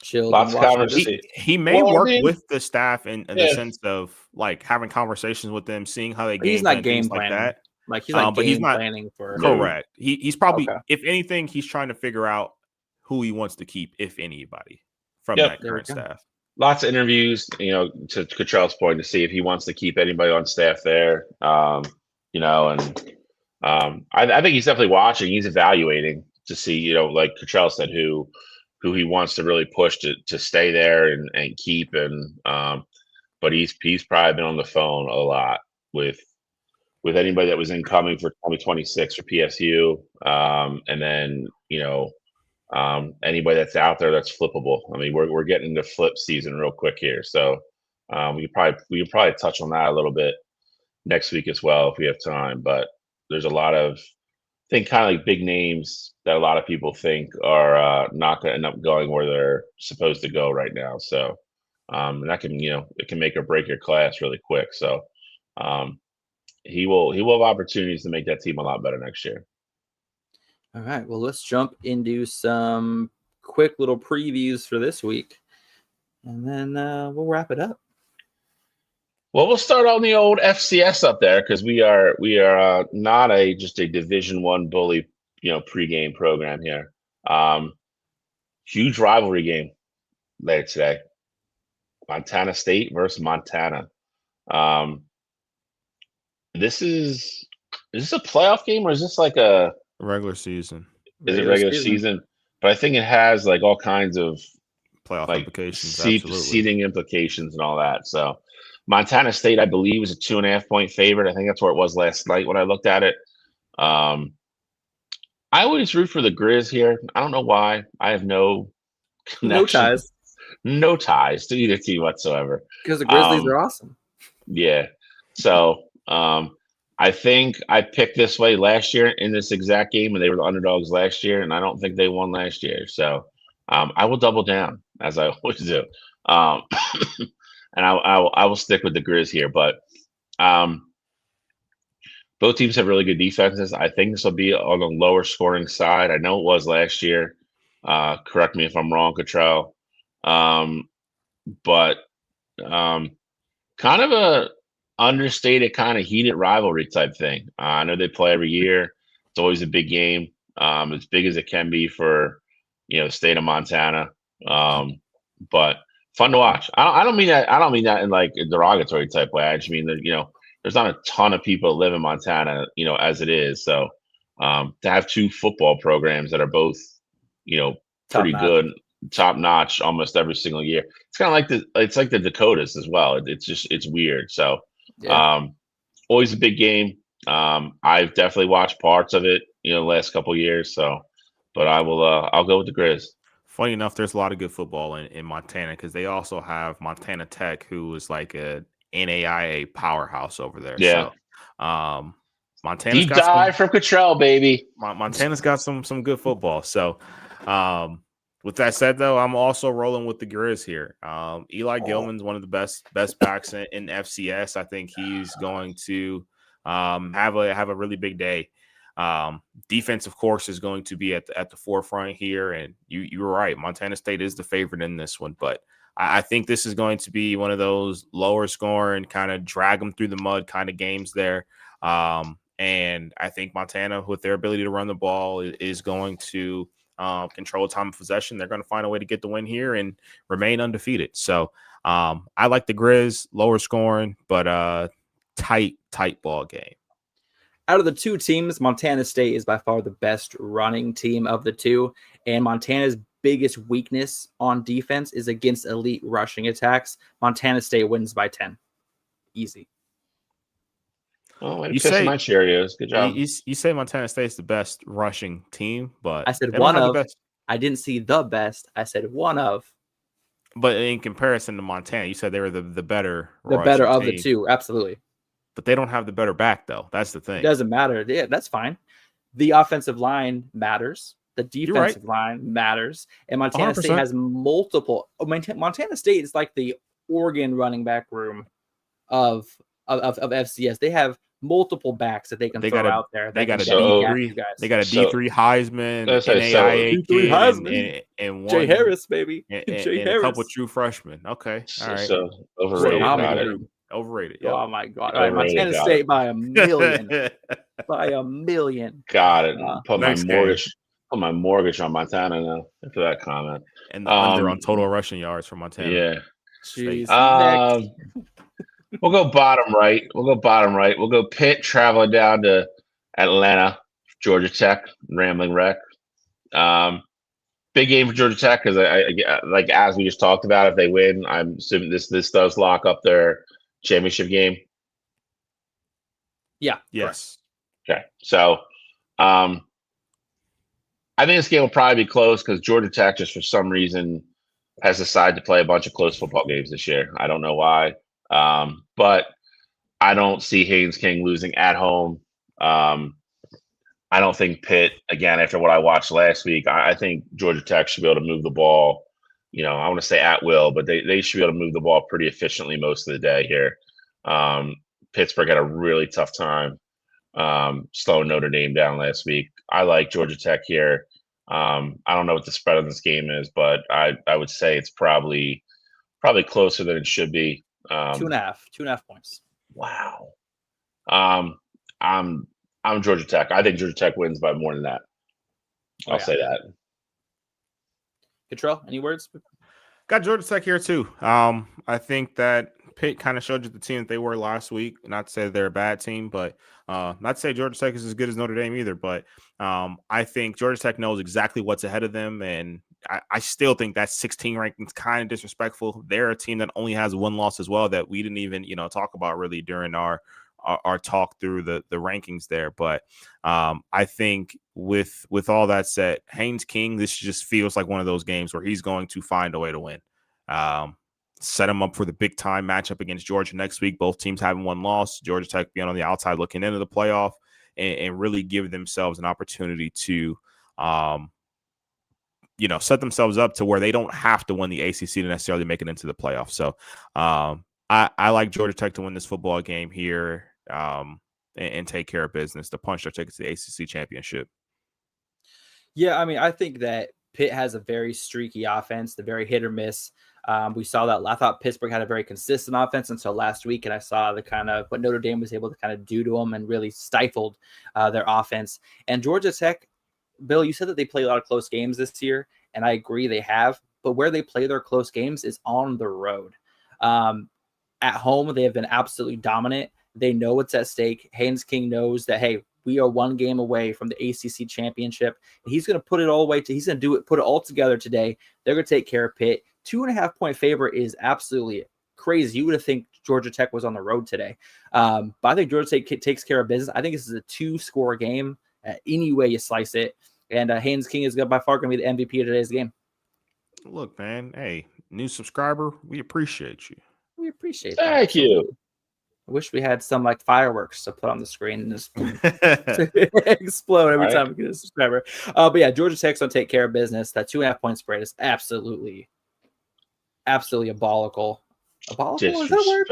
chilled. Lots of conversations. He may work with the staff in the Yeah. sense of like having conversations with them, seeing how they But he's game not plan, game things planning. like that. Like he's not but he's not planning for correct. He's probably, Okay. if anything, he's trying to figure out who he wants to keep, if anybody, from Yep. that current staff. Lots of interviews, you know, to Cottrell's point, to see if he wants to keep anybody on staff there. You know, and I think he's definitely watching. He's evaluating to see, you know, like Cottrell said, who he wants to really push to stay there and keep. And but he's probably been on the phone a lot with anybody that was incoming for 2026 for PSU, and then, you know, anybody that's out there that's flippable. I mean, we're getting into flip season real quick here, so we can probably touch on that a little bit next week as well if we have time. But there's a lot of, I think, kind of like big names that a lot of people think are not going to end up going where they're supposed to go right now. So and that can, you know, it can make or break your class really quick. So he will have opportunities to make that team a lot better next year. All right. Well, let's jump into some quick little previews for this week, and then we'll wrap it up. Well, we'll start on the old FCS up there, because we are not just a Division I bully, you know, pregame program here. Huge rivalry game later today. Montana State versus Montana. Is this a playoff game, or is this like a Regular season? Is it regular season? But I think it has like all kinds of playoff like implications, seeding implications and all that. So Montana State, I believe, is a 2.5-point favorite. I think that's where it was last night when I looked at it. I always root for the Grizz here. I don't know why. I have no connection, no ties to either team whatsoever. Because the Grizzlies are awesome. Yeah. So I think I picked this way last year in this exact game, and they were the underdogs last year, and I don't think they won last year. So I will double down, as I always do. And I will stick with the Grizz here. But both teams have really good defenses. I think this will be on the lower scoring side. I know it was last year. Correct me if I'm wrong, Cottrell. But kind of a understated, kind of heated rivalry type thing. I know they play every year. It's always a big game, as big as it can be for, you know, the state of Montana. But fun to watch. I don't mean that. I don't mean that in like a derogatory type way. I just mean that, you know, there's not a ton of people that live in Montana, you know, as it is. So to have two football programs that are both, you know, pretty good, top notch almost every single year. It's kind of like the Dakotas as well. It's weird. So always a big game. I've definitely watched parts of it, you know, the last couple of years. So, but I'll go with the Grizz. Funny enough, there's a lot of good football in Montana, because they also have Montana Tech, who is like a NAIA powerhouse over there. Yeah. So, Montana's deep dive from Cottrell, baby. Montana's got some good football. So, with that said, though, I'm also rolling with the Grizz here. Eli Gilman's one of the best backs in FCS. I think he's going to have a really big day. Defense, of course, is going to be at the forefront here, and you were right. Montana State is the favorite in this one, but I think this is going to be one of those lower scoring, kind of drag them through the mud kind of games there. And I think Montana, with their ability to run the ball, is going to control time of possession. They're going to find a way to get the win here and remain undefeated. So I like the Grizz, lower scoring, but tight ball game. Out of the two teams, Montana State is by far the best running team of the two, and Montana's biggest weakness on defense is against elite rushing attacks. Montana State wins by 10. Easy. Oh, you say my Cheerios. Good job. You say Montana State's the best rushing team, but I said one of. I didn't see the best. I said one of. But in comparison to Montana, you said they were the better of the team. two. Absolutely. But they don't have the better back, though. That's the thing. It doesn't matter. Yeah, that's fine. The offensive line matters. The defensive line matters. And Montana 100%. State has multiple. Montana State is like the Oregon running back room of FCS. They have multiple backs that they can throw out there. They got a D3. They got a D3 Heisman, D3 NAIA kid, Heisman. and Jay Harris, baby. and Jay and Harris. a couple true freshmen. Okay, all right. So overrated. Overrated. Yep. Oh my God! All right, Montana State by a million. By a million. Got it. Put my mortgage on Montana now after that comment. And the under on total rushing yards for Montana. Yeah. Jeez. We'll go bottom right. We'll go Pitt traveling down to Atlanta, Georgia Tech, Rambling Wreck. Big game for Georgia Tech because I like as we just talked about, if they win, I'm assuming this does lock up their championship game. Yeah. Yes. Okay. So I think this game will probably be close because Georgia Tech just for some reason has decided to play a bunch of close football games this year. I don't know why. But I don't see Haynes King losing at home. I don't think Pitt, again, after what I watched last week, I think Georgia Tech should be able to move the ball. I want to say at will, but they should be able to move the ball pretty efficiently most of the day here. Pittsburgh had a really tough time slowing Notre Dame down last week. I like Georgia Tech here. I don't know what the spread of this game is, but I would say it's probably closer than it should be. 2.5 points. Wow. I'm Georgia Tech. I think Georgia Tech wins by more than that. I'll say that. Control, any words? Got Georgia Tech here too. I think that Pitt kind of showed you the team that they were last week. Not to say they're a bad team, but not to say Georgia Tech is as good as Notre Dame either. But I think Georgia Tech knows exactly what's ahead of them, and I still think that 16 ranking is kind of disrespectful. They're a team that only has one loss as well that we didn't even talk about really during our talk through the rankings there. But I think with all that said, Haynes King, this just feels like one of those games where he's going to find a way to win. Set him up for the big time matchup against Georgia next week. Both teams having one loss. Georgia Tech being on the outside looking into the playoff and really give themselves an opportunity to set themselves up to where they don't have to win the ACC to necessarily make it into the playoff. So I like Georgia Tech to win this football game here and take care of business to punch their ticket to the ACC championship. Yeah, I mean, I think that Pitt has a very streaky offense, the very hit or miss. We saw that. I thought Pittsburgh had a very consistent offense until last week, and I saw the kind of what Notre Dame was able to kind of do to them and really stifled their offense. And Georgia Tech, Bill, you said that they play a lot of close games this year, and I agree they have. But where they play their close games is on the road. At home, they have been absolutely dominant. They know what's at stake. Haynes King knows that, hey, we are one game away from the ACC championship. And he's going to put it all away. He's going to do it, put it all together today. They're going to take care of Pitt. 2.5 point favorite is absolutely crazy. You would have think Georgia Tech was on the road today. But I think Georgia Tech takes care of business. I think this is a 2-score game any way you slice it. And Haynes King is by far going to be the MVP of today's game. Look, man. Hey, new subscriber. We appreciate you. We appreciate that. Thank you. I wish we had some like fireworks to put on the screen and just explode every time we get a subscriber. But yeah, Georgia Tech's going to take care of business. That 2.5 point spread is absolutely abolical. Abolical? Is that a word?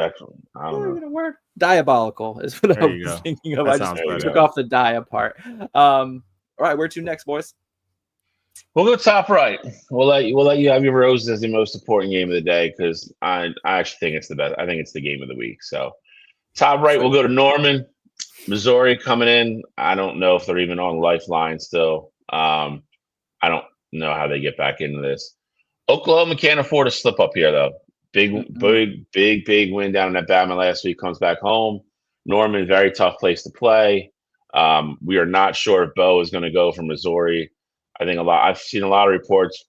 I don't know. Even a word? Diabolical is what I was thinking of. I just took off the dia part. All right, where to next, boys? We'll go top right. We'll let you have your roses as the most important game of the day because I actually think it's the best. I think it's the game of the week. So top right, we'll go to Norman, Missouri coming in. I don't know if they're even on Lifeline still. I don't know how they get back into this. Oklahoma can't afford to slip up here though. Big win down in Alabama last week. Comes back home. Norman, very tough place to play. We are not sure if Bo is going to go from Missouri. I think I've seen a lot of reports,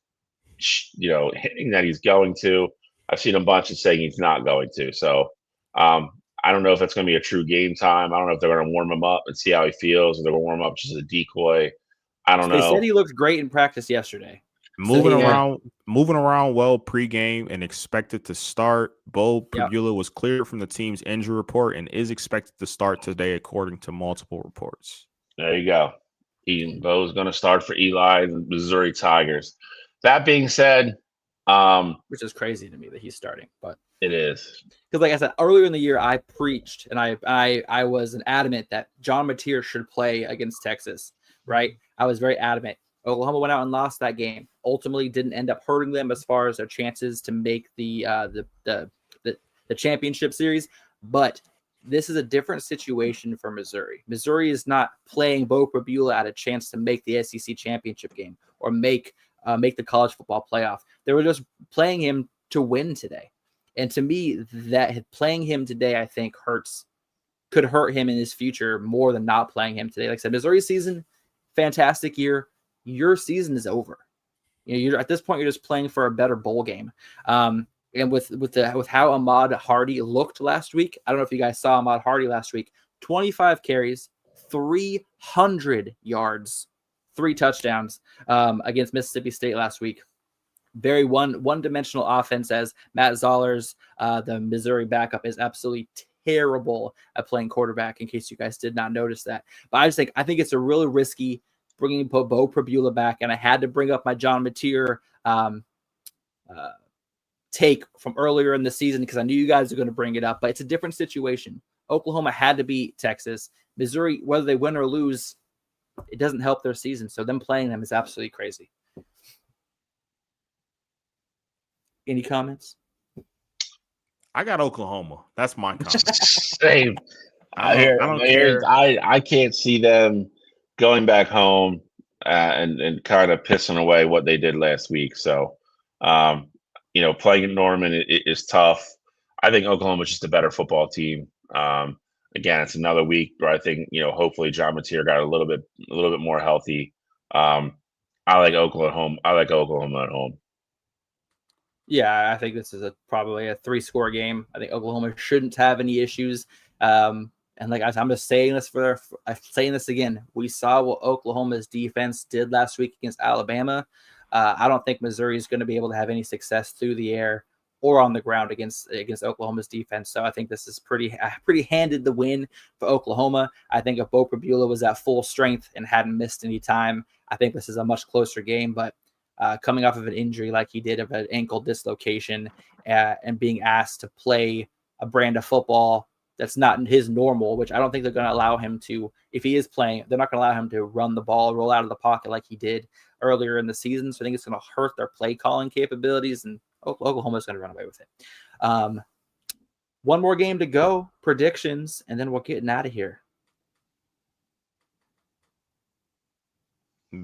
hinting that he's going to. I've seen a bunch of saying he's not going to. So I don't know if it's going to be a true game time. I don't know if they're going to warm him up and see how he feels, or they're going to warm him up just as a decoy. I don't know. They said he looked great in practice yesterday. moving around well pregame and expected to start. Bo Pribula was cleared from the team's injury report and is expected to start today, according to multiple reports. There you go. Bo's going to start for Eli and the Missouri Tigers. That being said, which is crazy to me that he's starting, but it is. Because, like I said, earlier in the year, I preached and I was adamant that John Mateer should play against Texas, right? I was very adamant. Oklahoma went out and lost that game. Ultimately, didn't end up hurting them as far as their chances to make the championship series. But this is a different situation for Missouri. Missouri is not playing Bo Pribula at a chance to make the SEC championship game or make the college football playoff. They were just playing him to win today. And to me, that playing him today, I think could hurt him in his future more than not playing him today. Like I said, Missouri season, fantastic year. Your season is over. You're at this point, you're just playing for a better bowl game. And with how Ahmad Hardy looked last week, I don't know if you guys saw Ahmad Hardy last week. 25 carries, 300 yards, 3 touchdowns against Mississippi State last week. Very one-dimensional offense, as Matt Zoller's, the Missouri backup, is absolutely terrible at playing quarterback, in case you guys did not notice that. But I think it's a really risky bringing Bo Pribula back, and I had to bring up my John Mateer take from earlier in the season because I knew you guys were going to bring it up, but it's a different situation. Oklahoma had to beat Texas. Missouri, whether they win or lose, it doesn't help their season, so them playing them is absolutely crazy. Any comments? I got Oklahoma. That's my comment. Same. I don't care. I can't see them going back home and kind of pissing away what they did last week. So, playing at Norman is tough. I think Oklahoma's just a better football team. Again, it's another week where I think hopefully John Mateer got a little bit more healthy. I like Oklahoma. I like Oklahoma at home. Yeah, I think this is probably a 3-score game. I think Oklahoma shouldn't have any issues. And like I'm just saying this I'm saying this again. We saw what Oklahoma's defense did last week against Alabama. I don't think Missouri is going to be able to have any success through the air or on the ground against Oklahoma's defense. So I think this is pretty handed the win for Oklahoma. I think if Bo Pribula was at full strength and hadn't missed any time, I think this is a much closer game. But coming off of an injury like he did of an ankle dislocation and being asked to play a brand of football that's not his normal, which I don't think they're going to allow him to. If he is playing, they're not going to allow him to run the ball, roll out of the pocket like he did earlier in the season. So I think it's going to hurt their play calling capabilities, and Oklahoma's going to run away with it. One more game to go, predictions, and then we're getting out of here.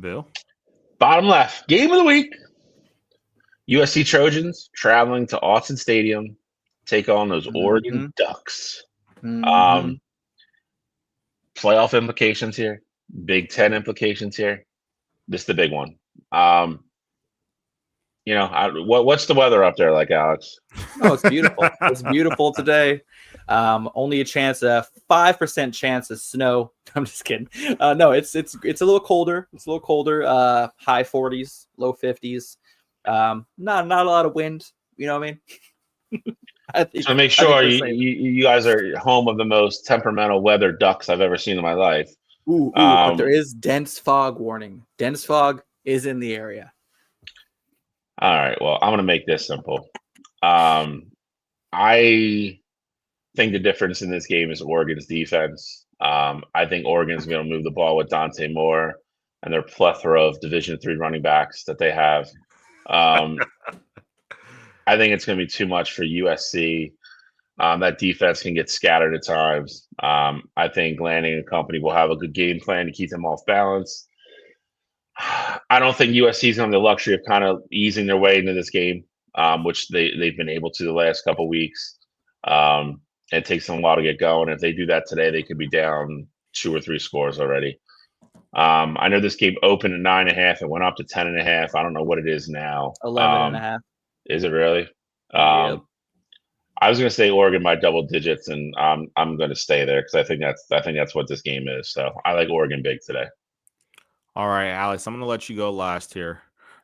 Bill? Bottom left, game of the week. USC Trojans traveling to Autzen Stadium, take on those Oregon Ducks. Playoff implications here, Big Ten implications here. This is the big one. What's the weather up there like, Alex? Oh, it's beautiful. It's beautiful today. Only a 5% chance of snow. I'm just kidding. No, it's a little colder. It's a little colder. High 40s, low 50s. Not a lot of wind. You know what I mean? So make sure you guys are home of the most temperamental weather ducks I've ever seen in my life. But there is dense fog warning. Dense fog is in the area. All right. Well, I'm going to make this simple. I think the difference in this game is Oregon's defense. I think Oregon's going to move the ball with Dante Moore and their plethora of Division III running backs that they have. I think it's going to be too much for USC. That defense can get scattered at times. I think Lanning and company will have a good game plan to keep them off balance. I don't think USC is going to have the luxury of kind of easing their way into this game, which they've been able to the last couple of weeks. It takes them a while to get going. If they do that today, they could be down 2 or 3 scores already. I know this game opened at 9.5 and went up to 10.5. I don't know what it is now. 11.5. Is it really? Yep. I was going to say Oregon by double digits, and I'm going to stay there because I think that's what this game is. So I like Oregon big today. All right, Alex, I'm going to let you go last here.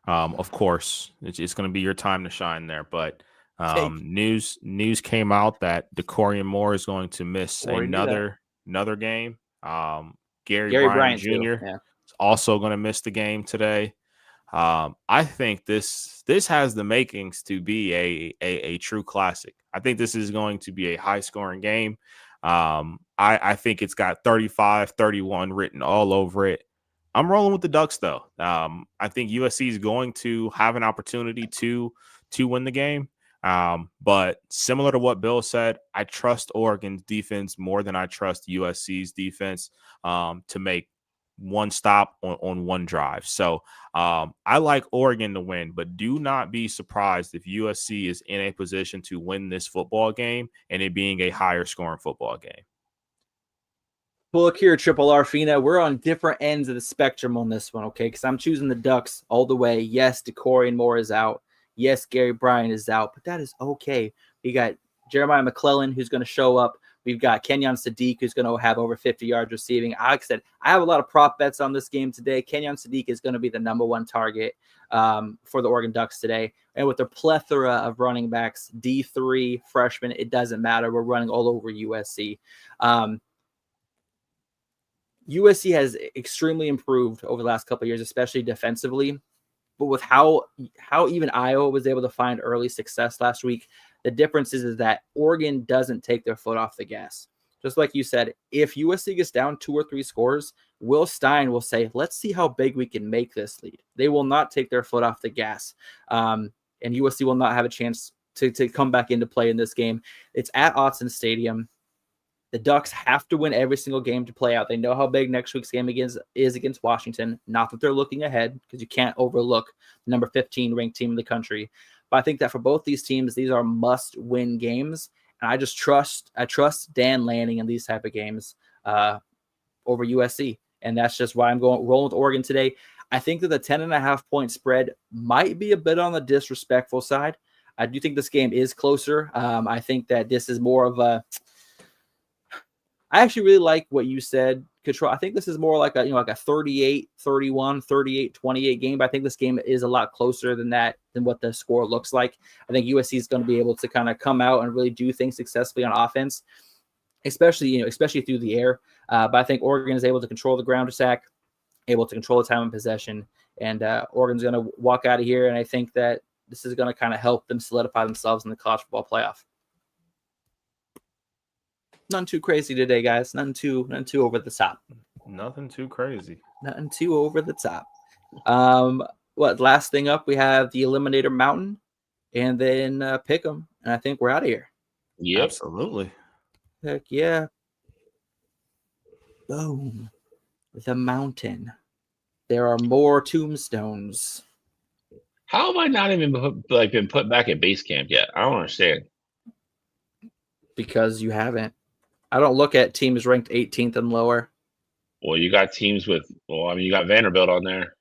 Of course, it's going to be your time to shine there. But news came out that Decorian Moore is going to miss another game. Gary Bryant Jr. is also going to miss the game today. I think this has the makings to be a true classic. I think this is going to be a high-scoring game. I think it's got 35-31 written all over it. I'm rolling with the Ducks, though. I think USC is going to have an opportunity to win the game. But similar to what Bill said, I trust Oregon's defense more than I trust USC's defense to make one stop on one drive. So I like Oregon to win, but do not be surprised if USC is in a position to win this football game and it being a higher scoring football game. Well, look here, Triple R Fina. We're on different ends of the spectrum on this one, okay? Because I'm choosing the Ducks all the way. Yes, Decorian Moore is out. Yes, Gary Bryant is out, but that is okay. We got Jeremiah McClellan, who's going to show up. We've got Kenyon Sadiq, who's going to have over 50 yards receiving. Like I said, I have a lot of prop bets on this game today. Kenyon Sadiq is going to be the number one target for the Oregon Ducks today. And with their plethora of running backs, D3, freshmen, it doesn't matter. We're running all over USC. USC has extremely improved over the last couple of years, especially defensively. But with how even Iowa was able to find early success last week, the difference is that Oregon doesn't take their foot off the gas. Just like you said, if USC gets down 2 or 3 scores, Will Stein will say, let's see how big we can make this lead. They will not take their foot off the gas. And USC will not have a chance to come back into play in this game. It's at Autzen Stadium. The Ducks have to win every single game to play out. They know how big next week's game is against Washington. Not that they're looking ahead, because you can't overlook the number 15 ranked team in the country. But I think that for both these teams, these are must-win games. And I trust Dan Lanning in these type of games over USC. And that's just why I'm rolling with Oregon today. I think that the 10.5-point spread might be a bit on the disrespectful side. I do think this game is closer. I think that this is more of a I actually really like what you said, Control. I think this is more like a 38-31, 38-28 game, but I think this game is a lot closer than what the score looks like. I think USC is going to be able to kind of come out and really do things successfully on offense, especially through the air. But I think Oregon is able to control the ground attack, able to control the time of possession, and Oregon's going to walk out of here. And I think that this is going to kind of help them solidify themselves in the college football playoff. Nothing too crazy today, guys. Nothing too over the top. Nothing too crazy. Nothing too over the top. Last thing up, we have the Eliminator Mountain, and then Pick'em, and I think we're out of here. Yep. Absolutely. Heck yeah. Boom. The mountain. There are more tombstones. How have I not even been put back at base camp yet? I don't understand. Because you haven't. I don't look at teams ranked 18th and lower. Well, you got teams you got Vanderbilt on there.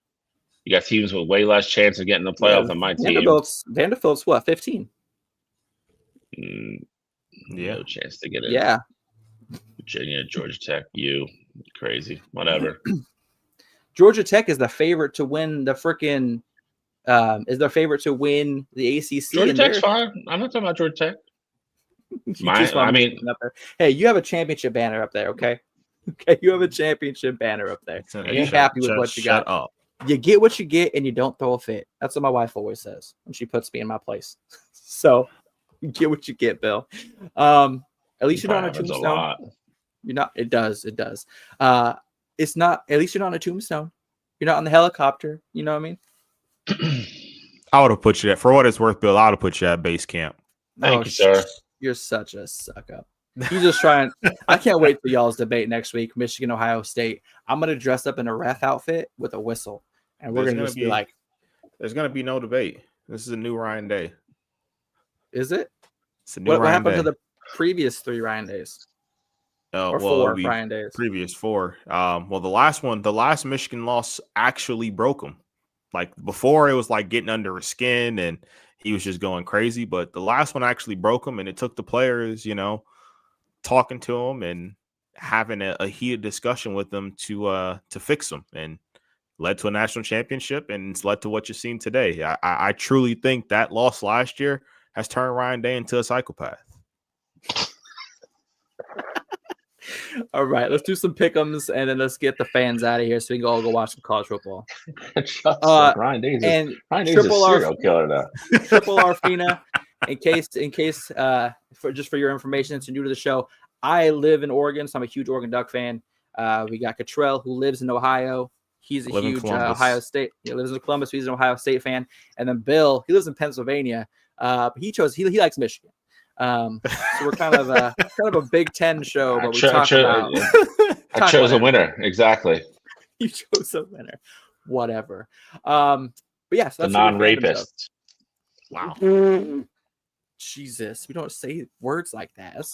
You got teams with way less chance of getting the playoff than my team. Vanderbilt's what, 15? No chance to get it. Yeah. Virginia, Georgia Tech, crazy, whatever. Georgia Tech is the favorite to win the freaking is their favorite to win the ACC. Georgia Tech's fine. I'm not talking about Georgia Tech. Hey, you have a championship banner up there, okay? Okay, you have a championship banner up there. Be happy with what you got. Up. You get what you get, and you don't throw a fit. That's what my wife always says when she puts me in my place. So, you get what you get, Bill. At least you're not on a tombstone. You're not. It does. It's not. At least you're not on a tombstone. You're not on the helicopter. You know what I mean? I would have put you for what it's worth, Bill. I would have put you at base camp. Thank you, sir. You're such a suck up. He's just trying. I can't wait for y'all's debate next week, Michigan, Ohio State. I'm going to dress up in a ref outfit with a whistle, and we're going to just be like, there's going to be no debate. This is a new Ryan Day. Is it? It's a new Ryan Day. What happened to the previous 3 Ryan Days? Or 4 Ryan Days? Previous 4. Well, the last Michigan loss actually broke him. Like before, it was like getting under his skin and he was just going crazy. But the last one actually broke him, and it took the players, talking to him and having a heated discussion with them to fix him. And led to a national championship, and it's led to what you've seen today. I truly think that loss last year has turned Ryan Day into a psychopath. All right, let's do some pick'ems, and then let's get the fans out of here so we can all go watch some college football. Ryan Day's and a triple serial killer now. Triple Arfina, in case, for your information, since you're new to the show, I live in Oregon, so I'm a huge Oregon Duck fan. We got Cottrell, who lives in Ohio. He's a huge Ohio State. He lives in Columbus. He's an Ohio State fan. And then Bill, he lives in Pennsylvania. But he likes Michigan. So we're kind of a Big Ten show, but we talk about. I chose a winner. Exactly. You chose a winner. Whatever. But yes, the non-rapist. Wow. Jesus, we don't say words like that.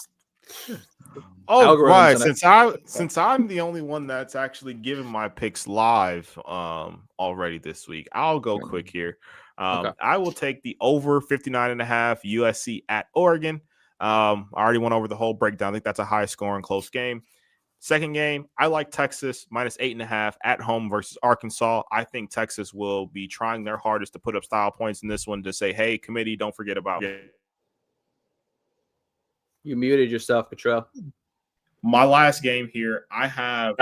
Oh, right. Since I'm the only one that's actually given my picks live already this week, I'll go quick here. Okay. I will take the over 59.5 USC at Oregon. I already went over the whole breakdown. I think that's a high scoring close game. Second game, I like Texas minus 8.5 at home versus Arkansas. I think Texas will be trying their hardest to put up style points in this one to say, hey, committee, don't forget about it. You muted yourself, Cottrell. My last game here, I have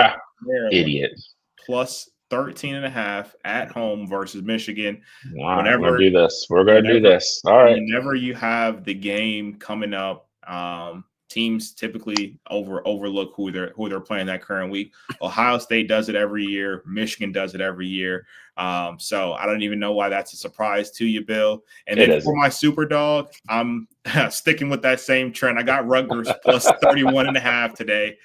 idiot plus 13.5 at home versus Michigan. All right, we're going to do this. All right. Whenever you have the game coming up, teams typically overlook who they're playing that current week. Ohio State does it every year. Michigan does it every year. So I don't even know why that's a surprise to you, Bill. And then for my super dog, I'm sticking with that same trend. I got Rutgers plus 31.5 today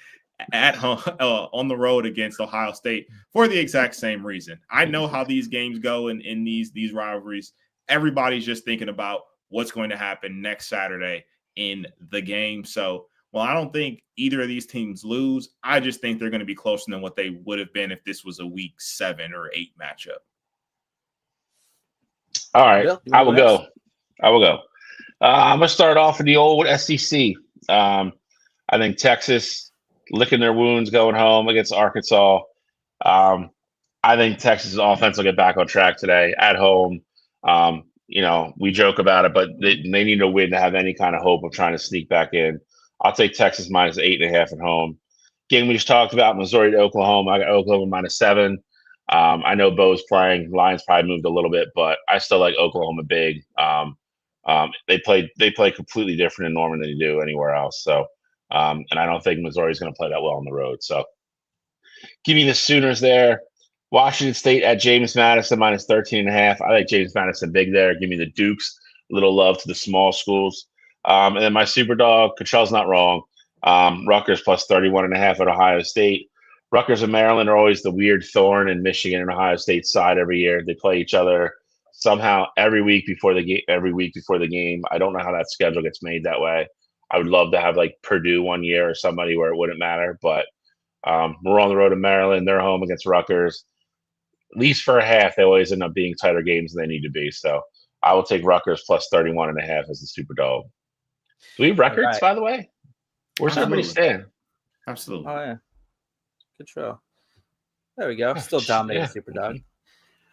at home on the road against Ohio State for the exact same reason. I know how these games go in these rivalries. Everybody's just thinking about what's going to happen next Saturday in the game. So, well, I don't think either of these teams lose. I just think they're going to be closer than what they would have been if this was a week 7 or 8 matchup. All right. Bill, I will go. I'm going to start off with the old SEC. I think Texas licking their wounds going home against Arkansas. I think Texas' offense will get back on track today at home. We joke about it, but they need to win to have any kind of hope of trying to sneak back in. I'll take Texas minus 8.5 at home. Game we just talked about, Missouri to Oklahoma. I got Oklahoma minus 7. I know Bo's playing. Lions probably moved a little bit, but I still like Oklahoma big. They play completely different in Norman than you do anywhere else. So, and I don't think Missouri is going to play that well on the road. So, give me the Sooners there. Washington State at James Madison minus 13.5. I like James Madison big there. Give me the Dukes. Little love to the small schools. And then my super dog, Cottrell's not wrong. Rutgers plus 31.5 at Ohio State. Rutgers and Maryland are always the weird thorn in Michigan and Ohio State's side every year. They play each other somehow every week before the game. I don't know how that schedule gets made that way. I would love to have like Purdue one year or somebody where it wouldn't matter, but we're on the road to Maryland. They're home against Rutgers. At least for a half, they always end up being tighter games than they need to be. So I will take Rutgers plus 31.5 as the super dog. Do we have records, by the way? Where's everybody stand? Absolutely. Oh, yeah. Good show. There we go. Still dominating super dog.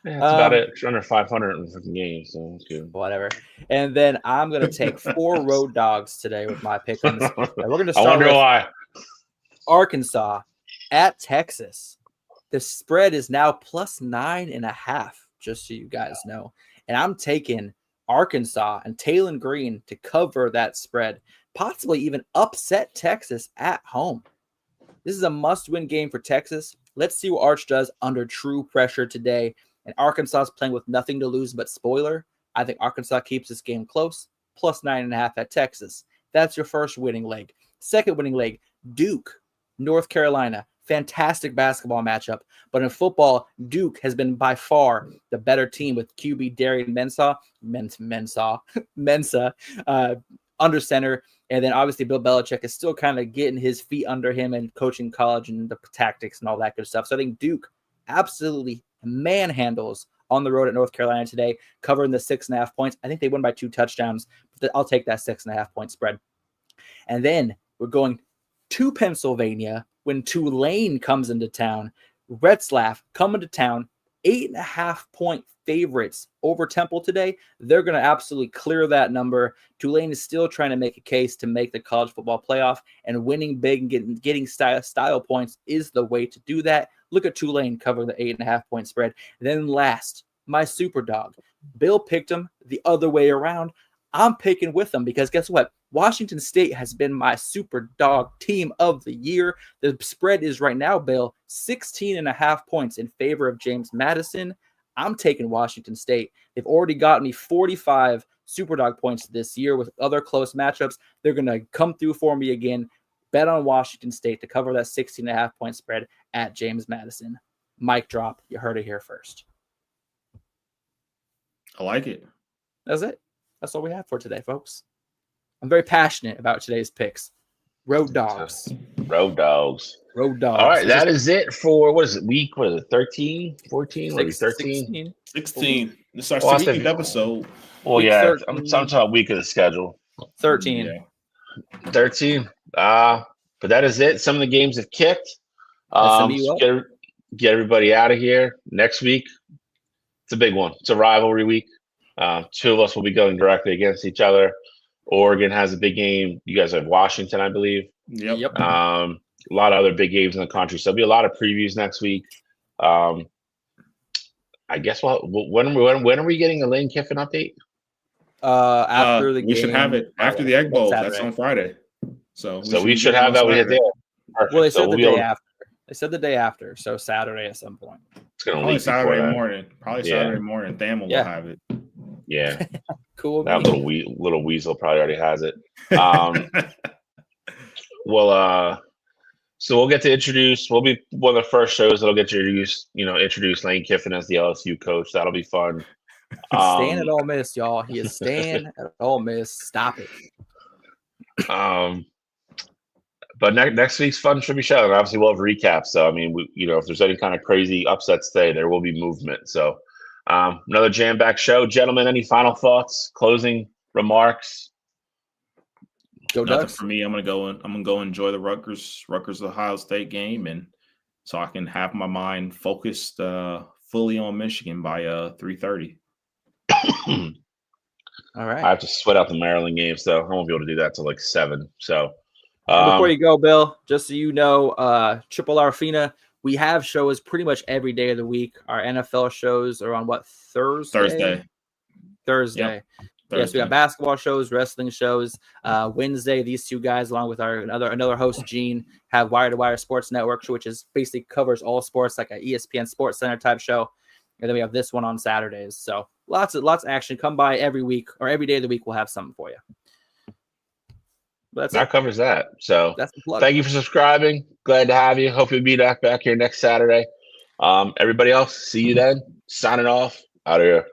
Yeah, that's about it. It's under 500 in freaking games, so that's good. Whatever. And then I'm going to take 4 road dogs today with my pick. And we're going to I start wonder with why. Arkansas at Texas. The spread is now plus 9.5, just so you guys know. And I'm taking Arkansas and Taylon Green to cover that spread, possibly even upset Texas at home. This is a must-win game for Texas. Let's see what Arch does under true pressure today. And Arkansas is playing with nothing to lose, but spoiler, I think Arkansas keeps this game close, plus 9.5 at Texas. That's your first winning leg. Second winning leg, Duke, North Carolina. Fantastic basketball matchup. But in football, Duke has been by far the better team with QB Darian Mensah under center. And then obviously Bill Belichick is still kind of getting his feet under him and coaching college and the tactics and all that good stuff. So I think Duke absolutely manhandles on the road at North Carolina today, covering the 6.5 points. I think they win by 2 touchdowns. But I'll take that 6.5 point spread. And then we're going to Pennsylvania when Tulane comes into town. Retzlaff coming to town, 8.5-point favorites over Temple today. They're going to absolutely clear that number. Tulane is still trying to make a case to make the college football playoff, and winning big and getting style points is the way to do that. Look at Tulane cover the 8.5-point spread. Then last, my super dog. Bill picked them the other way around. I'm picking with them because guess what? Washington State has been my super dog team of the year. The spread is right now, Bill, 16.5 points in favor of James Madison. I'm taking Washington State. They've already got me 45 super dog points this year with other close matchups. They're going to come through for me again. Bet on Washington State to cover that 16.5-point spread at James Madison. Mic drop. You heard it here first. I like it. That's it. That's all we have for today, folks. I'm very passionate about today's picks. Road dogs. Road dogs. Road dogs. All right, that is it for, what is it, week, what is it, 13, 14, what is it, 13? 16. This is our Well, 16th episode. Well, Week yeah, 13. I'm talking week of the schedule. 13. Yeah. 13. But that is it. Some of the games have kicked. SMU up. Get everybody out of here. Next week, it's a big one. It's a rivalry week. Two of us will be going directly against each other. Oregon has a big game. You guys have Washington, I believe. Yep. A lot of other big games in the country. So there'll be a lot of previews next week. I guess when are we getting a Lane Kiffin update? After the game. We should have it after the Egg Bowl. Saturday. That's on Friday. So we should have that. Well, they said the day after. They said the day after, so Saturday at some point. It's gonna Probably leak Saturday morning. Probably Yeah. Saturday morning. Thamel will have it. Yeah, Cool. that little weasel probably already has it. So we'll get to introduce. We'll be one of the first shows that'll get to introduce Lane Kiffin as the LSU coach. That'll be fun. Staying at Ole Miss, y'all. He is staying at Ole Miss. Stop it. But next week's fun should be show, and obviously we'll have recaps. So I mean, if there's any kind of crazy upsets today, there will be movement. So another jam-packed show, gentlemen. Any final thoughts? Closing remarks? Go Nothing Ducks. for me. I'm gonna go enjoy the Rutgers Ohio State game, and so I can have my mind focused fully on Michigan by 3:30. All right. I have to sweat out the Maryland game, so I won't be able to do that till like 7. So Before you go, Bill, just so you know, Triple R Fina, we have shows pretty much every day of the week. Our NFL shows are on what, Thursday? Thursday. Yes, we got basketball shows, wrestling shows. Wednesday, these two guys, along with our another host, Gene, have Wire to Wire Sports Network, which is basically covers all sports, like a ESPN Sports Center type show. And then we have this one on Saturdays. So lots of action. Come by every week or every day of the week. We'll have something for you. But that covers that. So that's the plug. Thank you for subscribing. Glad to have you. Hope you'll be back here next Saturday. Everybody else, see you then. Signing off. Out of here.